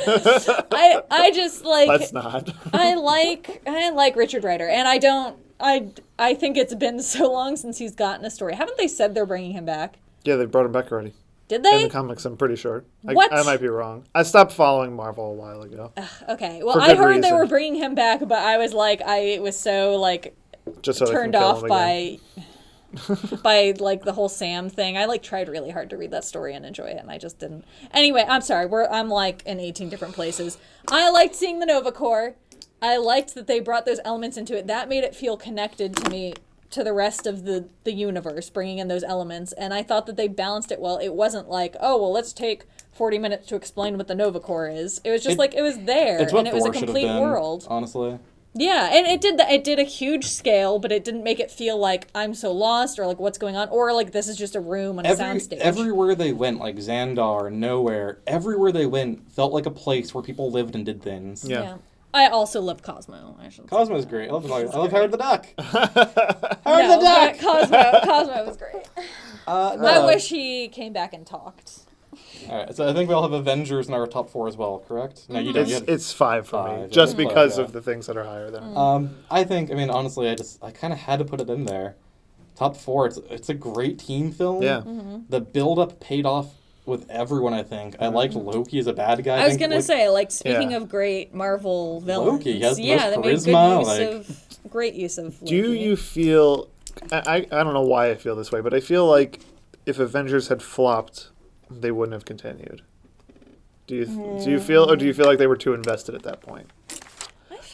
Speaker 2: I just like.
Speaker 1: Let's not.
Speaker 2: I like Richard Rider, and I don't. I think it's been so long since he's gotten a story. Haven't they said they're bringing him back?
Speaker 1: Yeah, they brought him back already.
Speaker 2: Did
Speaker 1: In
Speaker 2: they?
Speaker 1: the comics, I'm pretty sure.
Speaker 2: What?
Speaker 1: I might be wrong. I stopped following Marvel a while ago.
Speaker 2: Okay. Well,
Speaker 1: For
Speaker 2: I
Speaker 1: good
Speaker 2: heard they
Speaker 1: reason.
Speaker 2: were bringing him back, but I was like, I was so like
Speaker 1: Just so they can
Speaker 2: turned
Speaker 1: kill
Speaker 2: off
Speaker 1: him again.
Speaker 2: by like the whole Sam thing. I like tried really hard to read that story and enjoy it, and I just didn't. Anyway, I'm sorry. I'm like in 18 different places. I liked seeing the Nova Corps. I liked that they brought those elements into it. That made it feel connected to me, to the rest of the universe, bringing in those elements. And I thought that they balanced it well. It wasn't like, oh, well, let's take 40 minutes to explain what the Nova Corps is. It was just like, it was there,
Speaker 3: It's what
Speaker 2: and it was a
Speaker 3: Thor should have
Speaker 2: complete
Speaker 3: been,
Speaker 2: world.
Speaker 3: honestly.
Speaker 2: Yeah, and it did that. It did a huge scale, but it didn't make it feel like I'm so lost, or like what's going on, or like this is just a room on a soundstage.
Speaker 3: Everywhere they went, like Xandar, Nowhere, everywhere they went felt like a place where people lived and did things.
Speaker 1: Yeah.
Speaker 2: I also love Cosmo. I should say.
Speaker 3: Cosmo's great. I love Howard the Duck.
Speaker 2: No, but Cosmo was great. I
Speaker 3: No.
Speaker 2: wish he came back and talked.
Speaker 3: All right, so I think we all have Avengers in our top 4 as well, correct? No, you don't. You
Speaker 1: It's 5 for me,
Speaker 3: Five,
Speaker 1: just
Speaker 3: yeah.
Speaker 1: because
Speaker 3: Yeah.
Speaker 1: of the things that are higher than it.
Speaker 3: I think, honestly, I kind of had to put it in there. Top 4, it's a great team film.
Speaker 1: Yeah.
Speaker 3: The build-up paid off with everyone, I think. I liked Loki as a bad guy.
Speaker 2: I was
Speaker 3: think,
Speaker 2: gonna
Speaker 3: like,
Speaker 2: say, like, speaking
Speaker 1: Yeah.
Speaker 2: of great Marvel villains,
Speaker 3: Loki, he has the
Speaker 2: yeah,
Speaker 3: most
Speaker 2: they made
Speaker 3: charisma,
Speaker 2: good use of great use of. Loki.
Speaker 1: Do you feel... I don't know why I feel this way, but I feel like if Avengers had flopped they wouldn't have continued? Do you feel like they were too invested at that point?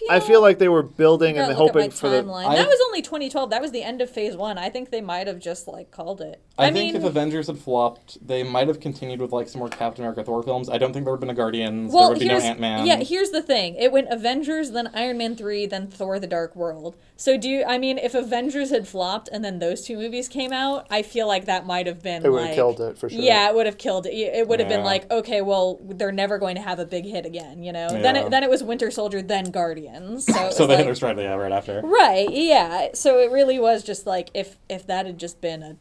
Speaker 1: I feel like they were building and hoping for the
Speaker 2: timeline. That was only 2012. That was the end of Phase 1. I think they might have just like called it.
Speaker 3: I think if Avengers had flopped, they might have continued with like some more Captain America Thor films. I don't think there would have been a Guardians. There would be no Ant-Man.
Speaker 2: Yeah, here's the thing. It went Avengers, then Iron Man 3, then Thor: The Dark World. So if Avengers had flopped and then those two movies came out, I feel like that might have been
Speaker 1: it would have killed it for sure.
Speaker 2: Yeah, it would have killed it. It would have been like, okay, well, they're never going to have a big hit again, you know.
Speaker 3: Yeah.
Speaker 2: Then it was Winter Soldier, then Guardians.
Speaker 3: So they hit their stride right after.
Speaker 2: Right, yeah. So it really was just like if that had just been a,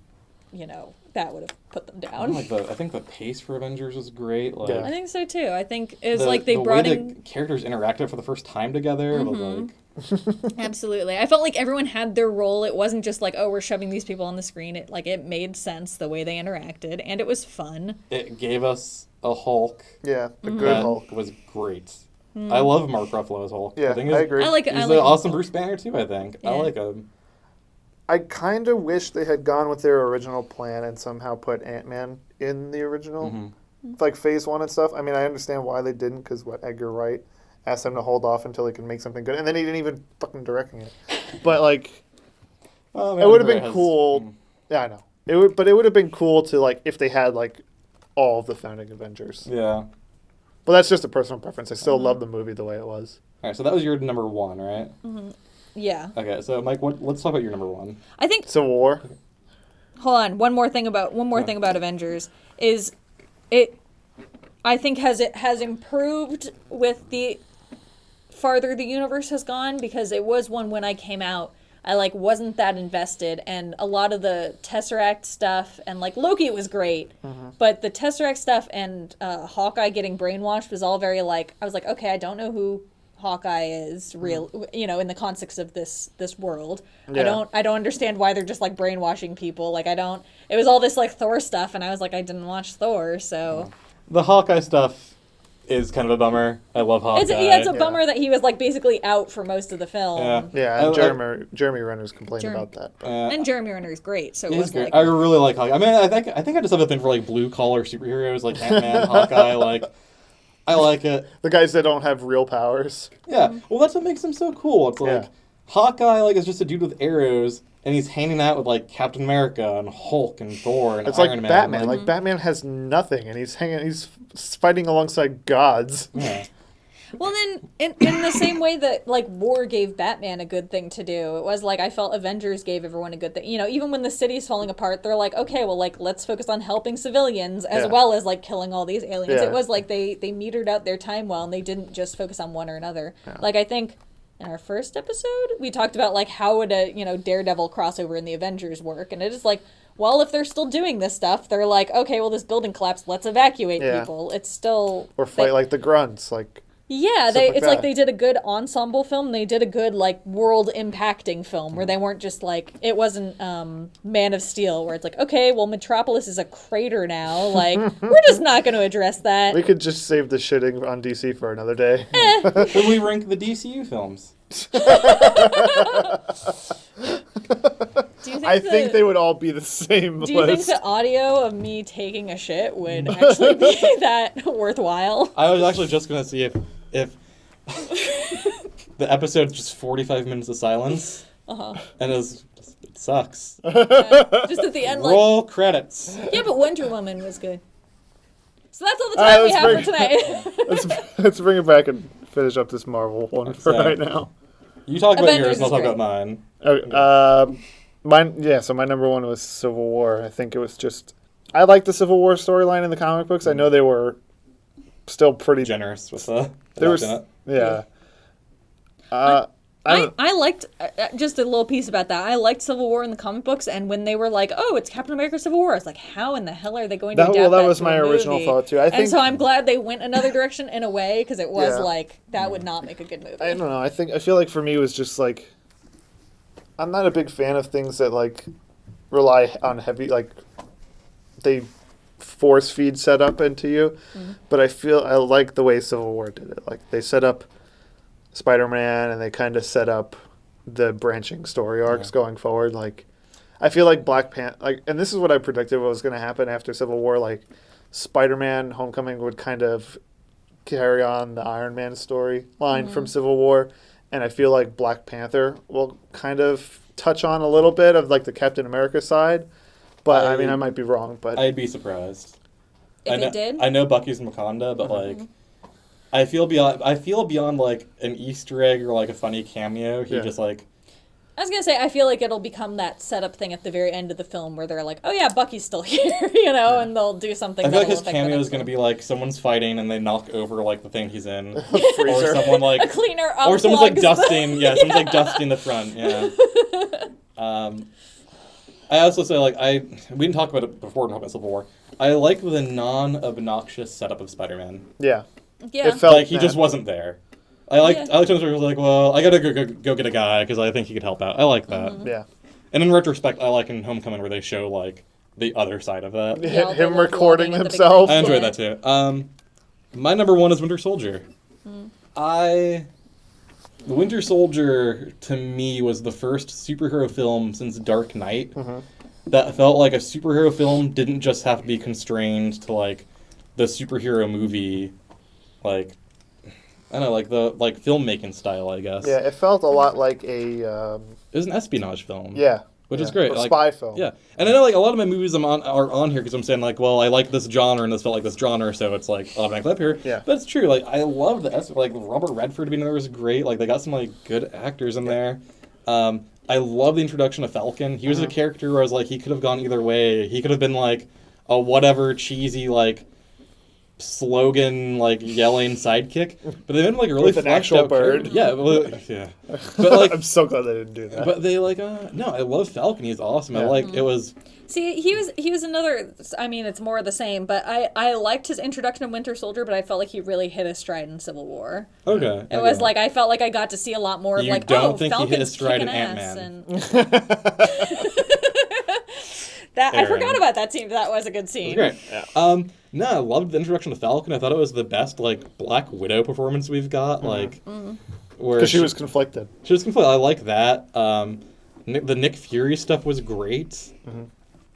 Speaker 2: you know, that would have put them down.
Speaker 3: I think the pace for Avengers was great. Like,
Speaker 2: I think so too. I think it was like they brought
Speaker 3: way
Speaker 2: in
Speaker 3: the characters interacted for the first time together was like.
Speaker 2: Absolutely. I felt like everyone had their role. It wasn't just like, oh, we're shoving these people on the screen. It made sense the way they interacted, and it was fun.
Speaker 3: It gave us a Hulk.
Speaker 1: Yeah, the good Hulk
Speaker 3: Was great. I love Mark Ruffalo as Hulk.
Speaker 1: Yeah, I agree.
Speaker 2: He's
Speaker 3: an awesome Bruce Banner too, I think.
Speaker 2: Yeah.
Speaker 3: I like him.
Speaker 1: I kind of wish they had gone with their original plan and somehow put Ant-Man in the original, like Phase 1 and stuff. I mean, I understand why they didn't, because Edgar Wright asked them to hold off until he could make something good, and then he didn't even fucking directing it. But like, it would have been cool. Yeah, I know. But it would have been cool to like if they had like all of the founding Avengers.
Speaker 3: Yeah.
Speaker 1: But that's just a personal preference. I still love the movie the way it was.
Speaker 3: All right, so that was your number one, right?
Speaker 2: Yeah.
Speaker 3: Okay, so Mike, let's talk about your number one.
Speaker 2: I think
Speaker 1: Civil War.
Speaker 2: hold on, one more thing about Avengers is it I think has improved with the farther the universe has gone, because it was one when I came out I like wasn't that invested, and a lot of the Tesseract stuff and like Loki was great, but the Tesseract stuff and Hawkeye getting brainwashed was all very like I was like, okay, I don't know who Hawkeye is real, you know, in the context of this world.
Speaker 1: Yeah.
Speaker 2: I don't understand why they're just like brainwashing people. Like it was all this like Thor stuff, and I was like, I didn't watch Thor, so
Speaker 3: The Hawkeye stuff is kind of a bummer. I love Hawkeye.
Speaker 2: it's a bummer that he was like basically out for most of the film.
Speaker 1: Yeah, and Jeremy Renner's complained about that. But.
Speaker 2: And Jeremy Renner is great, so it
Speaker 3: He's
Speaker 2: was
Speaker 3: great.
Speaker 2: like
Speaker 3: I really like Hawkeye. I mean, I think I just have a thing for like blue collar superheroes like Ant-Man, Hawkeye. Like, I like it.
Speaker 1: The guys that don't have real powers.
Speaker 3: Yeah. Well, that's what makes him so cool. It's like Hawkeye is just a dude with arrows, and he's hanging out with like Captain America and Hulk and Thor and
Speaker 1: It's
Speaker 3: Iron
Speaker 1: like
Speaker 3: Man.
Speaker 1: Batman. Like Batman has nothing, and he's fighting alongside gods.
Speaker 3: Yeah.
Speaker 2: Well, then, in the same way that, like, war gave Batman a good thing to do, it was, like, I felt Avengers gave everyone a good thing. You know, even when the city's falling apart, they're like, okay, well, like, let's focus on helping civilians as well as, like, killing all these aliens.
Speaker 1: Yeah.
Speaker 2: It was, like, they metered out their time well, and they didn't just focus on one or another. Yeah. Like, I think in our first episode, we talked about, like, how would a, Daredevil crossover in the Avengers work, and it is, like, well, if they're still doing this stuff, they're like, okay, well, this building collapsed, let's evacuate people. It's still...
Speaker 1: Or fight like the grunts, like...
Speaker 2: Yeah, like they did a good ensemble film. They did a good like world impacting film where they weren't just like it wasn't Man of Steel where it's like, okay, well Metropolis is a crater now. Like we're just not going to address that.
Speaker 1: We could just save the shitting on DC for another day.
Speaker 3: Should we rank the DCU films?
Speaker 1: I think they would all be the same list.
Speaker 2: Do you think the audio of me taking a shit would actually be that worthwhile?
Speaker 3: I was actually just going to see if the episode's just 45 minutes of silence, and it sucks.
Speaker 2: Just at the end, like...
Speaker 3: Roll credits.
Speaker 2: Yeah, but Wonder Woman was good. So that's all the time we have for tonight.
Speaker 1: Let's bring it back and finish up this Marvel one for right now.
Speaker 3: You talk about
Speaker 2: Avengers
Speaker 3: yours, and I'll talk
Speaker 2: great.
Speaker 3: about mine.
Speaker 1: Okay, so my number one was Civil War. I think it was just... I like the Civil War storyline in the comic books. I know they were still pretty...
Speaker 3: Generous with the...
Speaker 1: There was, yeah.
Speaker 2: I liked, just a little piece about that, I liked Civil War in the comic books, and when they were like, oh, it's Captain America Civil War, I was like, how in the hell are they going to adapt that
Speaker 1: that was
Speaker 2: to
Speaker 1: my
Speaker 2: a
Speaker 1: original
Speaker 2: movie?
Speaker 1: thought, too.
Speaker 2: And so I'm glad they went another direction in a way, because it was like, that would not make a good movie.
Speaker 1: I don't know. I feel like for me it was just like... I'm not a big fan of things that, like, rely on heavy, like, they force feed setup into you. But I like the way Civil War did it. Like, they set up Spider-Man and they kind of set up the branching story arcs going forward. Like, I feel like Black Panther, like, and this is what I predicted what was going to happen after Civil War. Like, Spider-Man: Homecoming would kind of carry on the Iron Man storyline
Speaker 2: Mm-hmm.
Speaker 1: from Civil War, and I feel like Black Panther will kind of touch on a little bit of like the Captain America side. But I mean, I might be wrong. But
Speaker 3: I'd be surprised.
Speaker 2: If it did?
Speaker 3: I know Bucky's in Wakanda, but like, I feel beyond like an Easter egg or like a funny cameo. He
Speaker 1: Yeah.
Speaker 3: just like.
Speaker 2: I was gonna say, I feel like it'll become that setup thing at the very end of the film where they're like, "Oh yeah, Bucky's still here," you know, and they'll do something.
Speaker 3: I feel like
Speaker 2: that'll
Speaker 3: his
Speaker 2: affect the
Speaker 3: cameo
Speaker 2: next
Speaker 3: is going to
Speaker 2: one.
Speaker 3: be like someone's fighting and they knock over like the thing he's in, or
Speaker 1: Freezer.
Speaker 3: someone like
Speaker 2: a cleaner,
Speaker 3: or someone's like
Speaker 2: unplugs
Speaker 3: dusting. Yeah, someone's like dusting the front. Yeah. I also say like we didn't talk about it before we talked about Civil War. I like the non-obnoxious setup of Spider-Man.
Speaker 1: yeah,
Speaker 2: Yeah,
Speaker 1: it felt
Speaker 3: Like he just wasn't there. I liked
Speaker 2: Yeah.
Speaker 3: I liked times where he was like, well, I gotta go get a guy because I think he could help out. I like that.
Speaker 1: yeah.
Speaker 3: And in retrospect, I like in Homecoming where they show like the other side of that.
Speaker 2: Yeah, all the
Speaker 1: Him
Speaker 2: little
Speaker 1: recording
Speaker 2: vlogging at the
Speaker 1: himself.
Speaker 3: I
Speaker 2: beginning.
Speaker 3: enjoyed
Speaker 2: Yeah.
Speaker 3: that too. My number one is Winter Soldier. The Winter Soldier to me was the first superhero film since Dark Knight that felt like a superhero film didn't just have to be constrained to like the superhero movie, like I don't know, like the filmmaking style, I guess.
Speaker 1: Yeah, it felt a lot like a
Speaker 3: It was an espionage film.
Speaker 1: yeah,
Speaker 3: Which is
Speaker 1: yeah,
Speaker 3: great.
Speaker 1: a
Speaker 3: Like,
Speaker 1: spy film.
Speaker 3: Yeah, and I know like a lot of my movies are on here because I'm saying like, well, I like this genre and this felt like this genre, so it's like automatically up here.
Speaker 1: Yeah.
Speaker 3: But it's true. Like I love like Robert Redford being in there was great. Like they got some like good actors in there. I love the introduction of Falcon. He was a character where I was like, he could have gone either way. He could have been like a whatever cheesy like slogan like yelling sidekick, but they made him like a really
Speaker 1: With an
Speaker 3: fleshed
Speaker 1: actual
Speaker 3: out
Speaker 1: bird.
Speaker 3: character. Yeah, well, yeah. But like
Speaker 1: I'm so glad they didn't do that.
Speaker 3: but they like no, I love Falcon. He's awesome. I
Speaker 1: Yeah.
Speaker 3: like it was.
Speaker 2: See, he was another. I mean, it's more of the same. But I liked his introduction of Winter Soldier, but I felt like he really hit his stride in Civil War.
Speaker 3: Okay.
Speaker 2: It was like I felt like I got to see a lot more of
Speaker 3: You
Speaker 2: like,
Speaker 3: don't
Speaker 2: oh,
Speaker 3: think he hit his
Speaker 2: Falcon's
Speaker 3: stride
Speaker 2: kicking
Speaker 3: in
Speaker 2: ass,
Speaker 3: Ant-Man.
Speaker 2: and that I
Speaker 3: Erin.
Speaker 2: forgot about that scene. That was a good
Speaker 3: It
Speaker 2: scene.
Speaker 3: was great. No, I loved the introduction of Falcon. I thought it was the best like Black Widow performance we've got. Like where
Speaker 1: Because she was conflicted.
Speaker 3: she was complete. I like that. The Nick Fury stuff was great.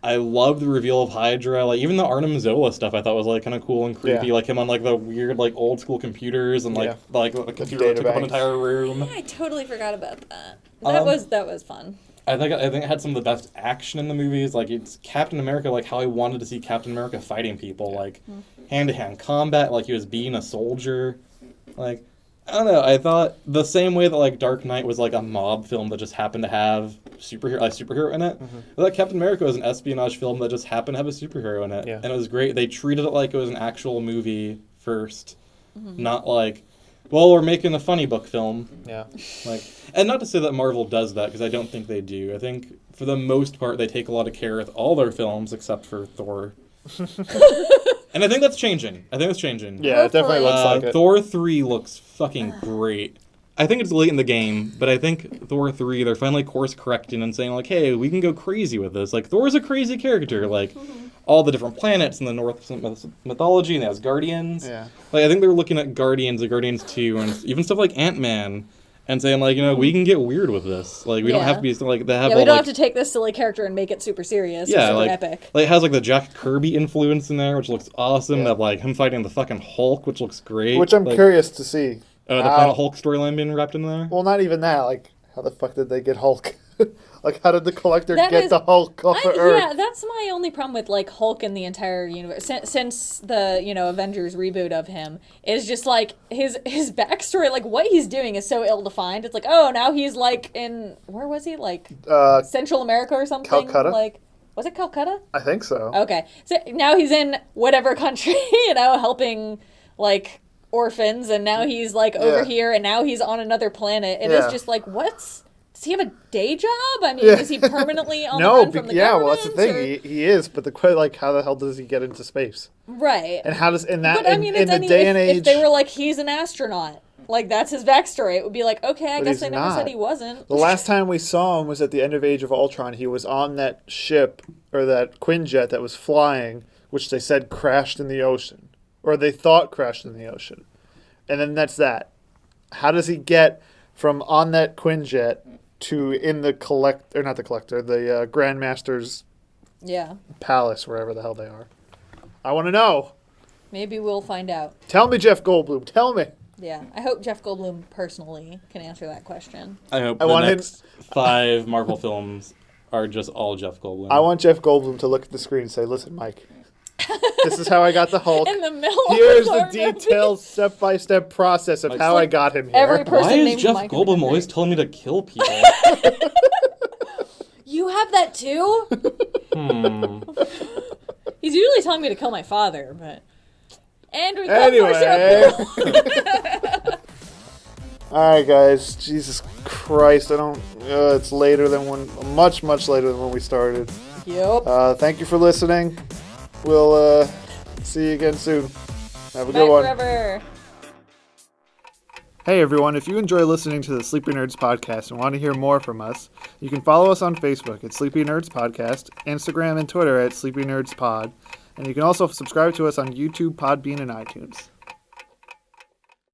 Speaker 3: I love the reveal of Hydra. Like even the Arnim Zola stuff, I thought was like kind of cool and creepy.
Speaker 1: Yeah.
Speaker 3: Like him on like the weird like old school computers and like
Speaker 1: Yeah.
Speaker 3: like the computer took up an
Speaker 1: databank.
Speaker 3: entire room.
Speaker 2: I totally forgot about that. That was fun.
Speaker 3: I think it had some of the best action in the movies. Like it's Captain America, like how I wanted to see Captain America fighting people, like hand-to-hand combat, like he was being a soldier. Like I don't know. I thought the same way that like Dark Knight was like a mob film that just happened to have a superhero in it. I thought Captain America was an espionage film that just happened to have a superhero in it,
Speaker 1: Yeah.
Speaker 3: and it was great. They treated it like it was an actual movie first, not like, well, we're making a funny book film.
Speaker 1: Yeah.
Speaker 3: Like, and not to say that Marvel does that, because I don't think they do. I think, for the most part, they take a lot of care with all their films, except for Thor. And I think that's changing.
Speaker 1: Yeah, it definitely looks like it.
Speaker 3: Thor 3 looks fucking great. I think it's late in the game, but I think Thor 3, they're finally course-correcting and saying, like, hey, we can go crazy with this. Like, Thor's a crazy character. Like, all the different planets and the Norse mythology and the Asgardians.
Speaker 1: Yeah.
Speaker 3: Like, I think they're looking at Guardians, the Guardians 2, and even stuff like Ant-Man, and saying, like, you know, we can get weird with this. Like, we don't have to be, like, they have
Speaker 2: Yeah,
Speaker 3: all,
Speaker 2: we don't
Speaker 3: like,
Speaker 2: have to take this silly character and make it super serious.
Speaker 3: yeah,
Speaker 2: or super
Speaker 3: like,
Speaker 2: epic.
Speaker 3: like, it has, like, the Jack Kirby influence in there, which looks awesome.
Speaker 1: Yeah.
Speaker 3: That, like, him fighting the fucking Hulk, which looks great.
Speaker 1: Which I'm
Speaker 3: like,
Speaker 1: curious to see.
Speaker 3: the
Speaker 1: how-
Speaker 3: Planet Hulk storyline being wrapped in there.
Speaker 1: Well, not even that. Like, how the fuck did they get Hulk? Like, how did the Collector
Speaker 2: That
Speaker 1: get
Speaker 2: is-
Speaker 1: the Hulk off of Earth?
Speaker 2: Yeah, that's my only problem with like Hulk in the entire universe since the Avengers reboot of him is just like his backstory, like what he's doing is so ill defined. It's like, oh, now he's like in where was he, like Central America or something?
Speaker 1: Calcutta?
Speaker 2: Like, was it Calcutta?
Speaker 1: I think so.
Speaker 2: Okay, so now he's in whatever country, helping like orphans, and now he's like over
Speaker 1: Yeah.
Speaker 2: here, and now he's on another planet. It
Speaker 1: Yeah.
Speaker 2: is just like, does he have a day job? I mean,
Speaker 1: Yeah.
Speaker 2: is he permanently on the
Speaker 1: No,
Speaker 2: run from the
Speaker 1: yeah, well, that's the
Speaker 2: government,
Speaker 1: thing.
Speaker 2: or-
Speaker 1: He is, but the question, like, how the hell does he get into space?
Speaker 2: Right.
Speaker 1: And how does in that
Speaker 2: But I mean,
Speaker 1: in
Speaker 2: it's
Speaker 1: the day and age?
Speaker 2: if they were like, he's an astronaut, like that's his backstory, it would be like, okay, I
Speaker 1: But
Speaker 2: guess
Speaker 1: he's
Speaker 2: they never
Speaker 1: not.
Speaker 2: said he wasn't.
Speaker 1: The last time we saw him was at the end of Age of Ultron. He was on that ship, or that Quinjet that was flying, which they said crashed in the ocean. Or they thought crashed in the ocean. And then that's that. How does he get from on that Quinjet to in the the Grandmaster's
Speaker 2: Yeah.
Speaker 1: palace, wherever the hell they are? I want to know.
Speaker 2: Maybe we'll find out.
Speaker 1: Tell me, Jeff Goldblum. Tell me.
Speaker 2: Yeah, I hope Jeff Goldblum personally can answer that question.
Speaker 3: I hope
Speaker 1: I
Speaker 3: the
Speaker 1: want him-
Speaker 3: next 5 Marvel films are just all Jeff Goldblum.
Speaker 1: I want Jeff Goldblum to look at the screen and say, "Listen, Mike, this is how I got the Hulk.
Speaker 2: In the middle
Speaker 1: Here's
Speaker 2: of
Speaker 1: the
Speaker 2: Thor movie.
Speaker 1: detailed step-by-step process of how I got him here."
Speaker 2: every person
Speaker 3: Why is
Speaker 2: named
Speaker 3: Jeff
Speaker 2: Mike
Speaker 3: Goldblum
Speaker 2: in the
Speaker 3: always
Speaker 2: movie.
Speaker 3: telling me to kill people?
Speaker 2: You have that too? He's usually telling me to kill my father, but... And we got
Speaker 1: Anyway.
Speaker 2: Marshall.
Speaker 1: All right, guys. Jesus Christ, I don't. It's later than much later than when we started.
Speaker 2: Yep.
Speaker 1: Thank you for listening. We'll see you again soon. Have a good
Speaker 2: Bye
Speaker 1: one.
Speaker 2: forever.
Speaker 1: Hey everyone, if you enjoy listening to the Sleepy Nerds podcast and want to hear more from us, you can follow us on Facebook at Sleepy Nerds Podcast, Instagram and Twitter at Sleepy Nerds Pod, and you can also subscribe to us on YouTube, Podbean, and iTunes.